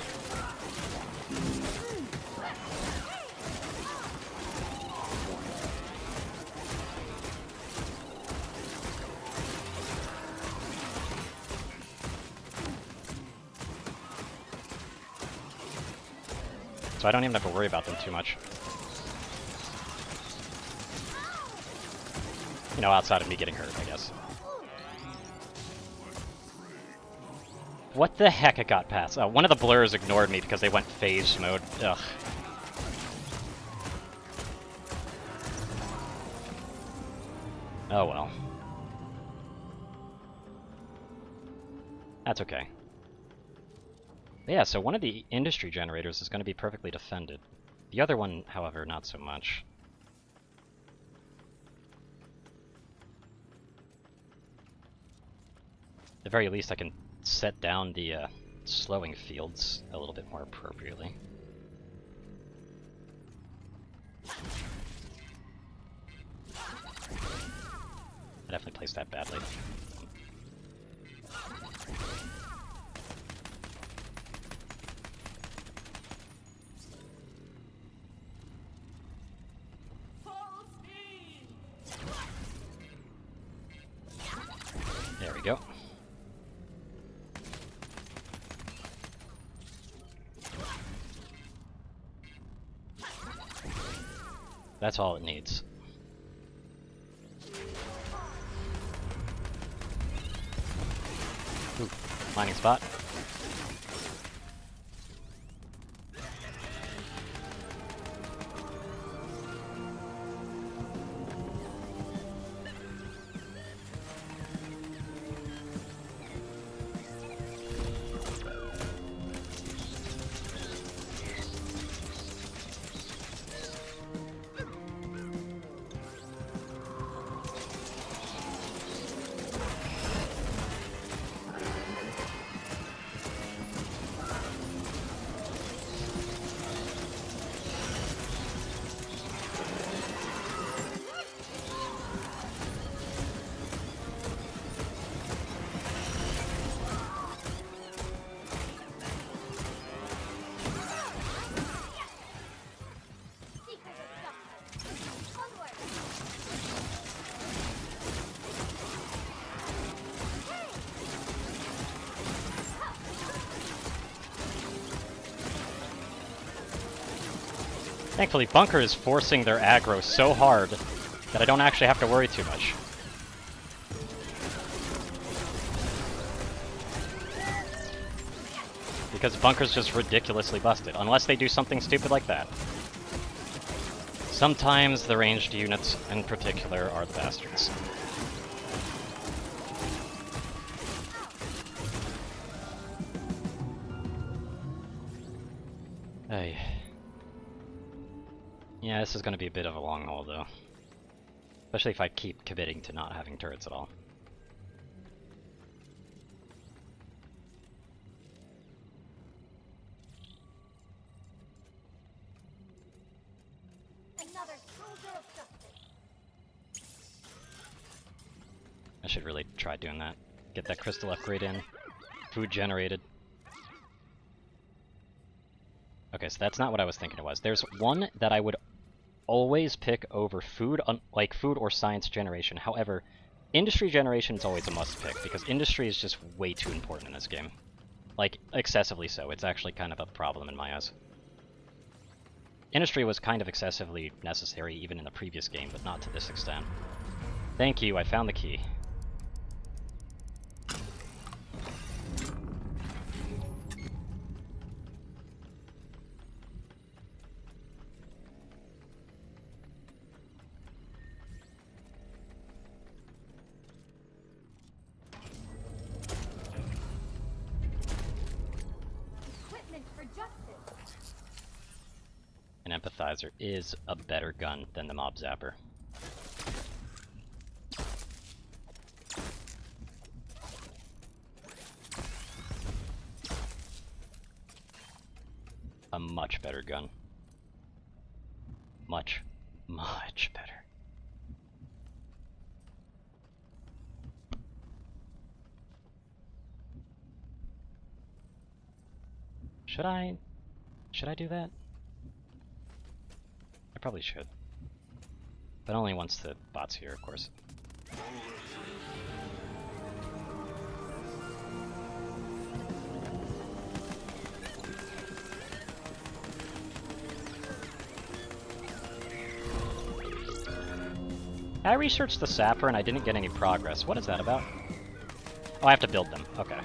So I don't even have to worry about them too much. You know, outside of me getting hurt, I guess. What the heck, it got past? One of the blurs ignored me because they went phase mode. Ugh. Oh well. That's okay. But yeah, so one of the industry generators is going to be perfectly defended. The other one, however, not so much. At the very least, I can set down the slowing fields a little bit more appropriately. I definitely placed that badly. There we go. That's all it needs. Ooh, mining spot. Thankfully, Bunker is forcing their aggro so hard that I don't actually have to worry too much. Because Bunker's just ridiculously busted, unless they do something stupid like that. Sometimes the ranged units in particular are the bastards. Hey. Yeah, this is going to be a bit of a long haul though. Especially if I keep committing to not having turrets at all. Another soldier of justice. I should really try doing that. Get that crystal upgrade in. Food generated. Okay, so that's not what I was thinking it was. There's one that I would always pick over food, like food or science generation. However, industry generation is always a must pick, because industry is just way too important in this game. Like, excessively so. It's actually kind of a problem in my eyes. Industry was kind of excessively necessary even in the previous game, but not to this extent. Thank you, I found the key. Equipment for justice. An empathizer is a better gun than the mob zapper. A much better gun. Much, much better. Should I do that? I probably should. But only once the bot's here, of course. I researched the sapper and I didn't get any progress. What is that about? Oh, I have to build them. Okay.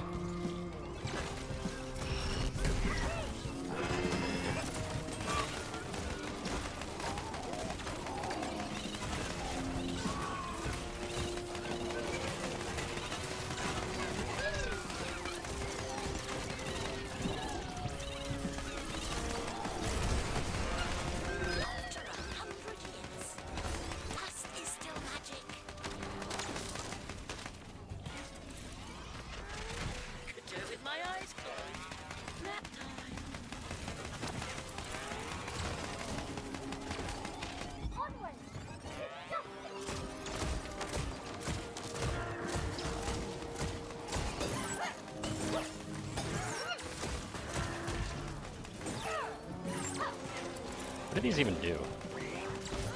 What do these even do?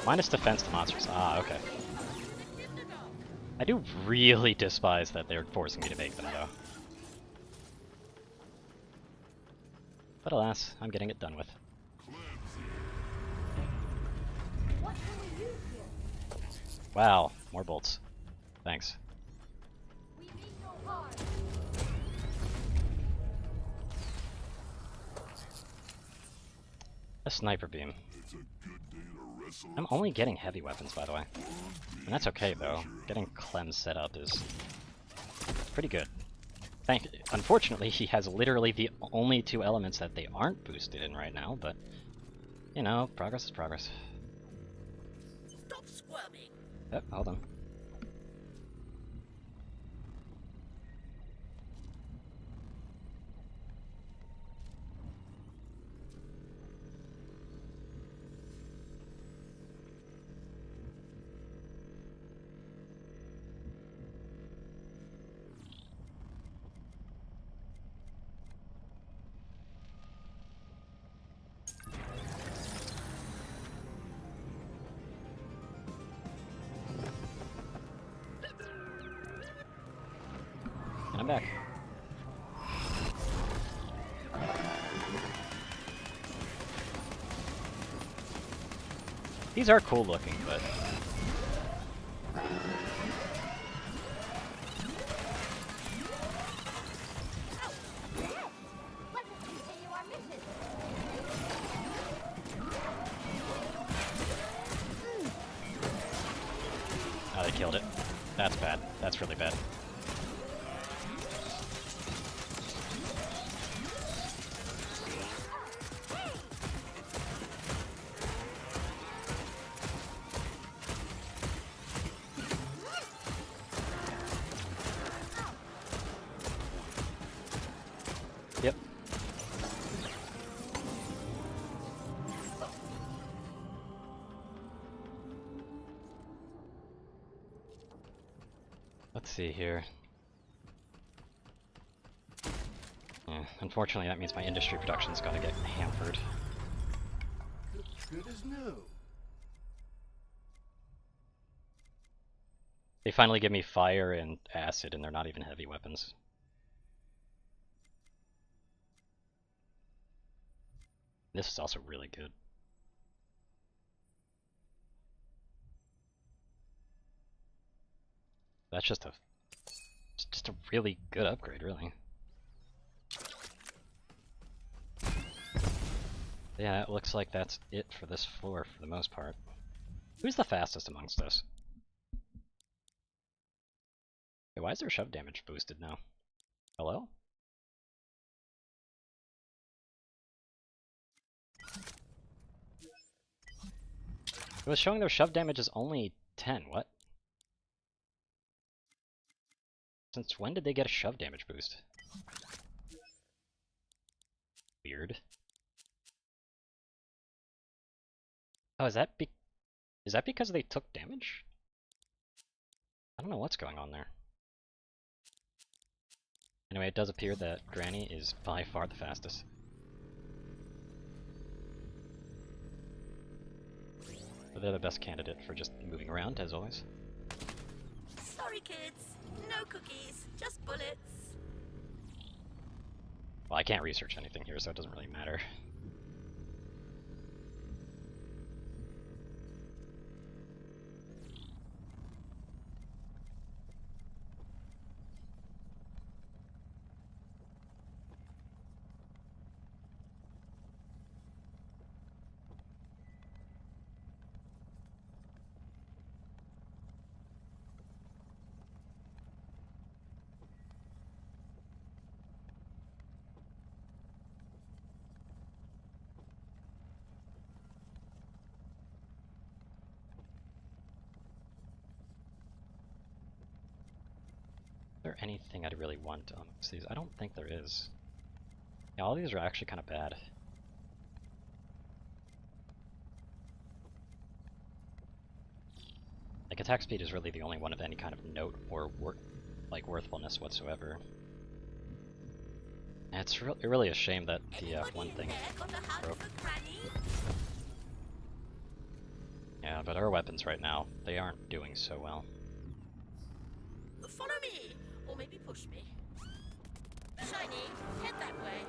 Minus defense to monsters. Ah, okay. I do really despise that they're forcing me to make them, though. But alas, I'm getting it done with. What can we use here? Wow, more bolts. Thanks. We mean no harm. A sniper beam. I'm only getting heavy weapons, by the way. And that's okay, though. Getting Clem set up is pretty good. Unfortunately, he has literally the only two elements that they aren't boosted in right now, but, you know, progress is progress. Stop squirming. Oh, hold on. And I'm back. These are cool looking, but... Oh, they killed it. That's bad. That's really bad. Yep. Let's see here. Yeah, unfortunately, that means my industry production's gotta get hampered. Good as new. They finally give me fire and acid, and they're not even heavy weapons. This is also really good. That's just a really good upgrade, really. Yeah, it looks like that's it for this floor for the most part. Who's the fastest amongst us? Hey, why is their shove damage boosted now? Hello? It was showing their shove damage is only 10, what? Since when did they get a shove damage boost? Weird. Oh, is that because they took damage? I don't know what's going on there. Anyway, it does appear that Granny is by far the fastest. But they're the best candidate for just moving around, as always. Sorry, kids. No cookies, just bullets. Well, I can't research anything here, so it doesn't really matter. Is there anything I'd really want amongst these? I don't think there is. Yeah, all these are actually kind of bad. Like, attack speed is really the only one of any kind of note or worthfulness whatsoever. And it's really a shame that the one thing broke. Yeah, but our weapons right now, they aren't doing so well. Follow me, or maybe push me. Shiny, head that way.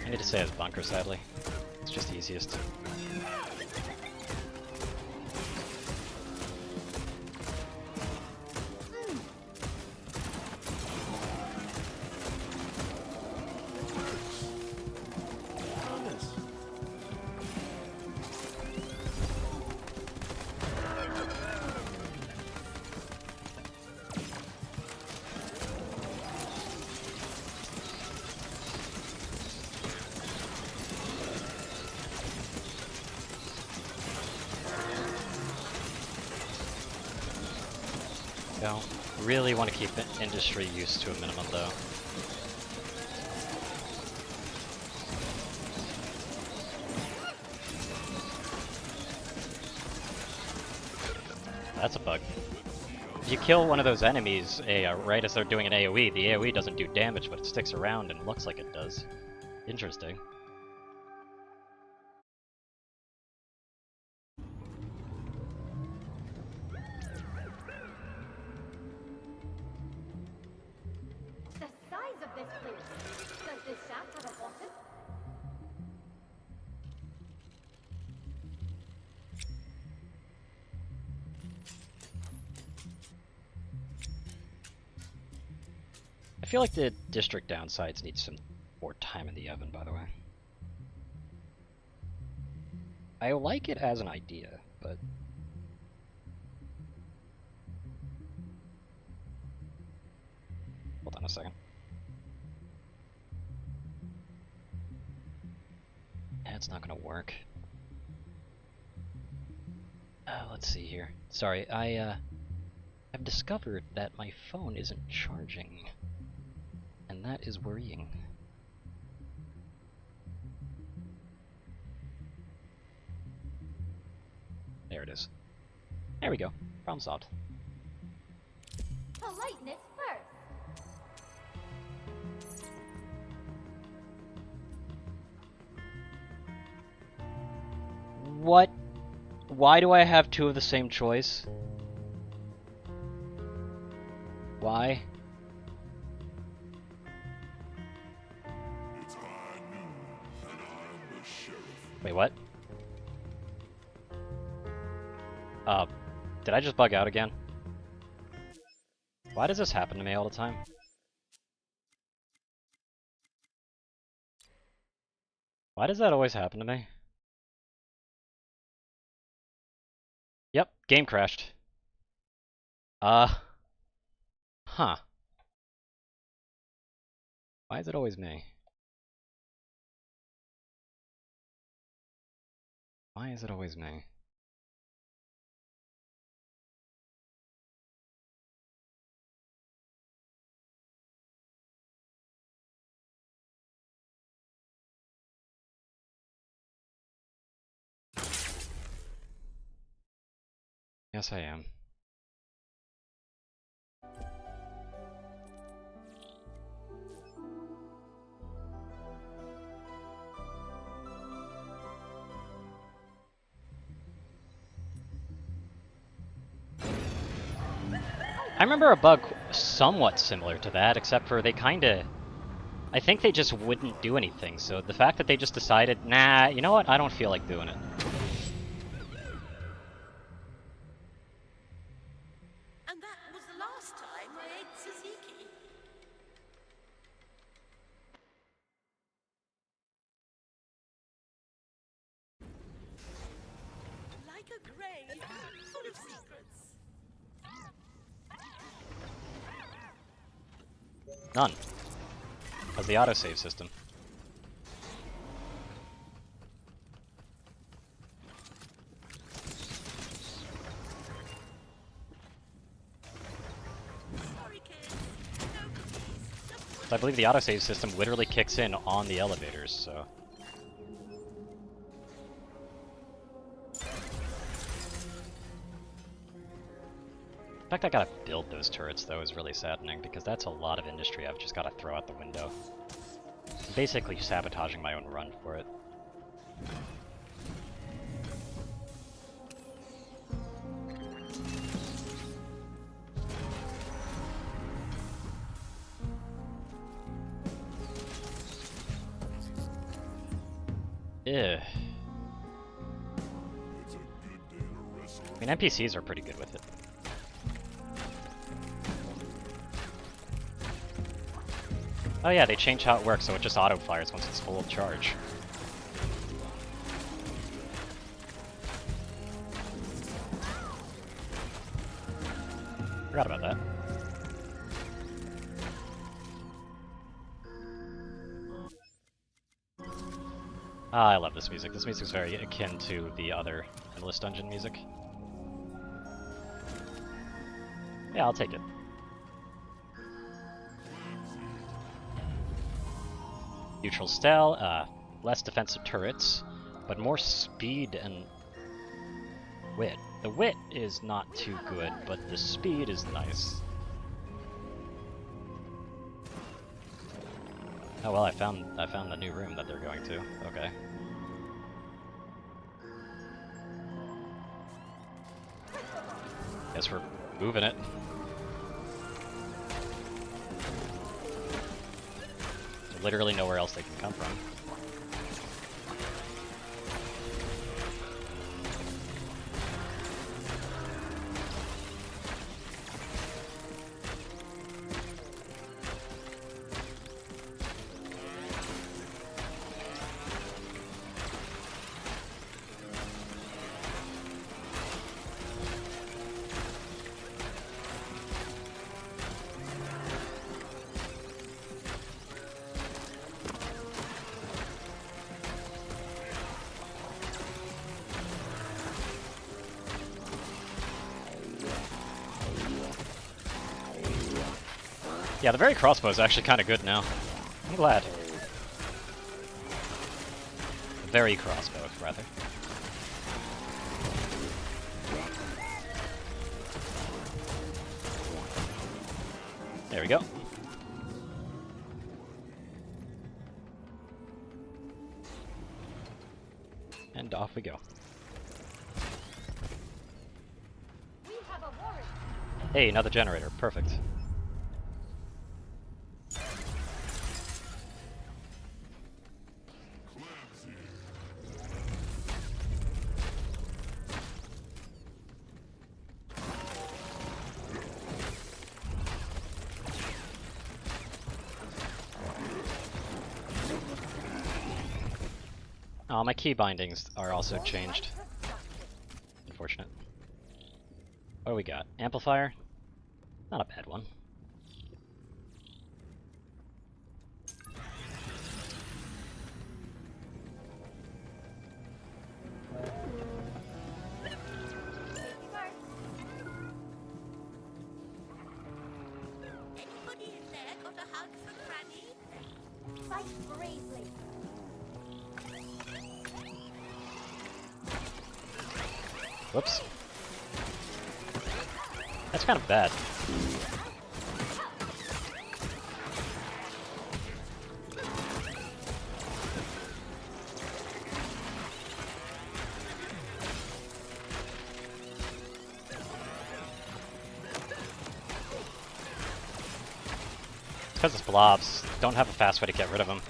I need to say it's bunker, sadly. It's just easiest. Don't really want to keep industry use to a minimum, though. That's a bug. If you kill one of those enemies right as they're doing an AoE, the AoE doesn't do damage, but it sticks around and looks like it does. Interesting. of this place. Does this shaft have a bottom? I feel like the district downsides need some more time in the oven, by the way. I like it as an idea, but... Hold on a second. That's not gonna work. Let's see here. Sorry, I've discovered that my phone isn't charging. And that is worrying. There it is. There we go. Problem solved. Politeness first. What? Why do I have two of the same choice? Why? It's high noon, and I'm the sheriff. Wait, what? Did I just bug out again? Why does this happen to me all the time? Why does that always happen to me? Yep, game crashed. Huh. Why is it always me? Why is it always me? Yes, I am. I remember a bug somewhat similar to that, except for they kinda... I think they just wouldn't do anything, so the fact that they just decided, nah, you know what, I don't feel like doing it. And that was the last time I ate tzatziki. Like a grave full of secrets. None. As the autosave system. Sorry, kids. No cookies. Just I believe the autosave system literally kicks in on the elevators, so... The fact I gotta build those turrets, though, is really saddening, because that's a lot of industry I've just gotta throw out the window. I'm basically sabotaging my own run for it. Ugh. I mean, NPCs are pretty good with it. Oh yeah, they changed how it works, so it just auto-fires once it's full of charge. Forgot about that. Ah, I love this music. This music's very akin to the other Endless Dungeon music. Yeah, I'll take it. Neutral style, less defensive turrets, but more speed and wit. The wit is not too good, but the speed is nice. Oh well, I found the new room that they're going to. Okay. Guess we're moving it. literally nowhere else they can come from. Yeah, the very crossbow is actually kind of good now. I'm glad. The very crossbow, rather. There we go. And off we go. We have a warrant. Hey, another generator. Perfect. Oh, my key bindings are also changed. Unfortunate. What do we got? Amplifier? Not a bad one. Anybody in there got a hug for Granny? Fight bravely. Whoops. That's kind of bad. It's because it's blobs. Don't have a fast way to get rid of them.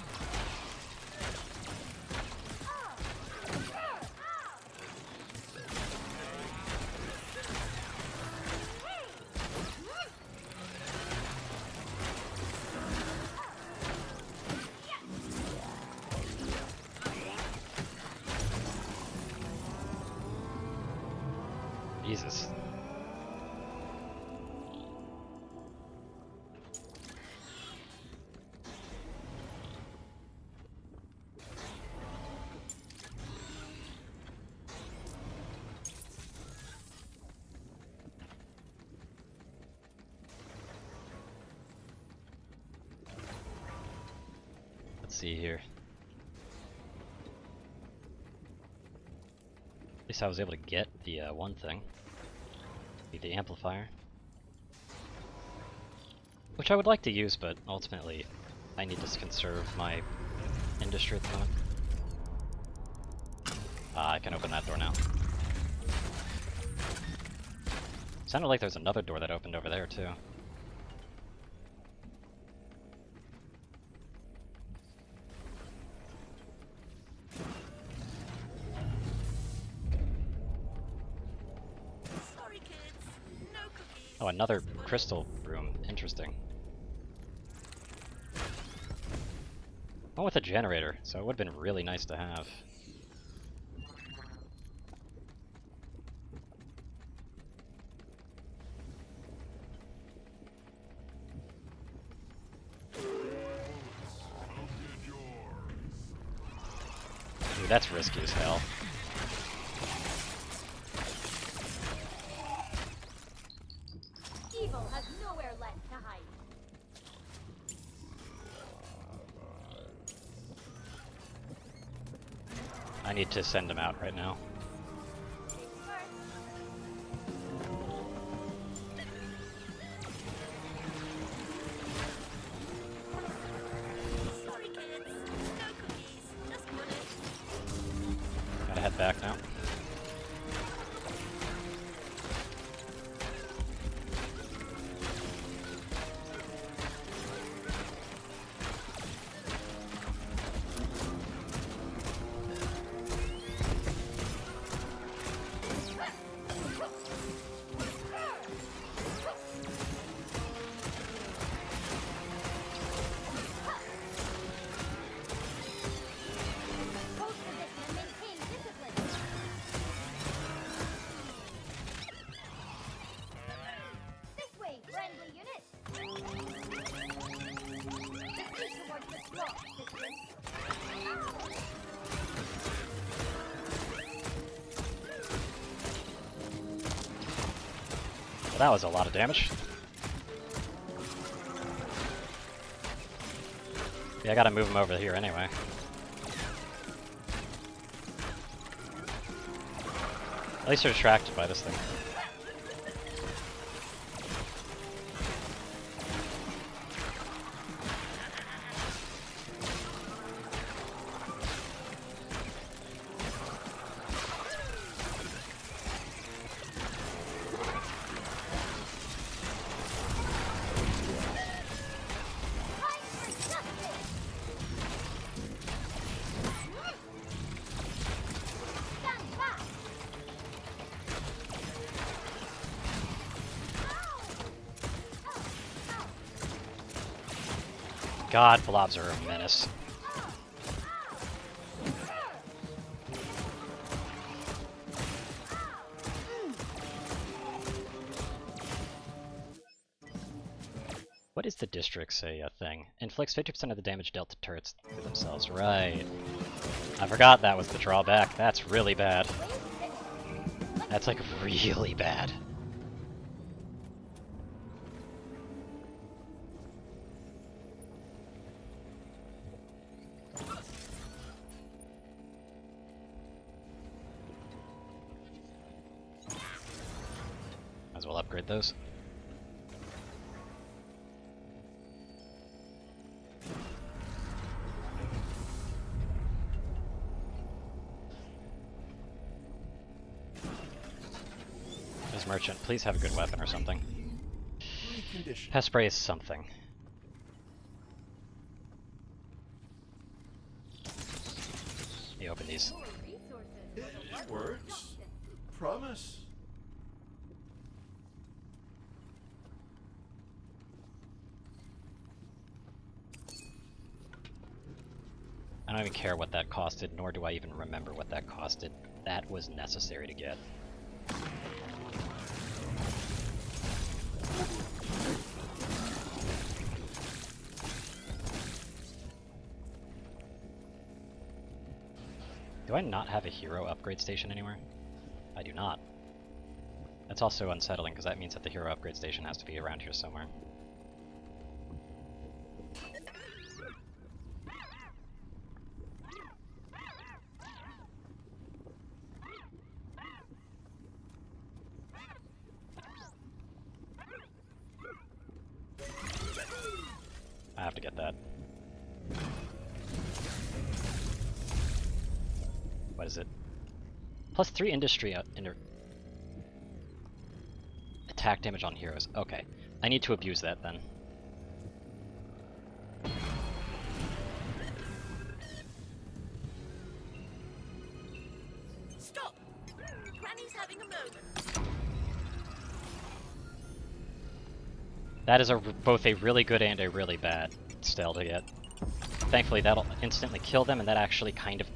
Jesus. Let's see here. At least I was able to get the one thing. The amplifier. Which I would like to use, but ultimately I need to conserve my industry at the moment. I can open that door now. Sounded like there's another door that opened over there too. Sorry, kids. No cookies. Oh, another crystal room. Interesting. One with a generator, so it would have been really nice to have. Dude, that's risky as hell. Evil has nowhere left to hide. I need to send him out right now. Sorry, kids. No cookies. Just bullets. Gotta head back now. that was a lot of damage. Yeah, I gotta move him over here anyway. At least they're distracted by this thing. God, blobs are a menace. What is the district say thing? Inflicts 50% of the damage dealt to turrets to themselves. Right. I forgot that was the drawback. That's really bad. That's like really bad. Might as well upgrade those. This merchant, please have a good weapon or something. Pest spray is something. You open these. It works. Promise. I don't even care what that costed, nor do I even remember what that costed. That was necessary to get. Do I not have a hero upgrade station anywhere? I do not. That's also unsettling, because that means that the hero upgrade station has to be around here somewhere. I have to get that. What is it? Plus 3 industry attack damage on heroes. Okay. I need to abuse that then. Stop! Granny's having a moment. That is both a really good and a really bad style to get. Thankfully that'll instantly kill them, and that actually kind of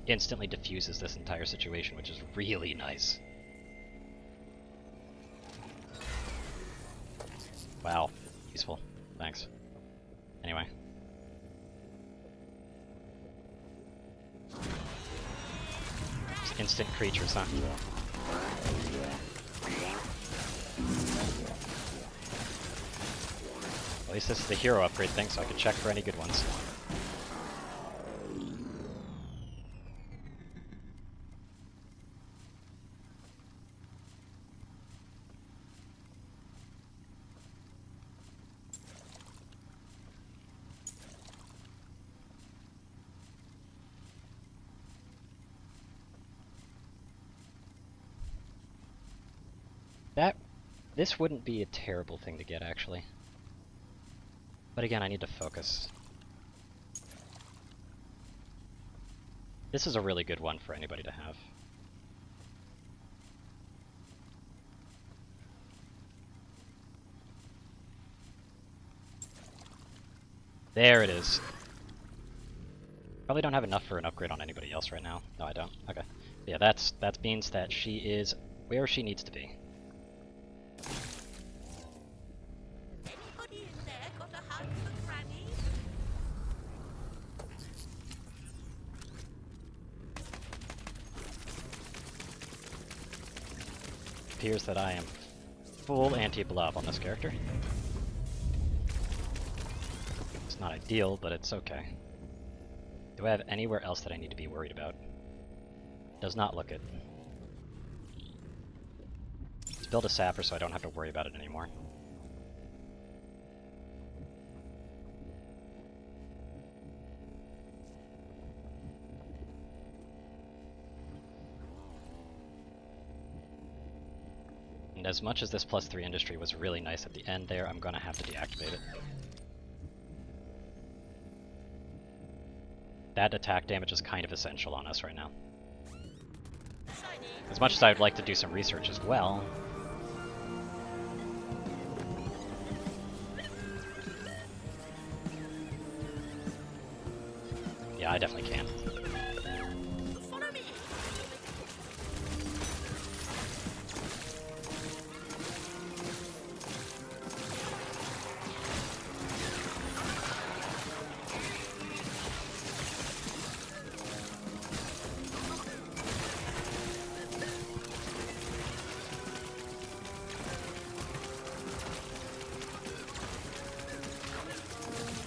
instantly diffuses this entire situation, which is really nice. Wow. Useful. Thanks. Anyway. Just instant creatures, huh? At least this is the hero upgrade thing, so I can check for any good ones. This wouldn't be a terrible thing to get, actually. But again, I need to focus. This is a really good one for anybody to have. There it is. Probably don't have enough for an upgrade on anybody else right now. No, I don't. Okay. Yeah, that means that she is where she needs to be. Anybody in there got a hug for Granny? Appears that I am full anti-blob on this character. It's not ideal, but it's okay. Do I have anywhere else that I need to be worried about? Does not look it. Let's build a sapper so I don't have to worry about it anymore. And as much as this +3 industry was really nice at the end there, I'm gonna have to deactivate it. That attack damage is kind of essential on us right now. As much as I would like to do some research as well. Yeah, I definitely can. Follow me.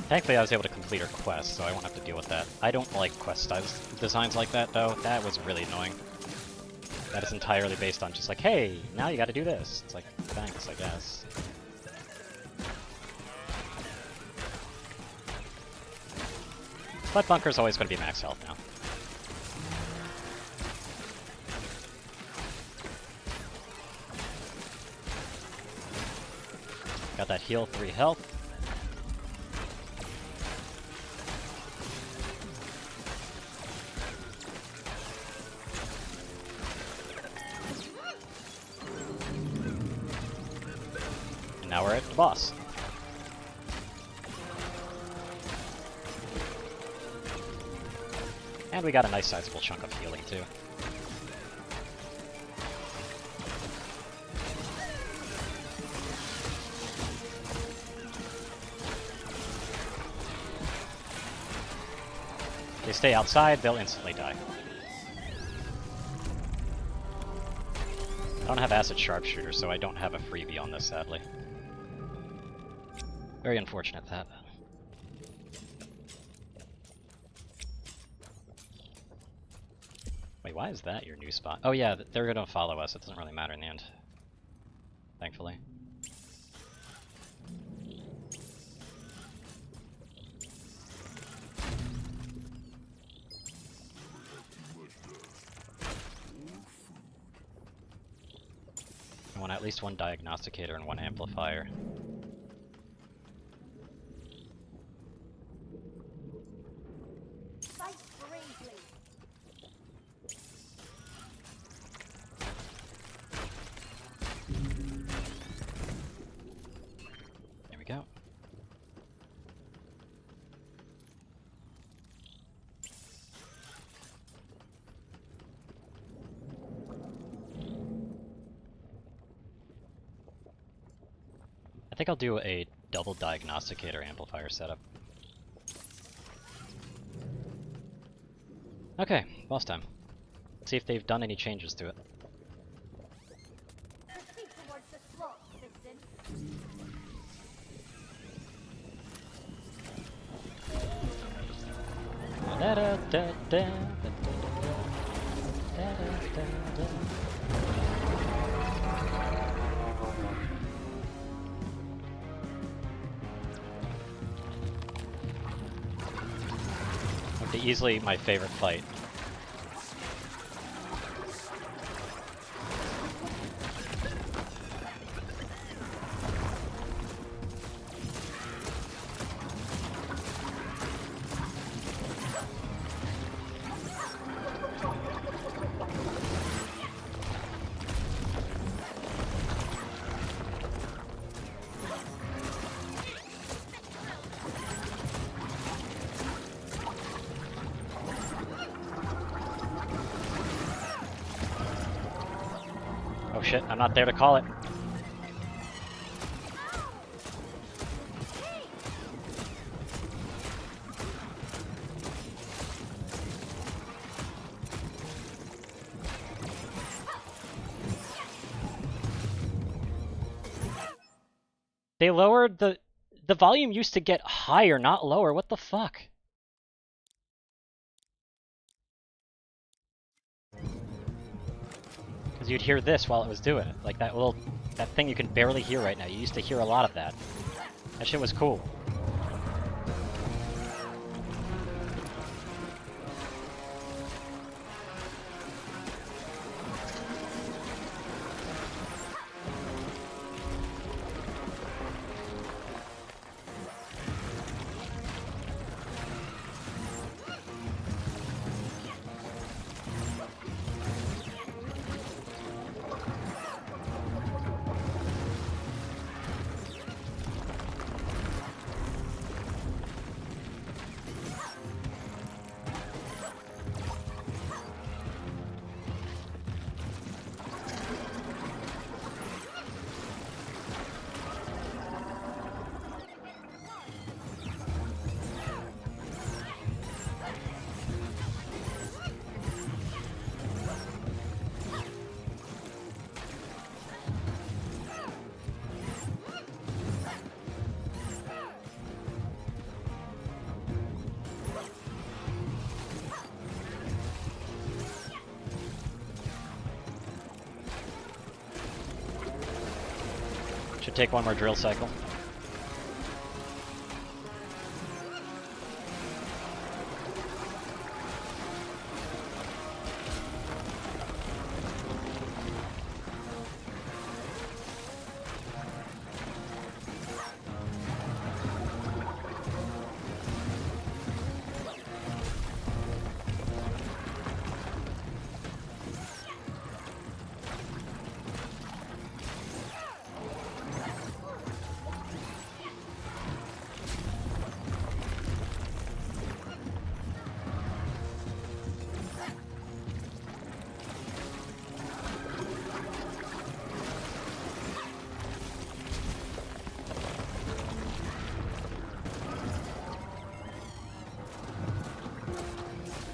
Thankfully I was able to complete her quest, so I won't have to deal with that. I don't like quest designs like that, though. That was really annoying. That is entirely based on just like, hey, now you gotta do this. It's like, thanks, I guess. But Bunker's always gonna be max health now. Got that heal 3 health. And now we're at the boss. And we got a nice sizable chunk of healing too. If they stay outside, they'll instantly die. I don't have Acid Sharpshooter, so I don't have a freebie on this, sadly. Very unfortunate that. Wait, why is that your new spot? Oh yeah, they're gonna follow us. It doesn't really matter in the end. Thankfully. I want at least one diagnosticator and one amplifier. Fight bravely. There we go. I think I'll do a double diagnosticator amplifier setup. Okay, boss time. Let's see if they've done any changes to it. Proceed towards the slot, Vixen. Okay, easily my favorite fight. Oh shit, I'm not there to call it. They lowered the volume used to get higher, not lower. What the fuck? Because you'd hear this while it was doing it. Like that thing you can barely hear right now. You used to hear a lot of that. That shit was cool. Should take one more drill cycle.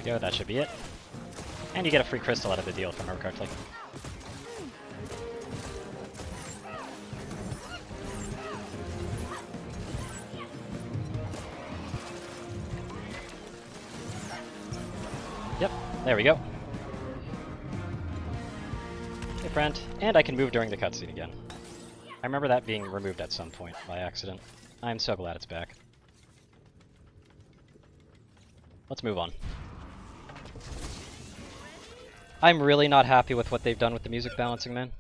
Go, that should be it. And you get a free crystal out of the deal, if I remember correctly. Yep, there we go. Hey friend, and I can move during the cutscene again. I remember that being removed at some point by accident. I'm so glad it's back. Let's move on. I'm really not happy with what they've done with the music balancing, man.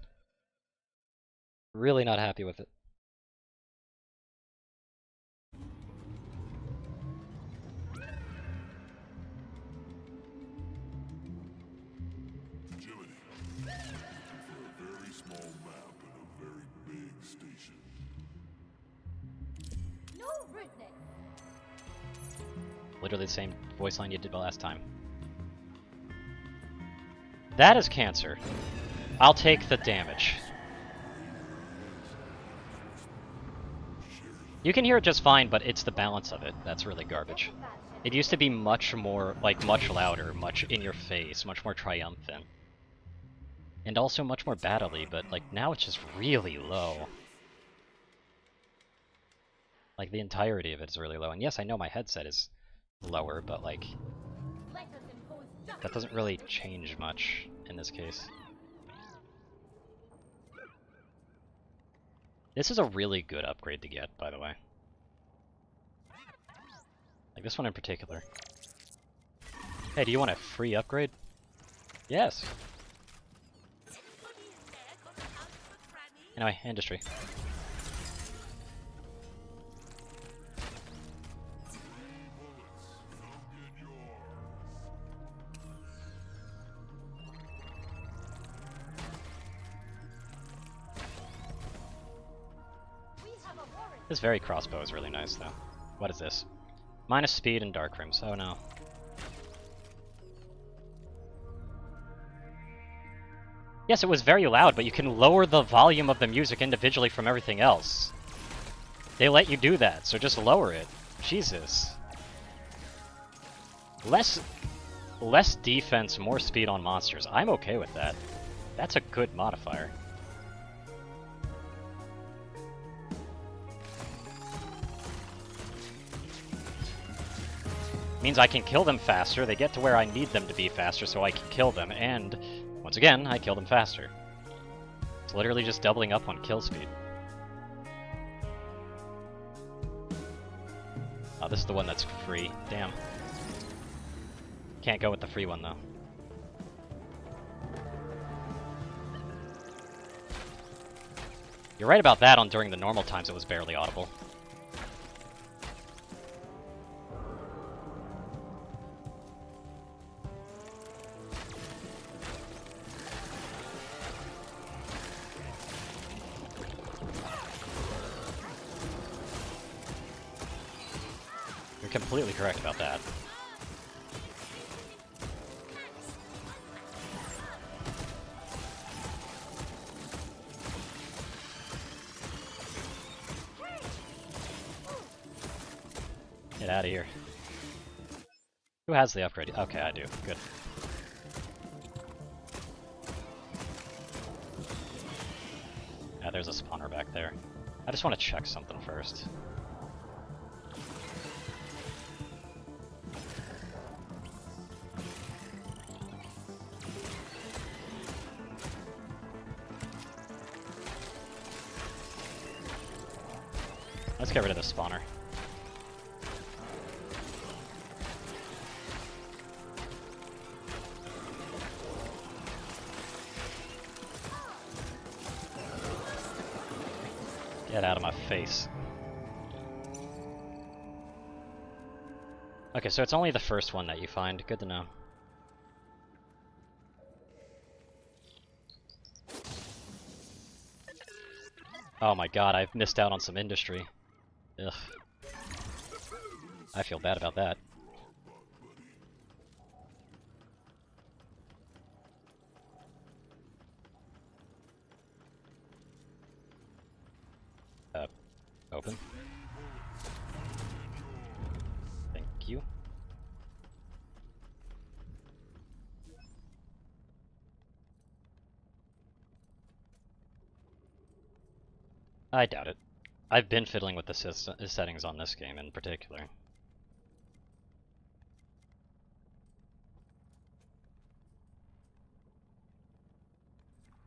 Really not happy with it. Jiminy, for a very small map and a very big station. No rudeness. Literally the same voice line you did the last time. That is cancer. I'll take the damage. You can hear it just fine, but it's the balance of it that's really garbage. It used to be much more, like, much louder, much in your face, much more triumphant. And also much more battle-y, but, like, now it's just really low. Like, the entirety of it is really low. And yes, I know my headset is lower, but, like, that doesn't really change much in this case. This is a really good upgrade to get, by the way. Like this one in particular. Hey, do you want a free upgrade? Yes. Anyway, industry. This very crossbow is really nice, though. What is this? Minus speed and dark rims. Oh no. Yes, it was very loud, but you can lower the volume of the music individually from everything else. They let you do that, so just lower it. Jesus. Less defense, more speed on monsters. I'm okay with that. That's a good modifier. Means I can kill them faster, they get to where I need them to be faster so I can kill them, and once again, I kill them faster. It's literally just doubling up on kill speed. Oh, this is the one that's free. Damn. Can't go with the free one, though. You're right about that. On during the normal times, it was barely audible. You're completely correct about that. Get out of here. Who has the upgrade? Okay, I do. Good. Yeah, there's a spawner back there. I just want to check something first. Let's get rid of the spawner. Get out of my face. Okay, so it's only the first one that you find. Good to know. Oh my god, I've missed out on some industry. Ugh. I feel bad about that. Open. Thank you. I doubt it. I've been fiddling with the settings on this game in particular.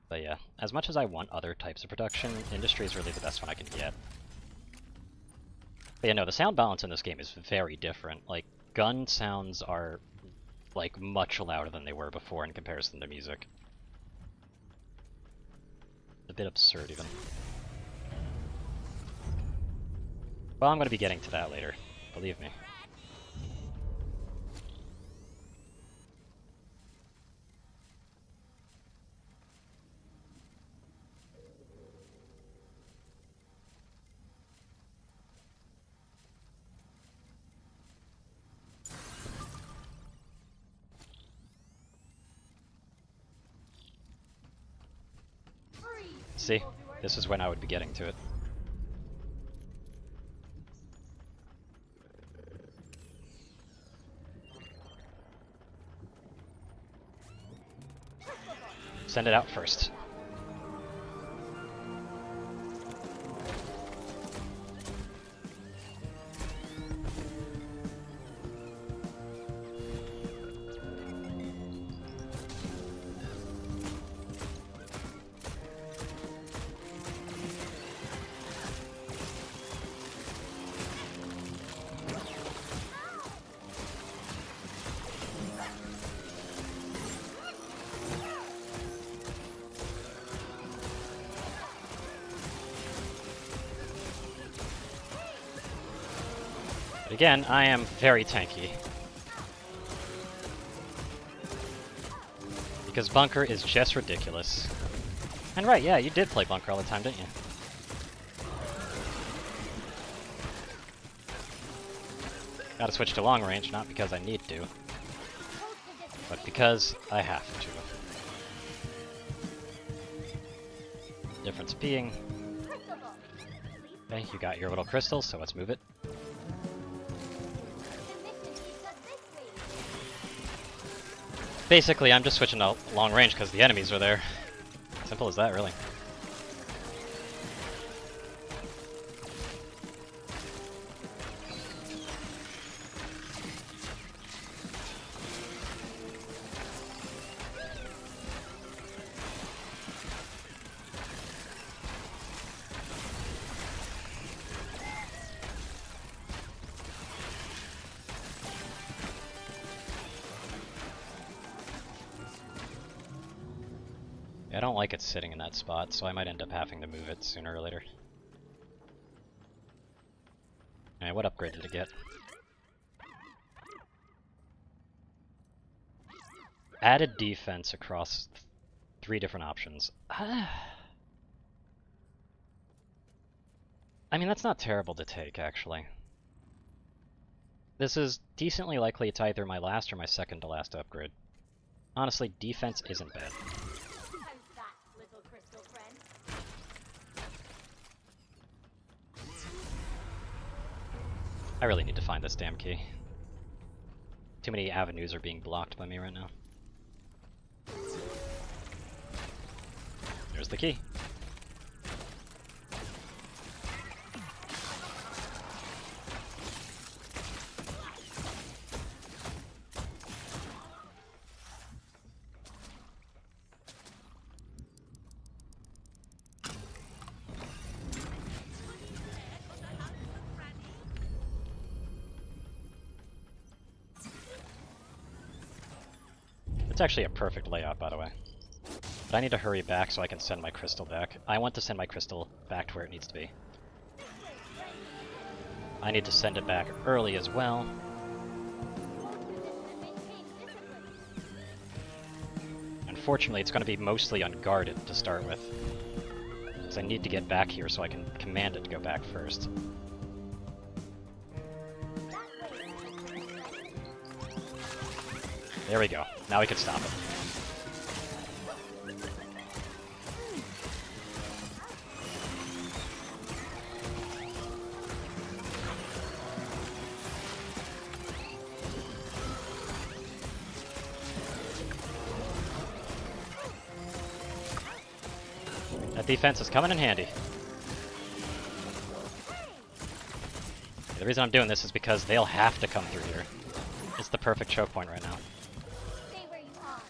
But yeah, as much as I want other types of production, industry is really the best one I can get. But yeah, no, the sound balance in this game is very different. Like, gun sounds are, like, much louder than they were before in comparison to music. A bit absurd, even. Well, I'm going to be getting to that later, believe me. See? This is when I would be getting to it. Send it out first. But again, I am very tanky. Because Bunker is just ridiculous. And right, yeah, you did play Bunker all the time, didn't you? Gotta switch to long range, not because I need to, but because I have to. Difference being... Okay, you got your little crystal, so let's move it. Basically, I'm just switching to long range because the enemies are there. Simple as that, really. I don't like it sitting in that spot, so I might end up having to move it sooner or later. Alright, what upgrade did it get? Added defense across 3 different options. I mean, that's not terrible to take, actually. This is decently likely it's either my last or my second to last upgrade. Honestly, defense isn't bad. How's that, little crystal friend? I really need to find this damn key. Too many avenues are being blocked by me right now. There's the key. It's actually a perfect layout, by the way. But I need to hurry back so I can send my crystal back. I want to send my crystal back to where it needs to be. I need to send it back early as well. Unfortunately, it's going to be mostly unguarded to start with. So I need to get back here so I can command it to go back first. There we go. Now we can stop it. That defense is coming in handy. The reason I'm doing this is because they'll have to come through here. It's the perfect choke point right now. Stay where you are.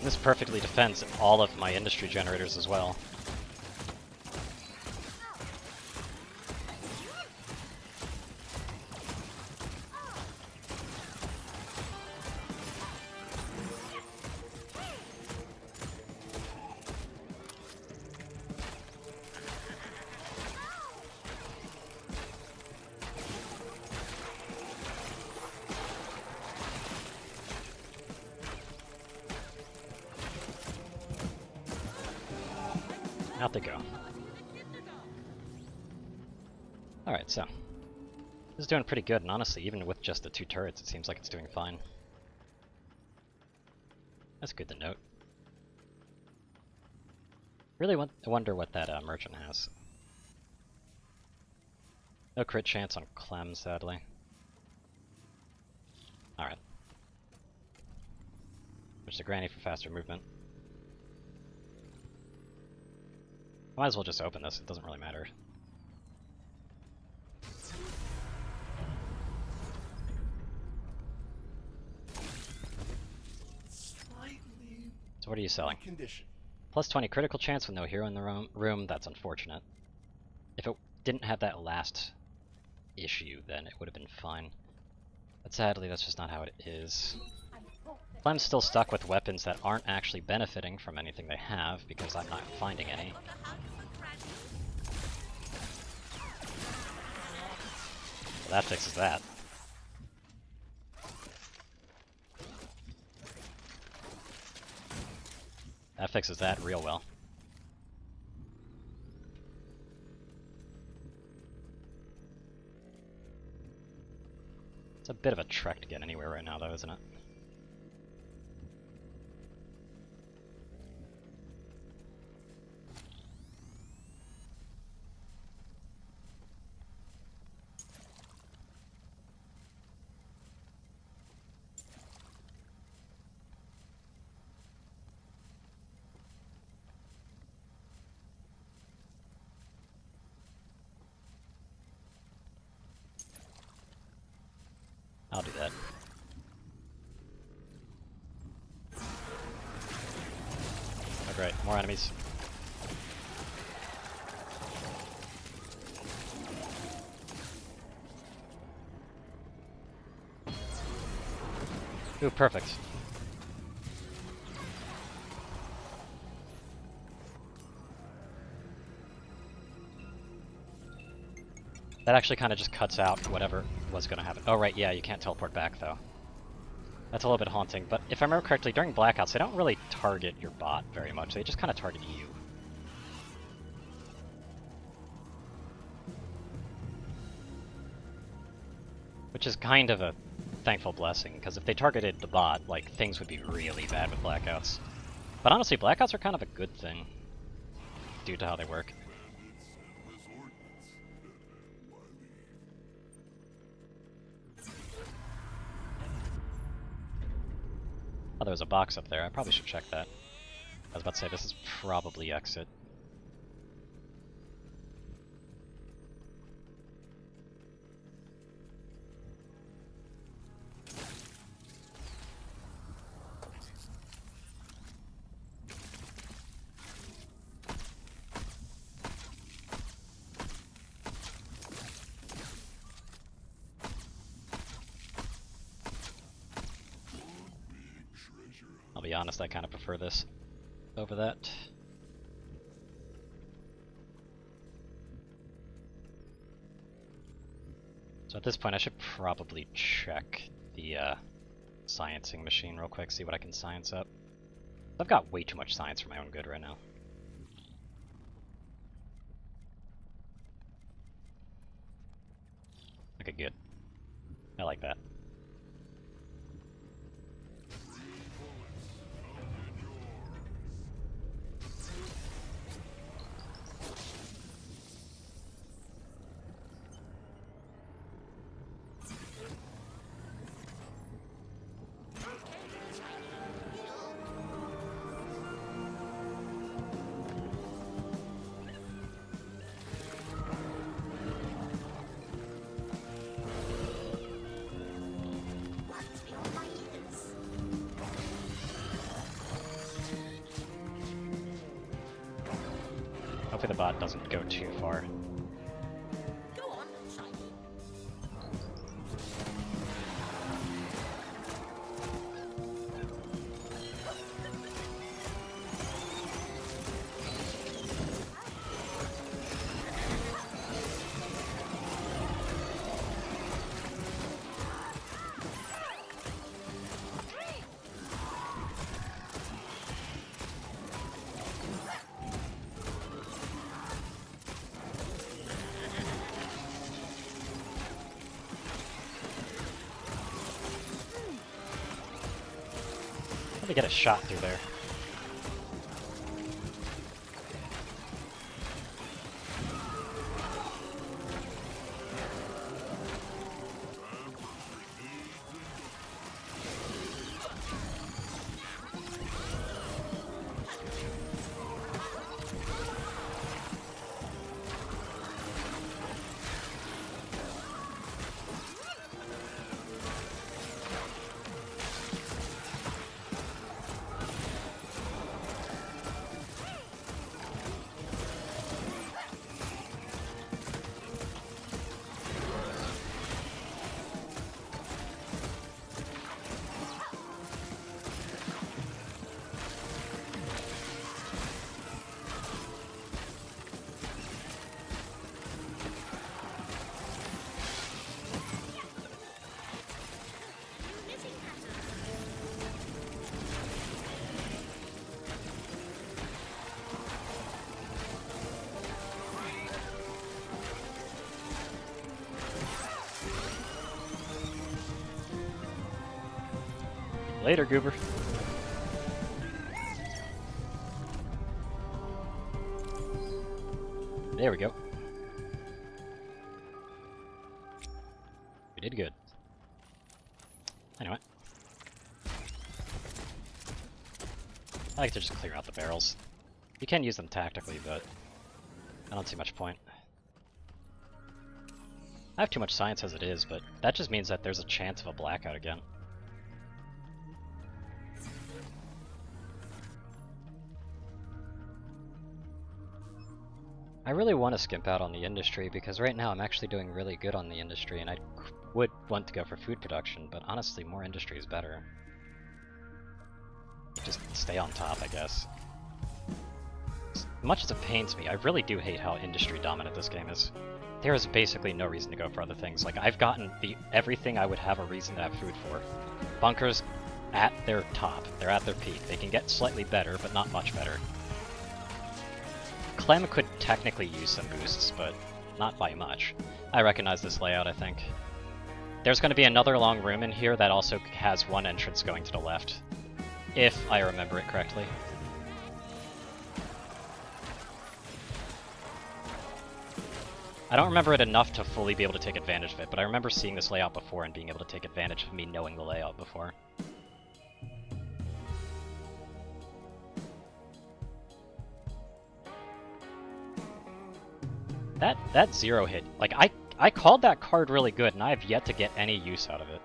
This perfectly defends all of my industry generators as well. Out they go. Alright, so. This is doing pretty good, and honestly, even with just the 2 turrets, it seems like it's doing fine. That's good to note. Really wonder what that merchant has. No crit chance on Clem, sadly. Alright. Switch to Granny for faster movement. Might as well just open this, it doesn't really matter. Slightly So what are you selling? condition. Plus 20 critical chance with no hero in the room, that's unfortunate. If it didn't have that last issue, then it would have been fine. But sadly, that's just not how it is. I'm still stuck with weapons that aren't actually benefiting from anything they have, because I'm not finding any. So that fixes that. That fixes that real well. It's a bit of a trek to get anywhere right now, though, isn't it? I'll do that. Oh great, more enemies. Ooh, perfect. That actually kind of just cuts out whatever was going to happen. Oh right, yeah, you can't teleport back though. That's a little bit haunting, but if I remember correctly, during blackouts, they don't really target your bot very much. They just kind of target you. Which is kind of a thankful blessing, because if they targeted the bot, like, things would be really bad with blackouts. But honestly, blackouts are kind of a good thing, due to how they work. Oh, there was a box up there. I probably should check that. I was about to say, this is probably exit. I'll be honest, I kind of prefer this over that. So at this point I should probably check the sciencing machine real quick, see what I can science up. I've got way too much science for my own good right now. Okay, good. I like that. Hopefully the bot doesn't go too far. Go on, Shiny. Let me get a shot through there. Later, Goober. There we go. We did good. Anyway. I like to just clear out the barrels. You can use them tactically, but I don't see much point. I have too much science as it is, but that just means that there's a chance of a blackout again. I really want to skimp out on the industry because right now I'm actually doing really good on the industry and I would want to go for food production, but honestly more industry is better. Just stay on top, I guess. As much as it pains me, I really do hate how industry dominant this game is. There is basically no reason to go for other things. Like, I've gotten everything I would have a reason to have food for. Bunkers at their top. They're at their peak. They can get slightly better, but not much better. Clem could technically use some boosts, but not by much. I recognize this layout, I think. There's going to be another long room in here that also has one entrance going to the left. If I remember it correctly. I don't remember it enough to fully be able to take advantage of it, but I remember seeing this layout before and being able to take advantage of me knowing the layout before. That zero hit, like I called that card really good and I have yet to get any use out of it.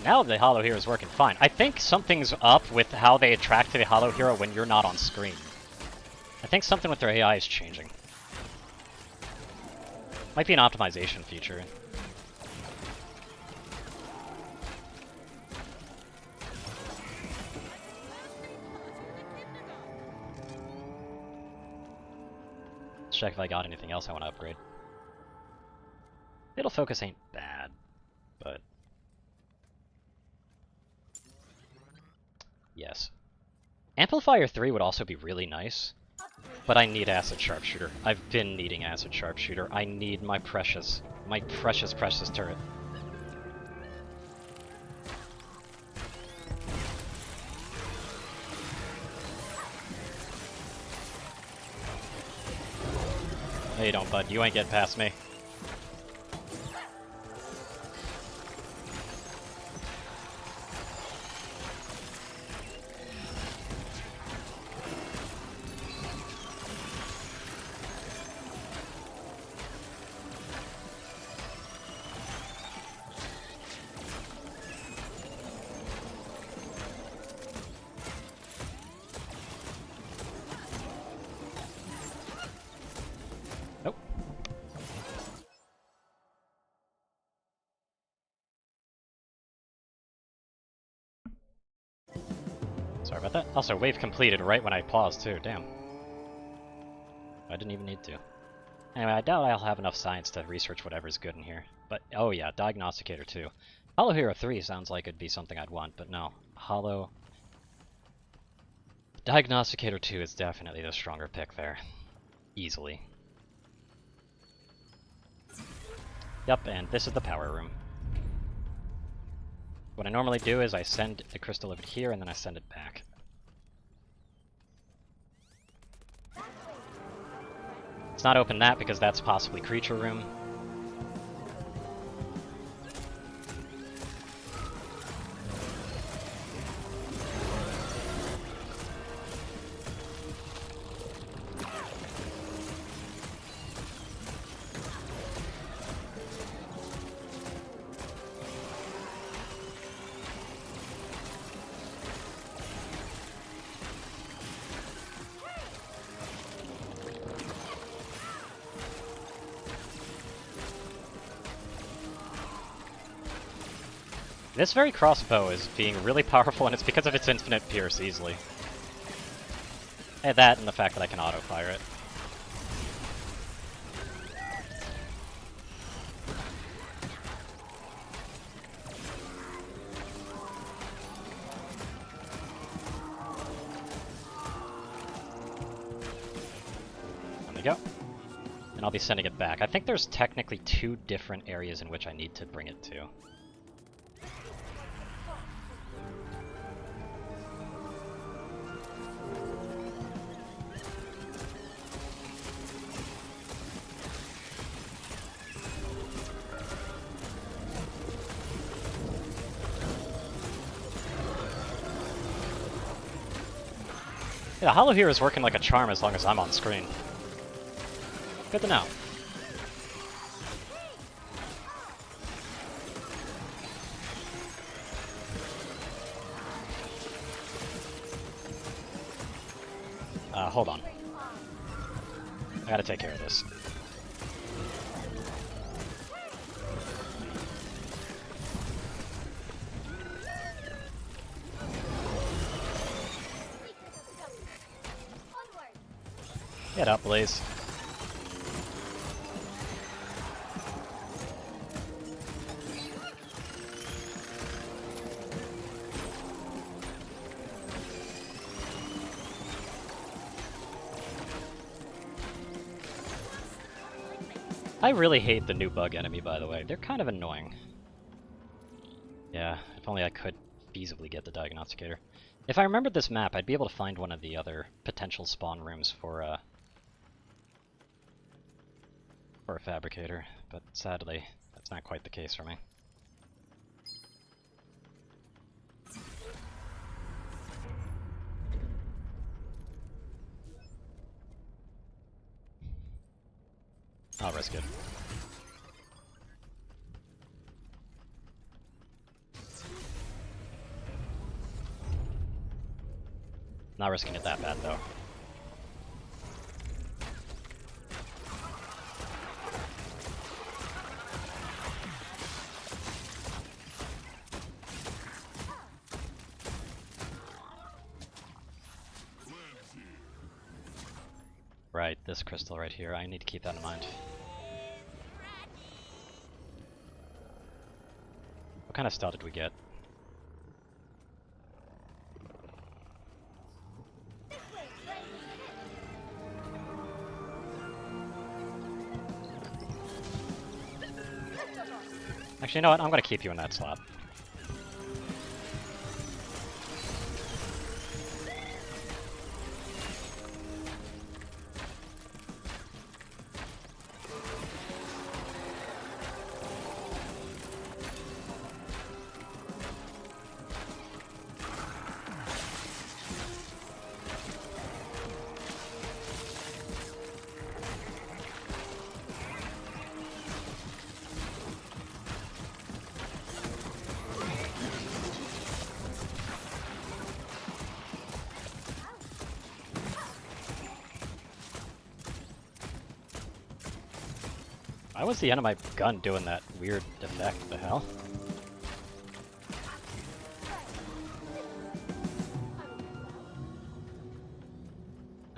Now the Hollow Hero is working fine. I think something's up with how they attract to the Hollow Hero when you're not on screen. I think something with their AI is changing. Might be an optimization feature. Let's check if I got anything else I want to upgrade. Fatal Focus ain't bad, but... yes. Amplifier 3 would also be really nice, but I need Acid Sharpshooter. I've been needing Acid Sharpshooter. I need my precious turret. No you don't, bud. You ain't getting past me. Nope. Sorry about that. Also, wave completed right when I paused too, damn. I didn't even need to. Anyway, I doubt I'll have enough science to research whatever's good in here. But, oh yeah, Diagnosticator 2. Hollow Hero 3 sounds like it'd be something I'd want, but no. Diagnosticator 2 is definitely the stronger pick there. Easily. Yep, and this is the power room. What I normally do is I send the crystal over here and then I send it back. It's not open that because that's possibly creature room. This very crossbow is being really powerful, and it's because of its infinite pierce easily. And that, and the fact that I can auto-fire it. There we go. and I'll be sending it back. I think there's technically 2 different areas in which I need to bring it to. Yeah, Hollow here is working like a charm as long as I'm on screen. Good to know. Hold on. I gotta take care of this. Get up, Blaze. I really hate the new bug enemy, by the way. They're kind of annoying. Yeah, if only I could feasibly get the Diagnosticator. If I remembered this map, I'd be able to find one of the other potential spawn rooms for a Fabricator, but sadly, that's not quite the case for me. I'll risk it. Not risking it that bad, though. Right, this crystal right here, I need to keep that in mind. What kind of style did we get? Actually, you know what? I'm gonna keep you in that slot. Why was the end of my gun doing that weird effect? What the hell?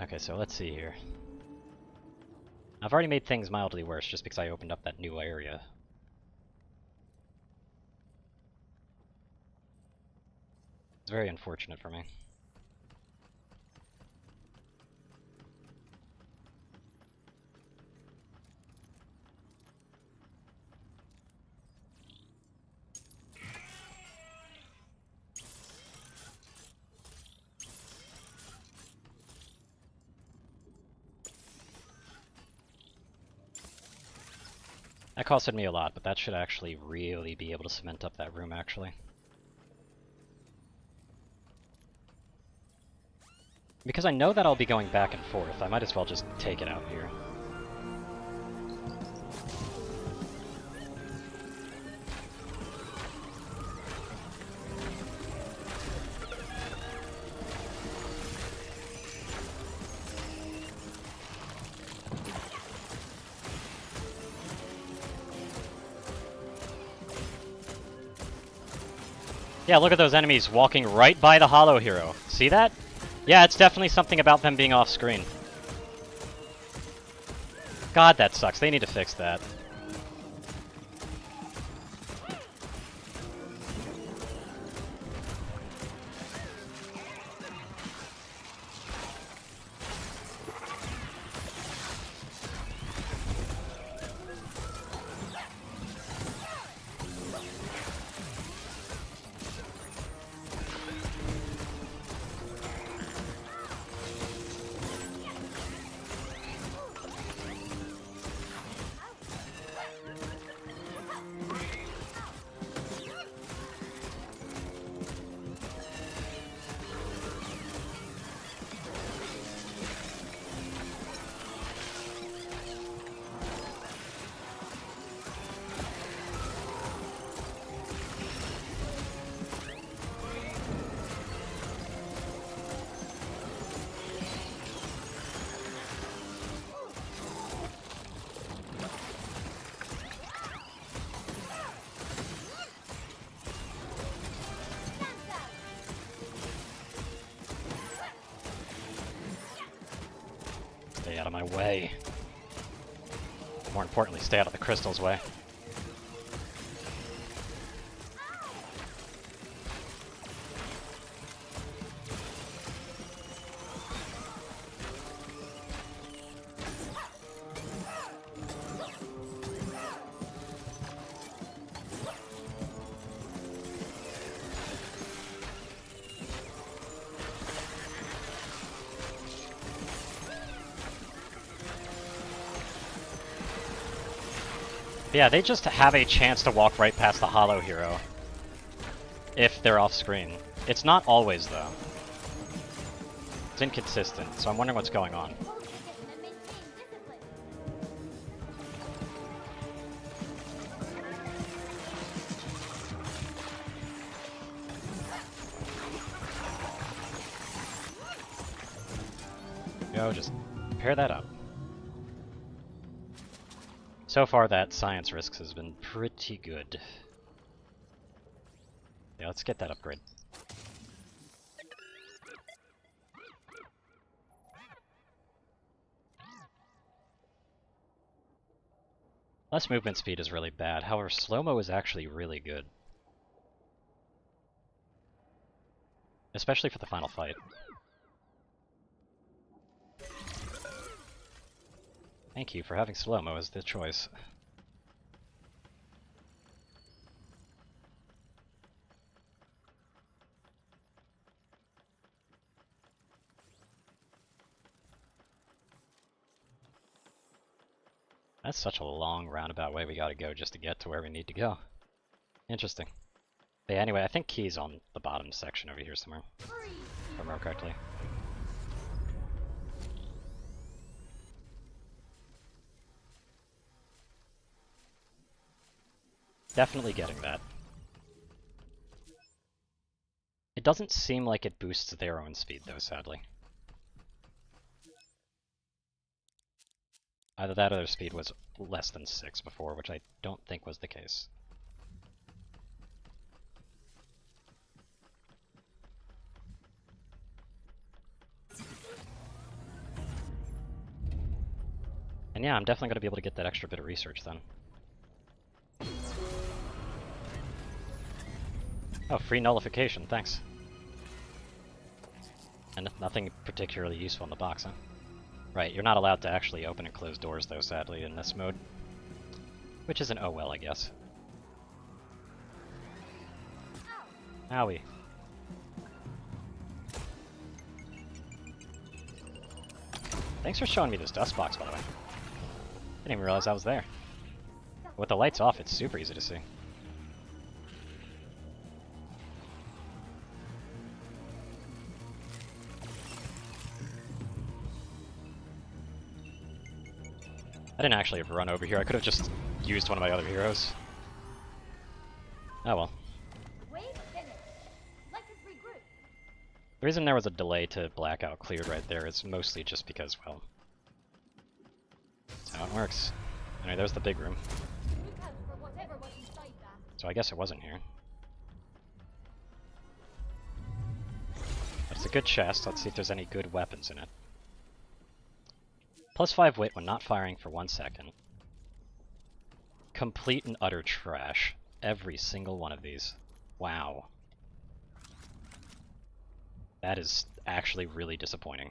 Okay, so let's see here. I've already made things mildly worse just because I opened up that new area. It's very unfortunate for me. That costed me a lot, but that should actually really be able to cement up that room, actually. Because I know that I'll be going back and forth, I might as well just take it out here. Yeah, look at those enemies walking right by the Hollow Hero. See that? Yeah, it's definitely something about them being off screen. God, that sucks. They need to fix that. Stay out of my way. More importantly, stay out of the crystal's way. Yeah, they just have a chance to walk right past the Hollow Hero if they're off screen. It's not always, though. It's inconsistent, so I'm wondering what's going on. Go, just pair that up. So far, that science risks has been pretty good. Yeah, let's get that upgrade. Less movement speed is really bad, however, slow-mo is actually really good. Especially for the final fight. Thank you for having slow-mo as the choice. That's such a long roundabout way we gotta go just to get to where we need to go. Interesting. But yeah, anyway, I think Key's on the bottom section over here somewhere. If I remember correctly. Definitely getting that. It doesn't seem like it boosts their own speed, though, sadly. Either that or their speed was less than 6 before, which I don't think was the case. And yeah, I'm definitely going to be able to get that extra bit of research then. Oh, free nullification, thanks. And nothing particularly useful in the box, huh? Right, you're not allowed to actually open and close doors, though, sadly, in this mode. Which is an oh well, I guess. Owie. Thanks for showing me this dust box, by the way. Didn't even realize I was there. With the lights off, it's super easy to see. I didn't actually have run over here. I could have just used one of my other heroes. Oh well. The reason there was a delay to blackout cleared right there is mostly just because, well, that's how it works. Anyway, there's the big room. So I guess it wasn't here. But it's a good chest. Let's see if there's any good weapons in it. +5 wit when not firing for 1 second. Complete and utter trash. Every single one of these. Wow. That is actually really disappointing.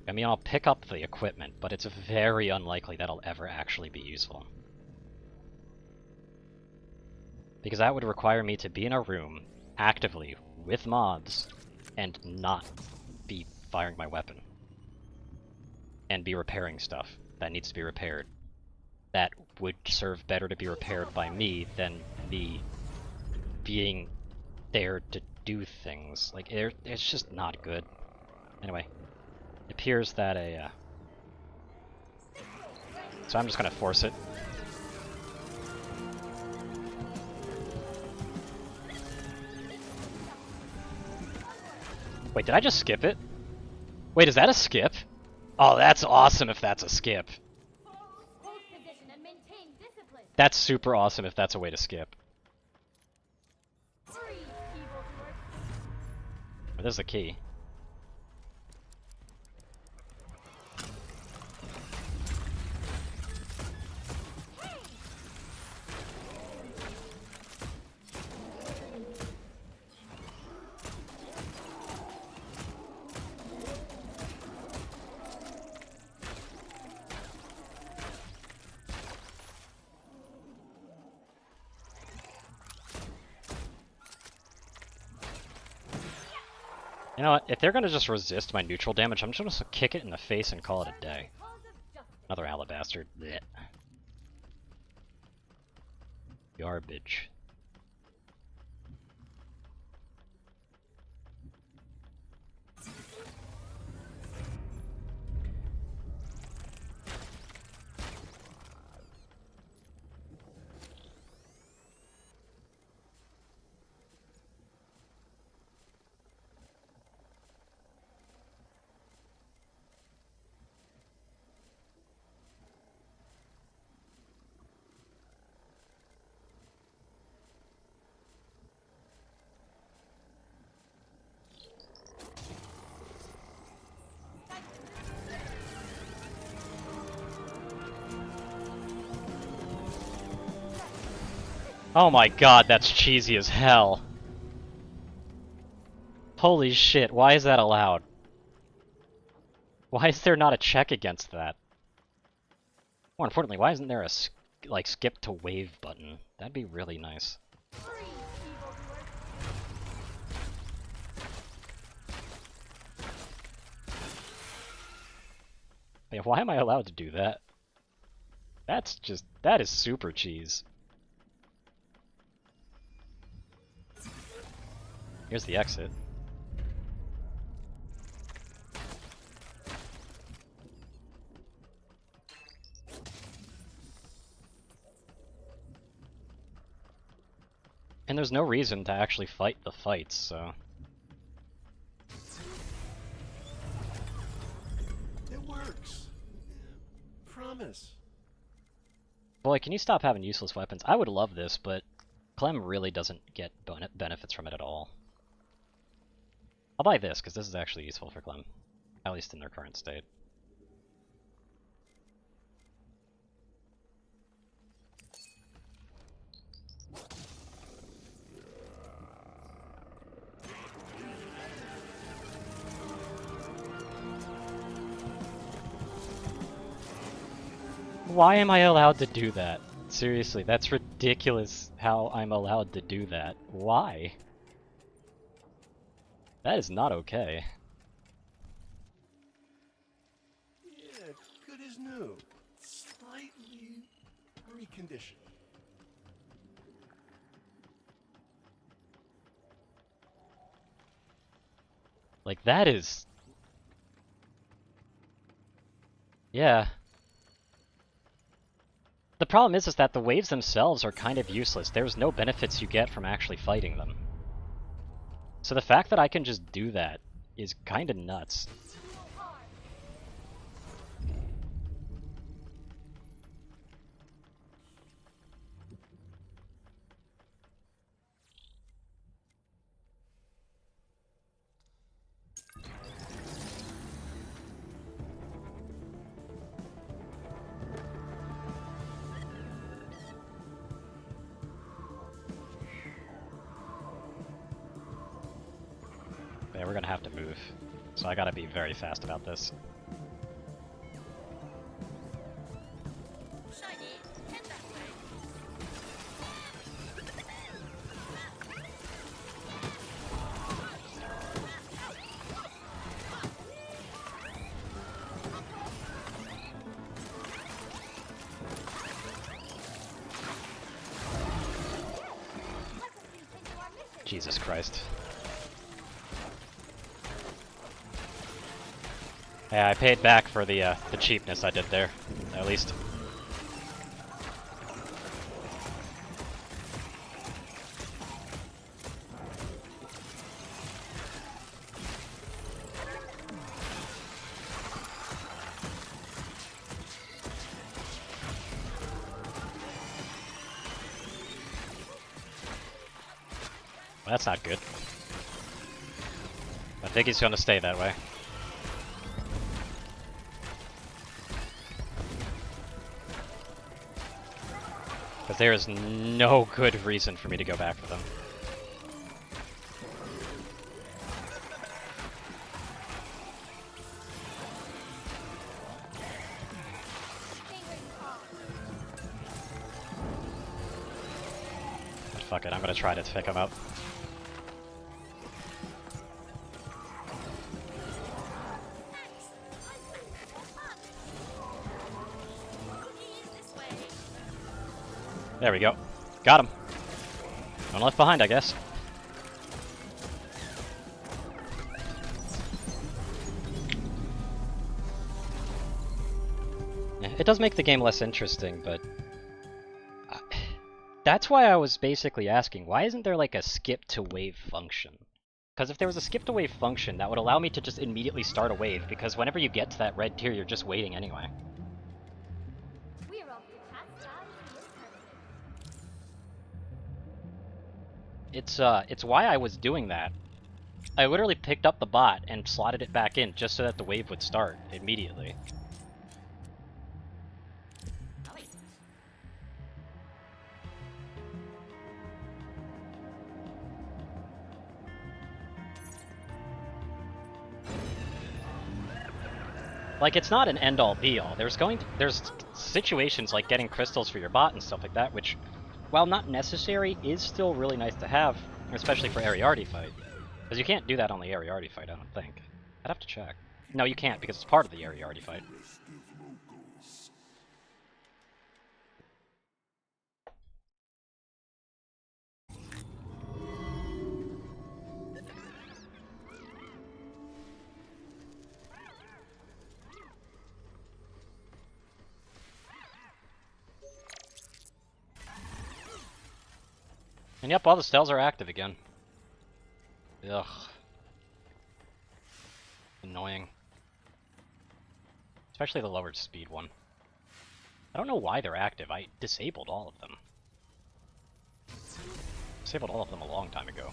I mean, I'll pick up the equipment, but it's very unlikely that'll ever actually be useful. Because that would require me to be in a room, actively, with mobs, and not be firing my weapon. And be repairing stuff that needs to be repaired. That would serve better to be repaired by me than me being there to do things. Like, it's just not good. Anyway, it appears that so I'm just gonna force it. Wait, did I just skip it? Wait, is that a skip? Oh, that's awesome if that's a skip. That's super awesome if that's a way to skip. But there's the key. You know what? If they're gonna just resist my neutral damage, I'm just gonna kick it in the face and call it a day. Another alabaster. Blech. Garbage. Oh my god, that's cheesy as hell. Holy shit, why is that allowed? Why is there not a check against that? More importantly, why isn't there a skip to wave button? That'd be really nice. Yeah, why am I allowed to do that? That is super cheese. Here's the exit. And there's no reason to actually fight the fights, so... It works. Promise. Boy, can you stop having useless weapons? I would love this, but Clem really doesn't get benefits from it at all. I'll buy this, because this is actually useful for Clem. At least in their current state. Why am I allowed to do that? Seriously, that's ridiculous how I'm allowed to do that. Why? That is not okay. Yeah, good as new. Slightly reconditioned. Like, that is... Yeah. The problem is that the waves themselves are kind of useless. There's no benefits you get from actually fighting them. So the fact that I can just do that is kind of nuts. Yeah, we're gonna have to move, so I gotta be very fast about this. Shiny, head that way. Jesus Christ. Yeah, I paid back for the cheapness I did there, at least. Well, that's not good. I think he's gonna stay that way. Because there is no good reason for me to go back for them. But fuck it, I'm gonna try to pick him up. There we go. Got him. No one left behind, I guess. Yeah, it does make the game less interesting, but... that's why I was basically asking, why isn't there like a skip to wave function? Because if there was a skip to wave function, that would allow me to just immediately start a wave, because whenever you get to that red tier, you're just waiting anyway. We're off to Pascal It's why I was doing that. I literally picked up the bot and slotted it back in just so that the wave would start immediately. Like, it's not an end-all be-all. There's situations like getting crystals for your bot and stuff like that, which, while not necessary, is still really nice to have, especially for Ariardi fight. Because you can't do that on the Ariardi fight, I don't think. I'd have to check. No, you can't, because it's part of the Ariardi fight. And yep, all the stells are active again. Ugh. Annoying. Especially the lowered speed one. I don't know why they're active. I disabled all of them. Disabled all of them a long time ago.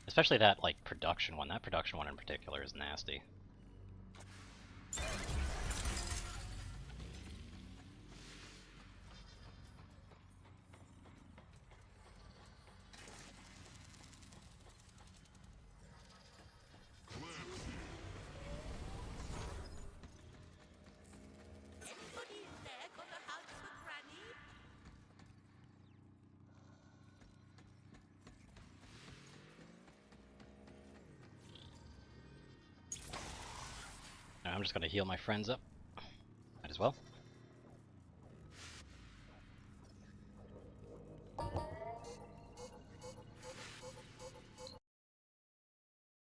Especially that, like, production one. That production one in particular is nasty. Anybody in there got a house for Granny? I'm just gonna heal my friends up. Might as well.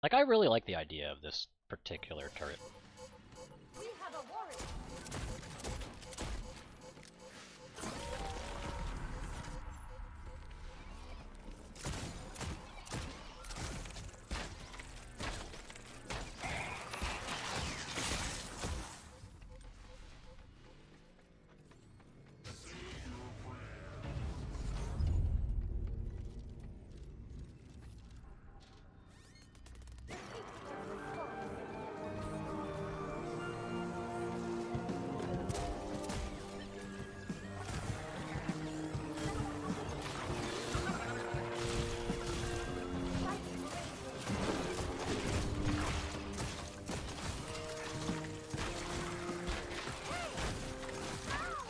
Like, I really like the idea of this particular turret. We have a warrior.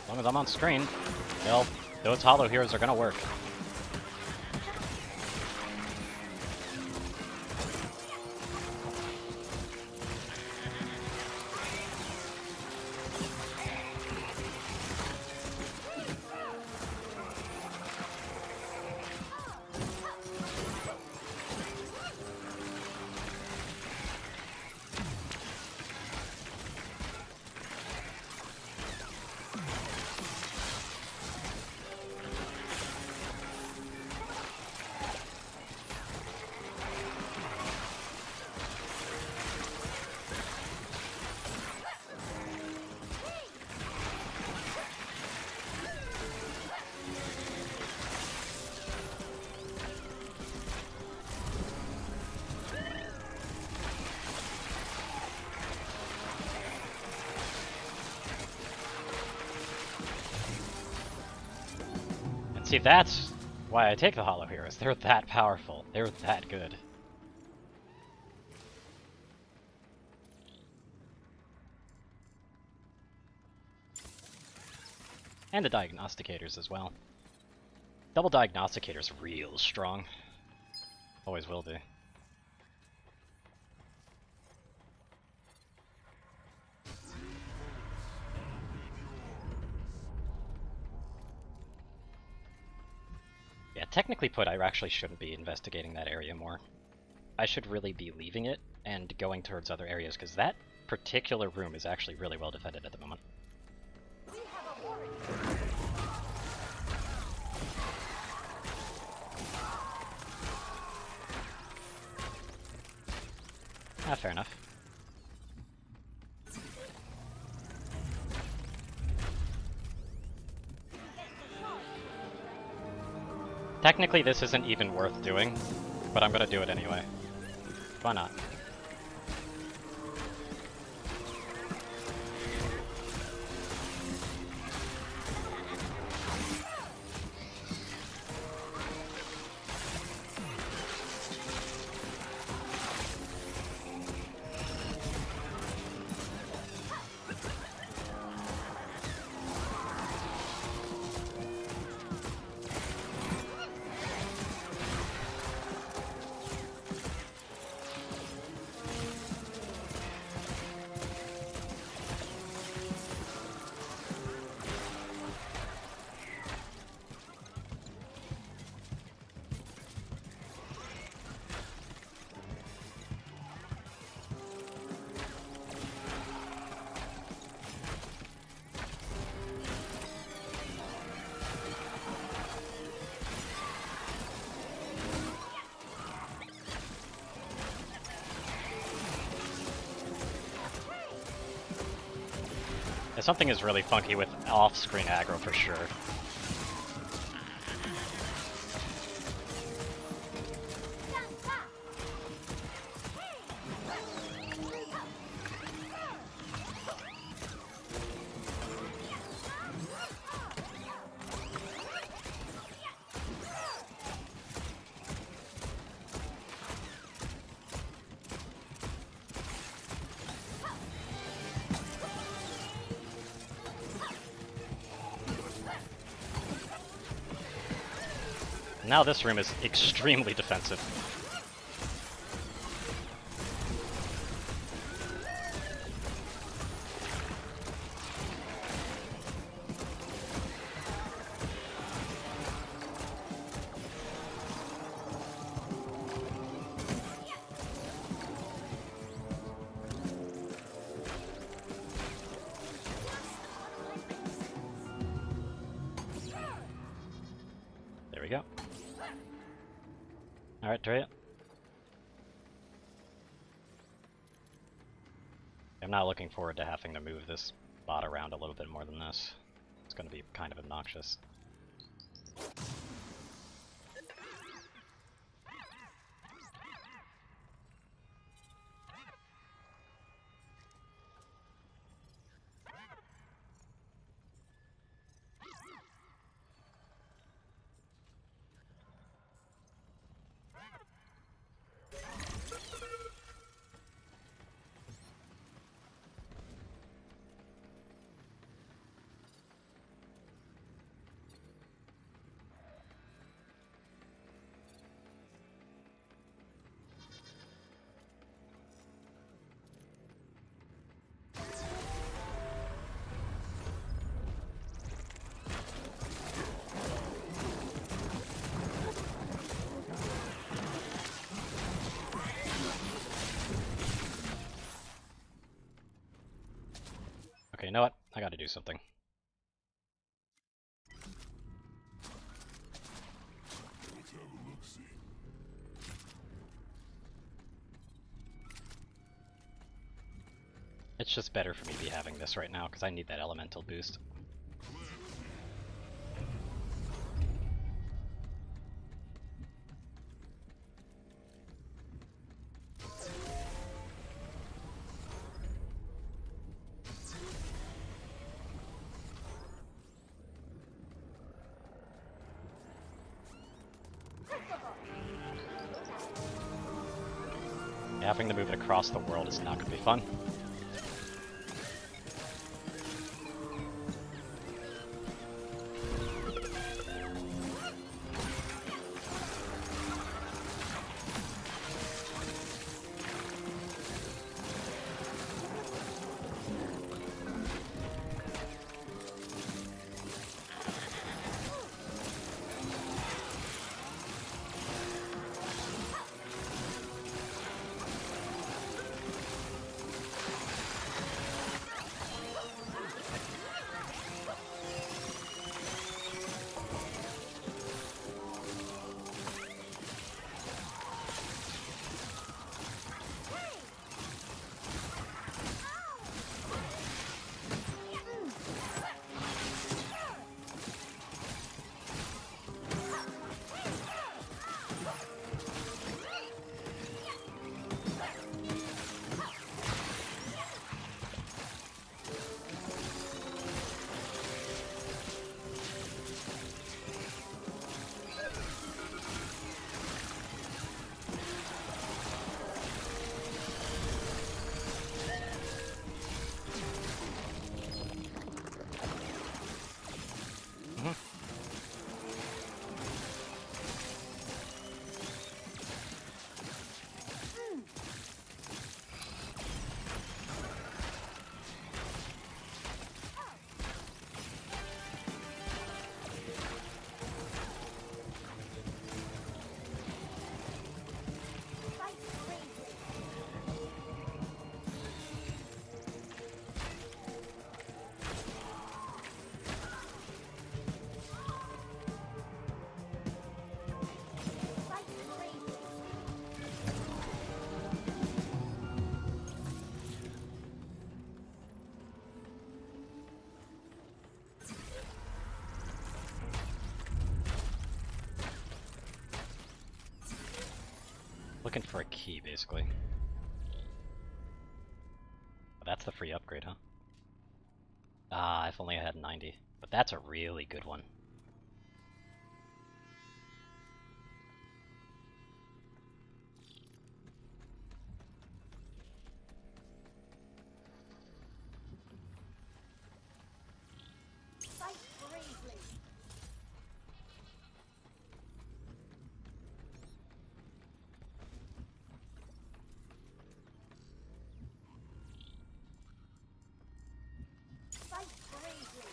As long as I'm on screen, well, those hollow heroes are gonna work. See, that's why I take the Hollow Heroes. They're that powerful. They're that good. And the Diagnosticators as well. Double Diagnosticator's real strong. Always will be. technically put, I actually shouldn't be investigating that area more. I should really be leaving it and going towards other areas, because that particular room is actually really well defended at the moment. Ah, fair enough. Technically, this isn't even worth doing, but I'm gonna do it anyway. Why not? Something is really funky with off-screen aggro for sure. Now this room is extremely defensive. There we go. Alright, try it. I'm not looking forward to having to move this bot around a little bit more than this. It's going to be kind of obnoxious. Okay, you know what? I gotta do something. It's just better for me to be having this right now, because I need that elemental boost. Having to move it across the world is not going to be fun. Looking for a key, basically. Oh, that's the free upgrade, huh? Ah, if only I had 90. But that's a really good one. Fight bravely. Fight bravely.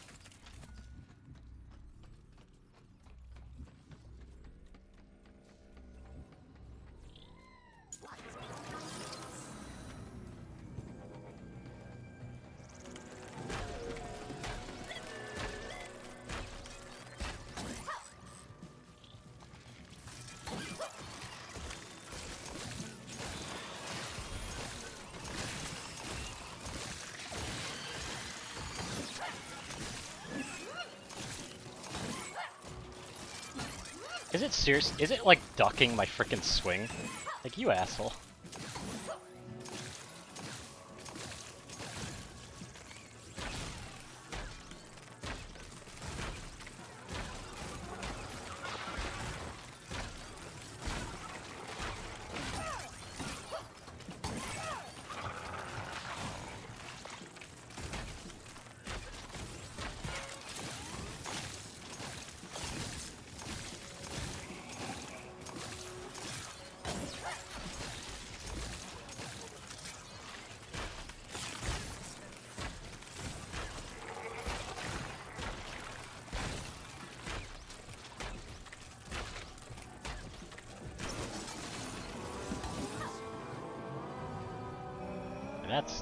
Is it serious? Is it like ducking my frickin' swing? Like, you asshole.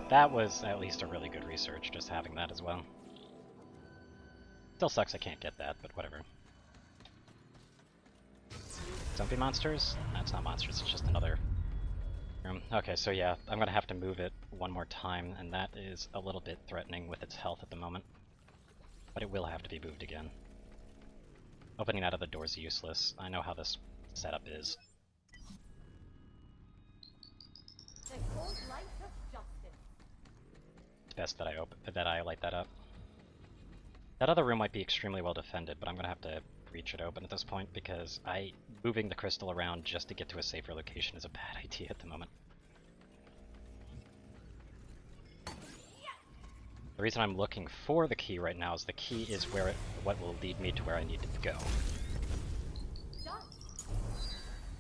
That was at least a really good research, just having that as well. Still sucks I can't get that, but whatever. Zombie monsters? That's not monsters, it's just another room. Okay, so yeah, I'm gonna have to move it one more time, and that is a little bit threatening with its health at the moment. But it will have to be moved again. Opening out of the door is useless. I know how this setup is. The cold light of justice. It's best that I light that up. That other room might be extremely well defended, but I'm gonna have to reach it open at this point because moving the crystal around just to get to a safer location is a bad idea at the moment. The reason I'm looking for the key right now is the key is what will lead me to where I need to go. Done.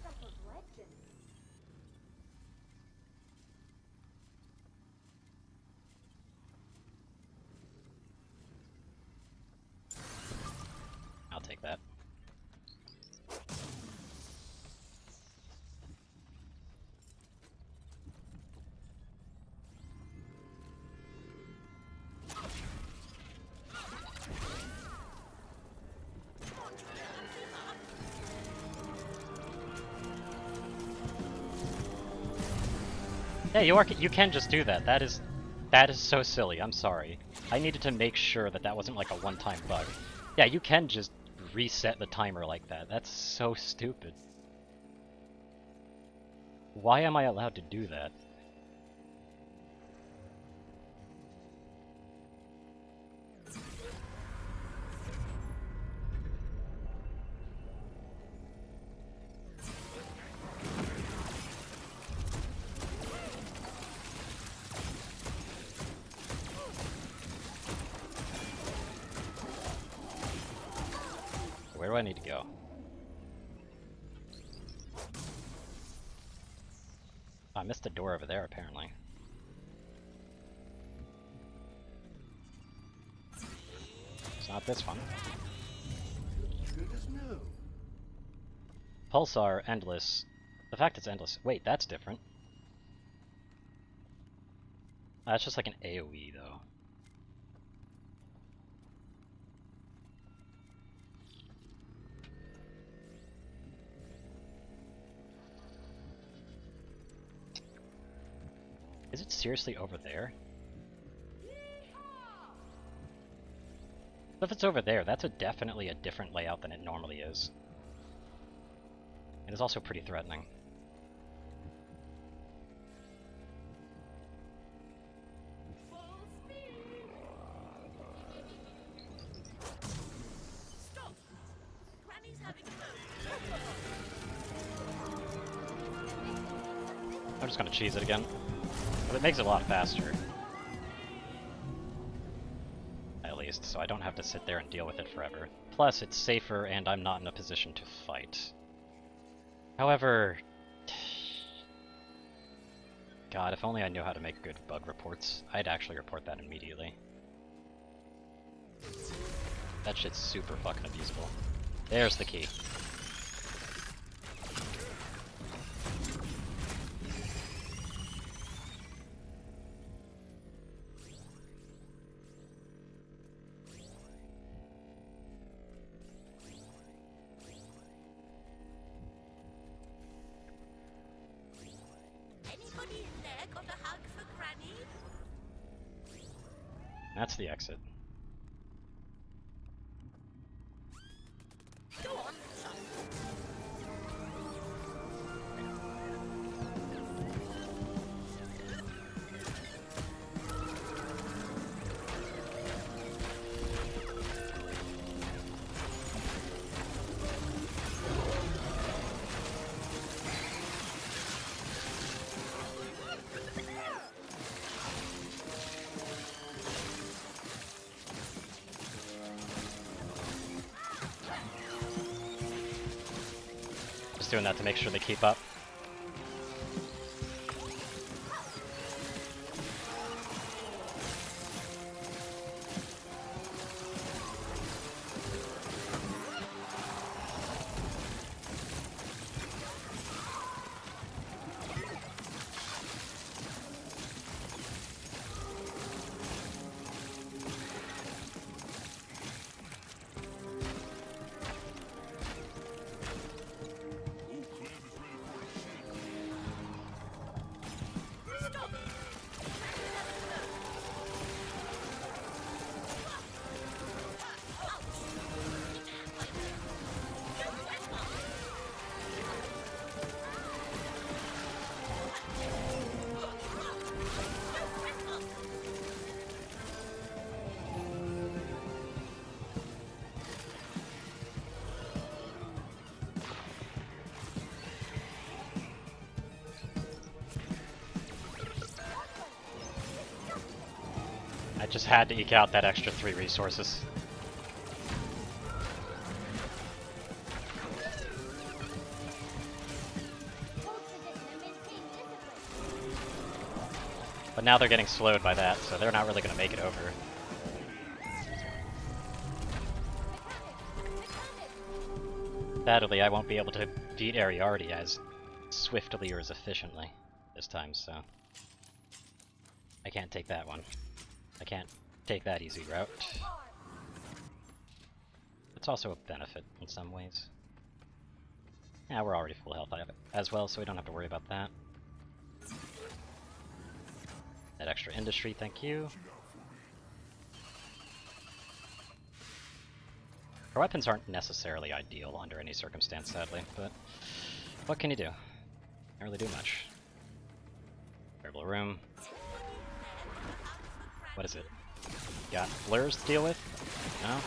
Stuff of legend. I'll take that. Yeah, you can just do that. That is so silly. I'm sorry. I needed to make sure that wasn't like a one-time bug. Yeah, you can just reset the timer like that. That's so stupid. Why am I allowed to do that? Where do I need to go? Oh, I missed the door over there, apparently. It's not this one. Good as new. Pulsar, endless. The fact it's endless. Wait, that's different. That's just like an AoE, though. Is it seriously over there? If it's over there, that's definitely a different layout than it normally is. It is also pretty threatening. I'm just gonna cheese it again. But it makes it a lot faster. At least, so I don't have to sit there and deal with it forever. Plus, it's safer and I'm not in a position to fight. However... God, if only I knew how to make good bug reports, I'd actually report that immediately. That shit's super fucking abusable. There's the key. Anybody in there got a hug for Granny? That's the exit. Go on, son. Just doing that to make sure they keep up. I just had to eke out that extra 3 resources. But now they're getting slowed by that, so they're not really going to make it over. Sadly, I won't be able to beat Ariardi as swiftly or as efficiently this time, so... I can't take that one. I can't take that easy route. It's also a benefit in some ways. Yeah, we're already full health as well, so we don't have to worry about that. That extra industry, thank you. Our weapons aren't necessarily ideal under any circumstance, sadly, but what can you do? Can't really do much. Variable room. What is it? Got blurs to deal with? No?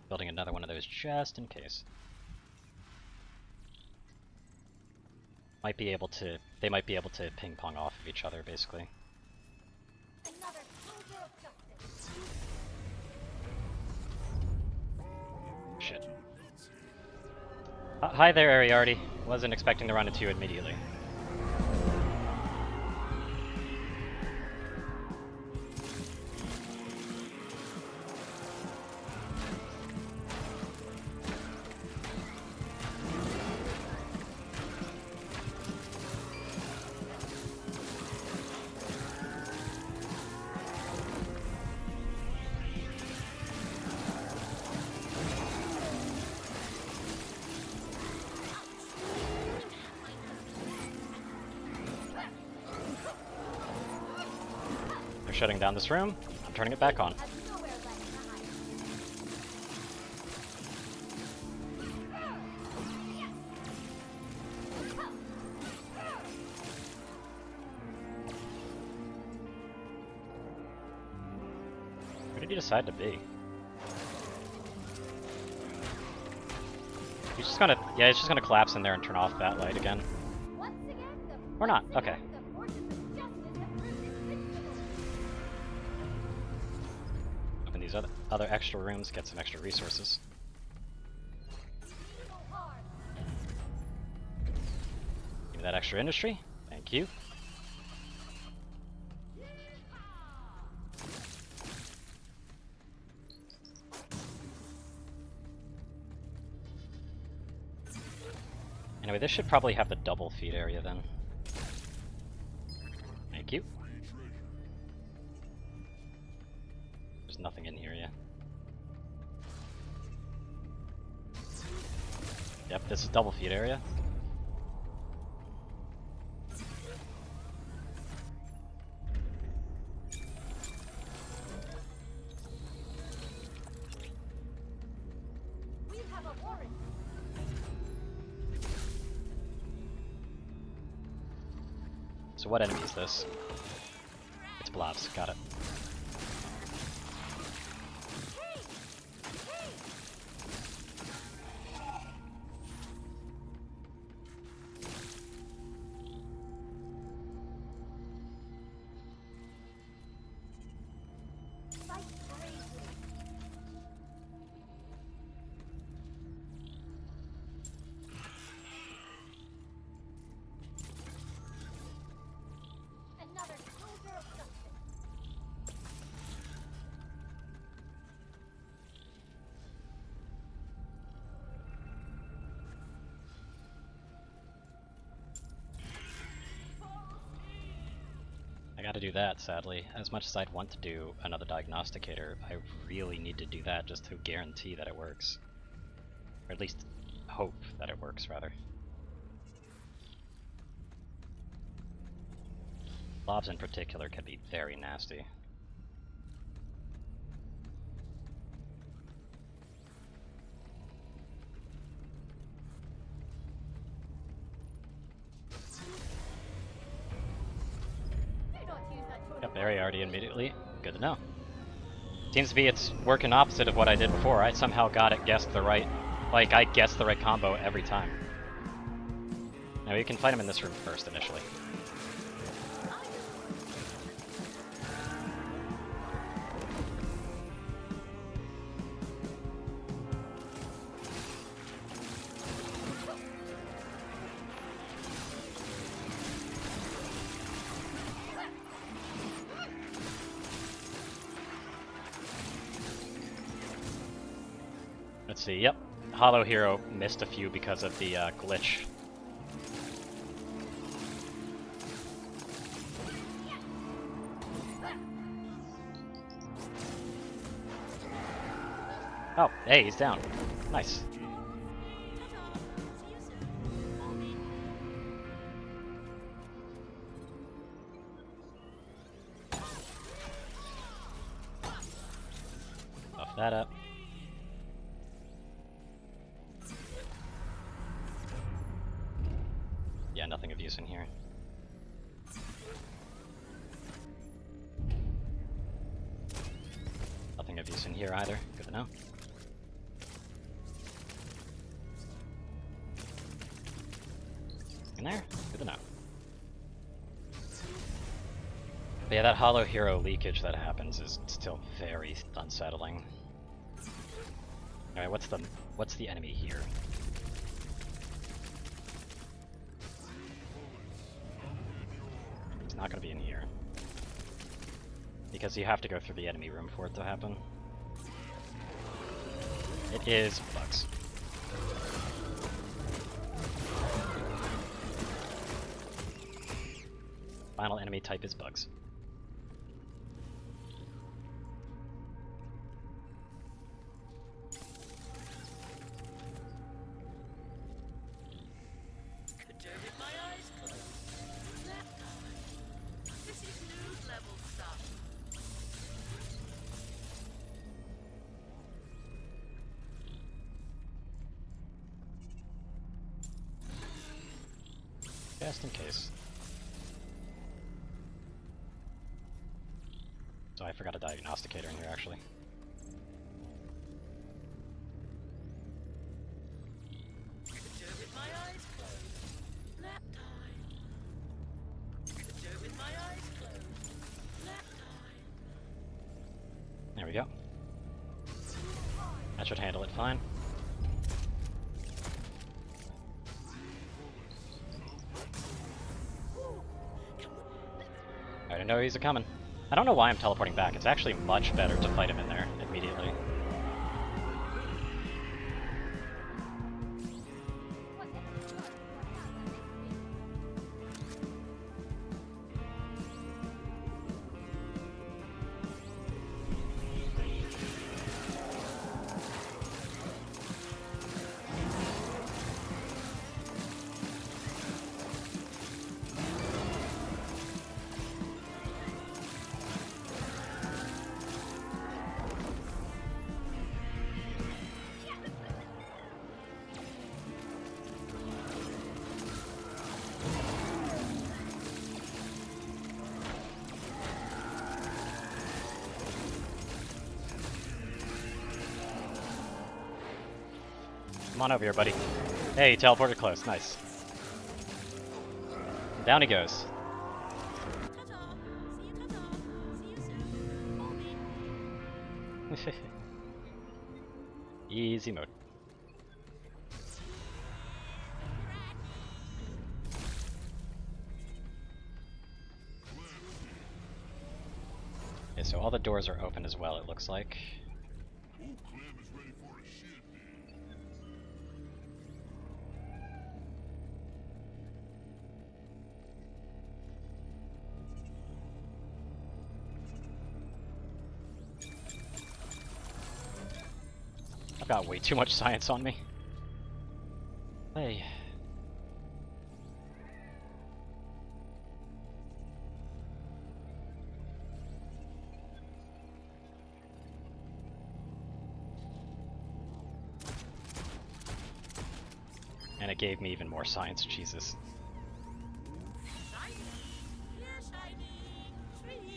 Building another one of those just in case. Might be able to, they might be able to ping pong off of each other, basically. Shit. Hi there, Ariardi. Wasn't expecting to run into you immediately. shutting down this room. I'm turning it back on. Where did he decide to be? He's just gonna, yeah, he's just gonna collapse in there and turn off that light again. Or not, okay. Open these other extra rooms, get some extra resources. Give me that extra industry, thank you. Anyway, this should probably have the double feed area then. Thank you. There's nothing in here yet. Yep, this is double feed area. So what enemy is this? It's blobs, got it. I gotta do that, sadly. As much as I'd want to do another diagnosticator, I really need to do that just to guarantee that it works. Or at least hope that it works, rather. Blobs in particular can be very nasty. Got Barry already immediately. Good to know. Seems to be it's working opposite of what I did before. I somehow got it guessed the right, like I guessed the right combo every time. Now you can fight him in this room first initially. Let's see, yep. Hollow Hero missed a few because of the glitch. Oh, hey, he's down. Nice. Buff that up. Yeah, nothing of use in here. Nothing of use in here either. Good to know. In there? Good to know. But yeah, that Hollow Hero leakage that happens is still very unsettling. Alright, what's the enemy here? It's not gonna be in here. Because you have to go through the enemy room for it to happen. It is bugs. Final enemy type is bugs. Could do with my eyes closed. This is nude level stuff. just in case. So I forgot a diagnosticator in here, actually. Joe with my eyes closed. Nap time. Joe with my eyes closed. Nap time. There we go. That should handle it fine. Alright, I know he's a-coming. I don't know why I'm teleporting back. It's actually much better to fight him in there immediately. Come on over here, buddy. Hey, teleported close. Nice. Down he goes. Ta-ta. See you ta-ta. See you soon. Bye. Easy mode. Okay, so all the doors are open as well, it looks like. Old Clem is ready for a shindig. I've got way too much science on me. Hey. And it gave me even more science, Jesus. Shiny. Yeah, shiny. Treats.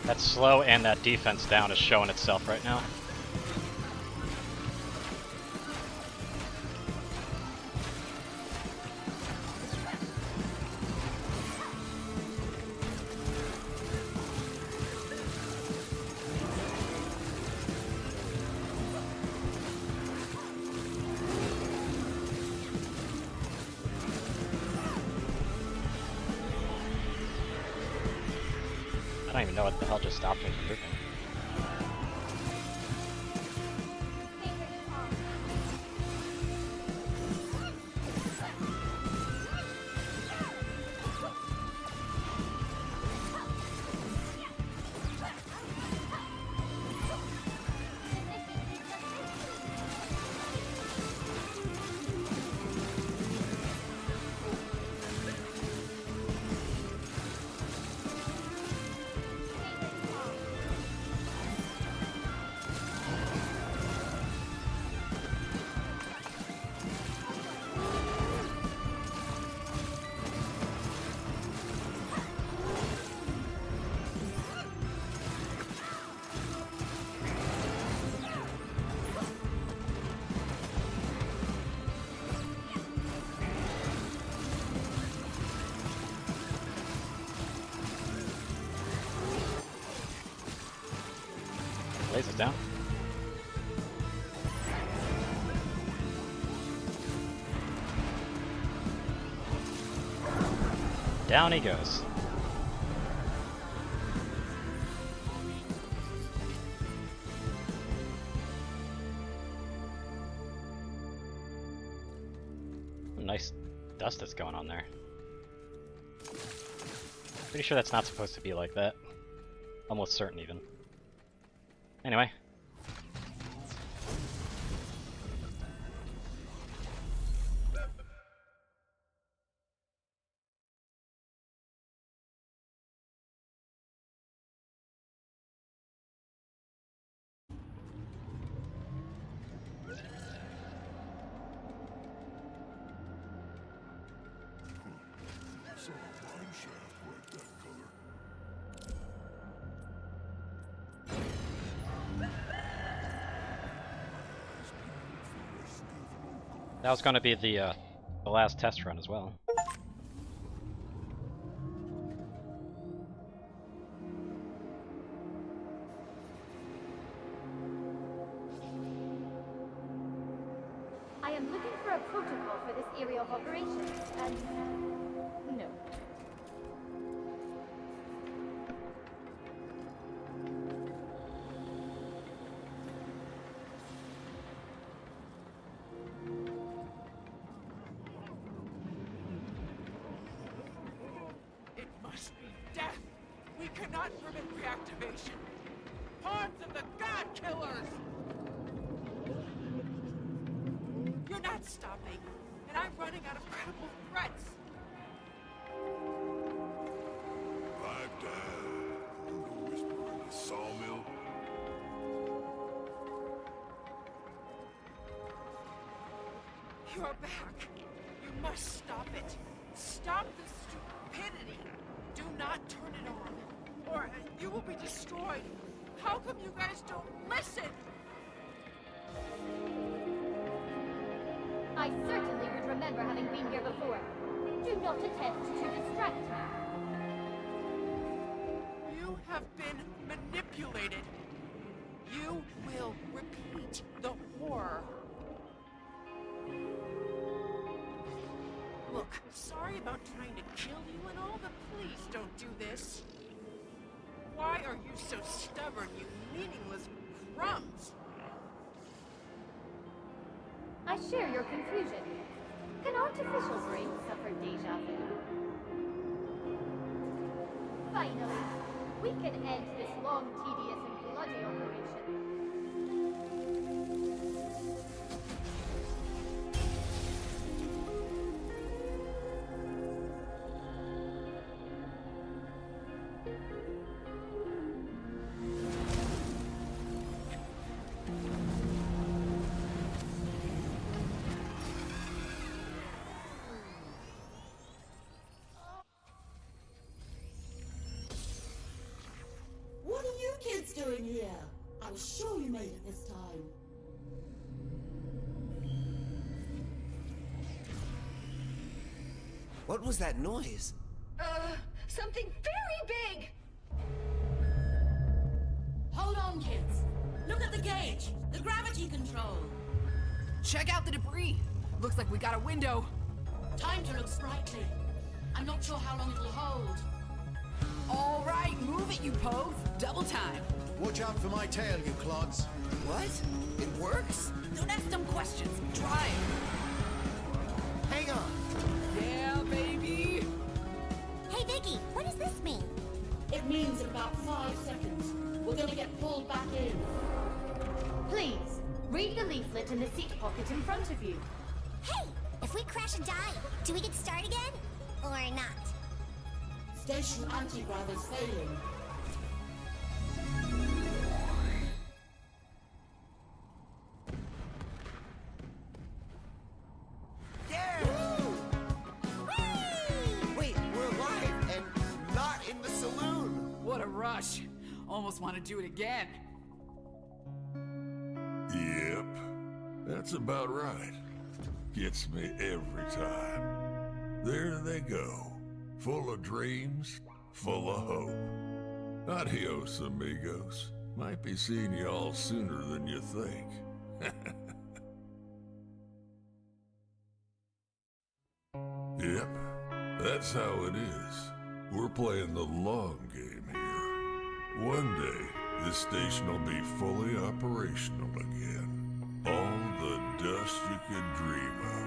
That slow and that defense down is showing itself right now. I don't even know what the hell just stopped me from moving. Lays it down. Down he goes. Nice dust that's going on there. Pretty sure that's not supposed to be like that. Almost certain even. Anyway. Saw a mine shaft like that color. That was going to be the last test run as well. I am looking for a protocol for this area of operations, and no. It must be death. We cannot permit reactivation. Pawns of the God Killers! You're not stopping, and I'm running out of credible threats. Pipe down. The whisper in the sawmill. You're back. You must stop it. Stop the stupidity. Do not turn it on, or you will be destroyed. How come you guys don't listen? I certainly would remember having been here before. Do not attempt to distract me. You have been manipulated. You will repeat the horror. Look, sorry about trying to kill you and all, but please don't do this. Why are you so stubborn, you meaningless crumbs? I share your confusion. Can artificial brains suffer deja vu? Finally, we can end this long, tedious, and bloody operation. What was sure you made it this time. What was that noise? Something very big! Hold on, kids. Look at the gauge. The gravity control. Check out the debris. Looks like we got a window. Time to look sprightly. I'm not sure how long it'll hold. All right, move it, you pogue. Double time. Watch out for my tail, you clods. What? It works? Don't ask dumb questions. Try it. Hang on. Yeah, baby. Hey, Vicky, what does this mean? It means in about 5 seconds, we're gonna get pulled back in. Please, read the leaflet in the seat pocket in front of you. Hey, if we crash and die, do we get start again? Or not? Station anti-grav is failing. Yeah! Wait, we're alive and not in the saloon. What a rush. Almost want to do it again. Yep, that's about right. Gets me every time. There they go, full of dreams, full of hope. Adios, amigos. Might be seeing you all sooner than you think. Yep, that's how it is. We're playing the long game here. One day, this station will be fully operational again. All the dust you could dream of.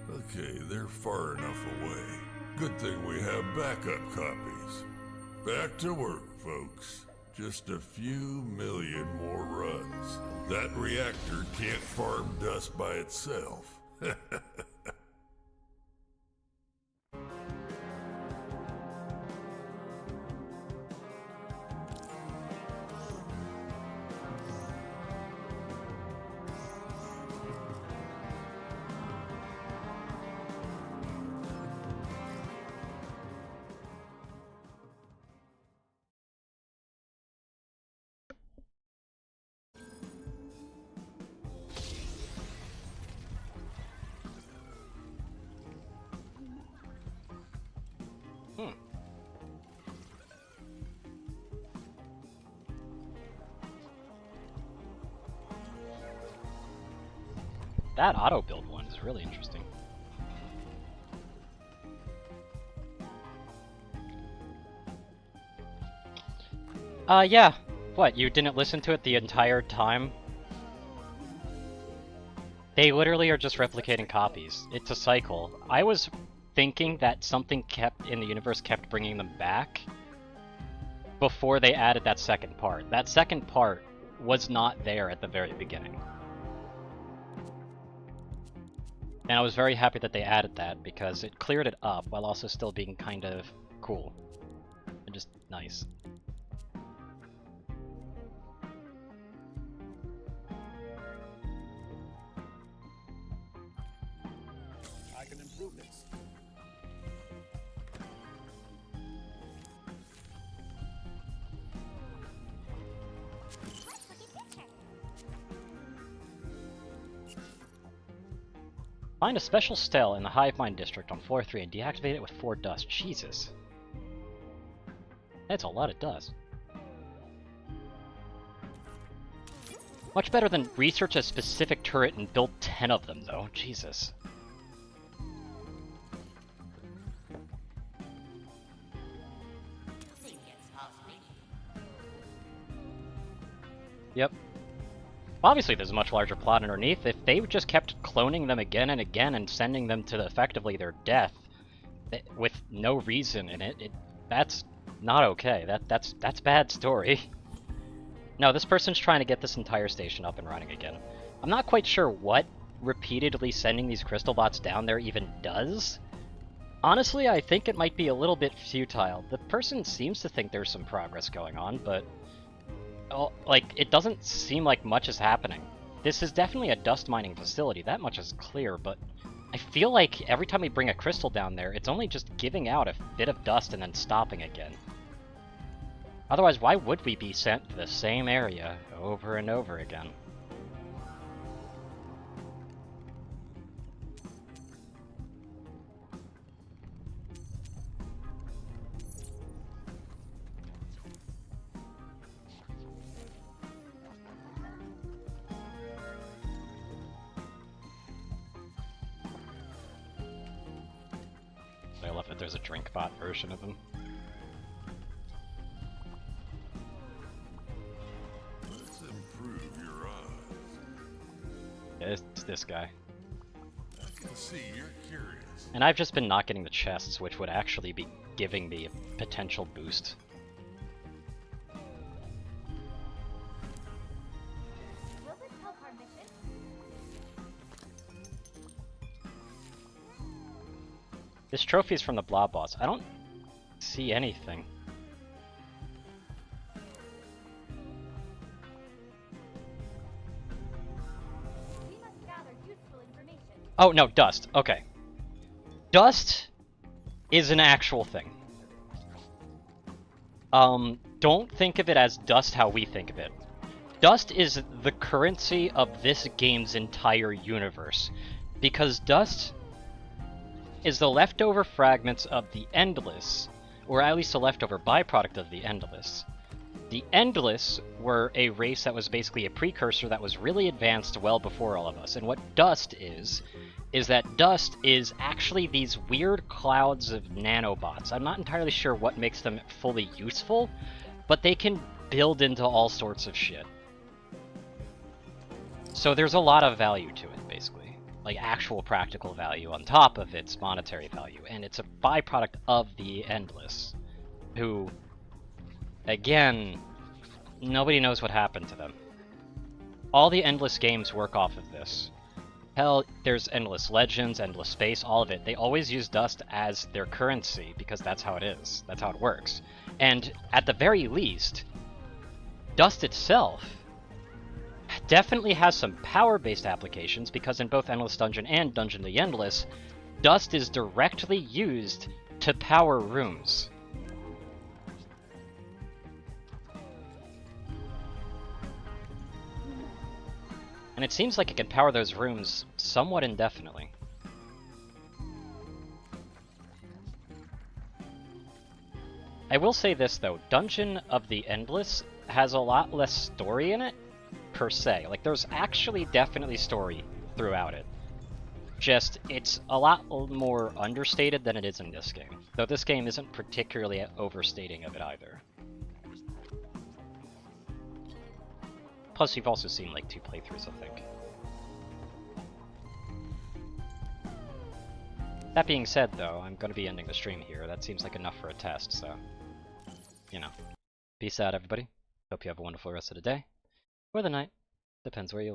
Okay, they're far enough away. Good thing we have backup copies. Back to work, folks. Just a few million more runs. That reactor can't farm dust by itself. That auto-build one is really interesting. Yeah. What, you didn't listen to it the entire time? They literally are just replicating copies. It's a cycle. I was thinking that something kept in the universe kept bringing them back before they added that second part. That second part was not there at the very beginning. And I was very happy that they added that because it cleared it up while also still being kind of cool. And just nice. I can improve this. Let's look at picture. Find a special cell in the Hive Mind District on floor 3 and deactivate it with 4 dust. Jesus. That's a lot of dust. Much better than research a specific turret and build 10 of them, though. Jesus. Yep. Obviously there's a much larger plot underneath. If they just kept cloning them again and again and sending them to effectively their death with no reason in it, that's not okay. That's bad story. No, this person's trying to get this entire station up and running again. I'm not quite sure what repeatedly sending these crystal bots down there even does. Honestly, I think it might be a little bit futile. The person seems to think there's some progress going on, but like, it doesn't seem like much is happening. This is definitely a dust mining facility, that much is clear, but I feel like every time we bring a crystal down there, it's only just giving out a bit of dust and then stopping again. Otherwise, why would we be sent to the same area over and over again? I love that there's a drink bot version of them. Let's improve your eyes. Yeah, it's this guy. I can see you're curious. And I've just been not getting the chests, which would actually be giving me a potential boost. Will this help our mission? This trophy's from the Blob boss. I don't see anything. We must gather useful information. Oh, no, dust. Okay. Dust is an actual thing. Don't think of it as dust how we think of it. Dust is the currency of this game's entire universe. Because dust is the leftover fragments of the Endless, or at least a leftover byproduct of the Endless. The Endless were a race that was basically a precursor that was really advanced well before all of us, and what dust is that dust is actually these weird clouds of nanobots. I'm not entirely sure what makes them fully useful, but they can build into all sorts of shit. So there's a lot of value to it, basically. Like actual practical value on top of its monetary value, and it's a byproduct of the Endless, who, again, nobody knows what happened to them. All the Endless games work off of this. Hell, there's Endless Legends, Endless Space, all of it. They always use dust as their currency, because that's how it is. That's how it works. And at the very least, dust itself definitely has some power-based applications, because in both Endless Dungeon and Dungeon the Endless, dust is directly used to power rooms. And it seems like it can power those rooms somewhat indefinitely. I will say this though, Dungeon of the Endless has a lot less story in it, per se. Like, there's actually definitely story throughout it. Just, it's a lot more understated than it is in this game. Though this game isn't particularly overstating of it either. Plus, you've also seen, like, 2 playthroughs, I think. That being said, though, I'm going to be ending the stream here. That seems like enough for a test, so... You know. Peace out, everybody. Hope you have a wonderful rest of the day. Or the night. Depends where you live.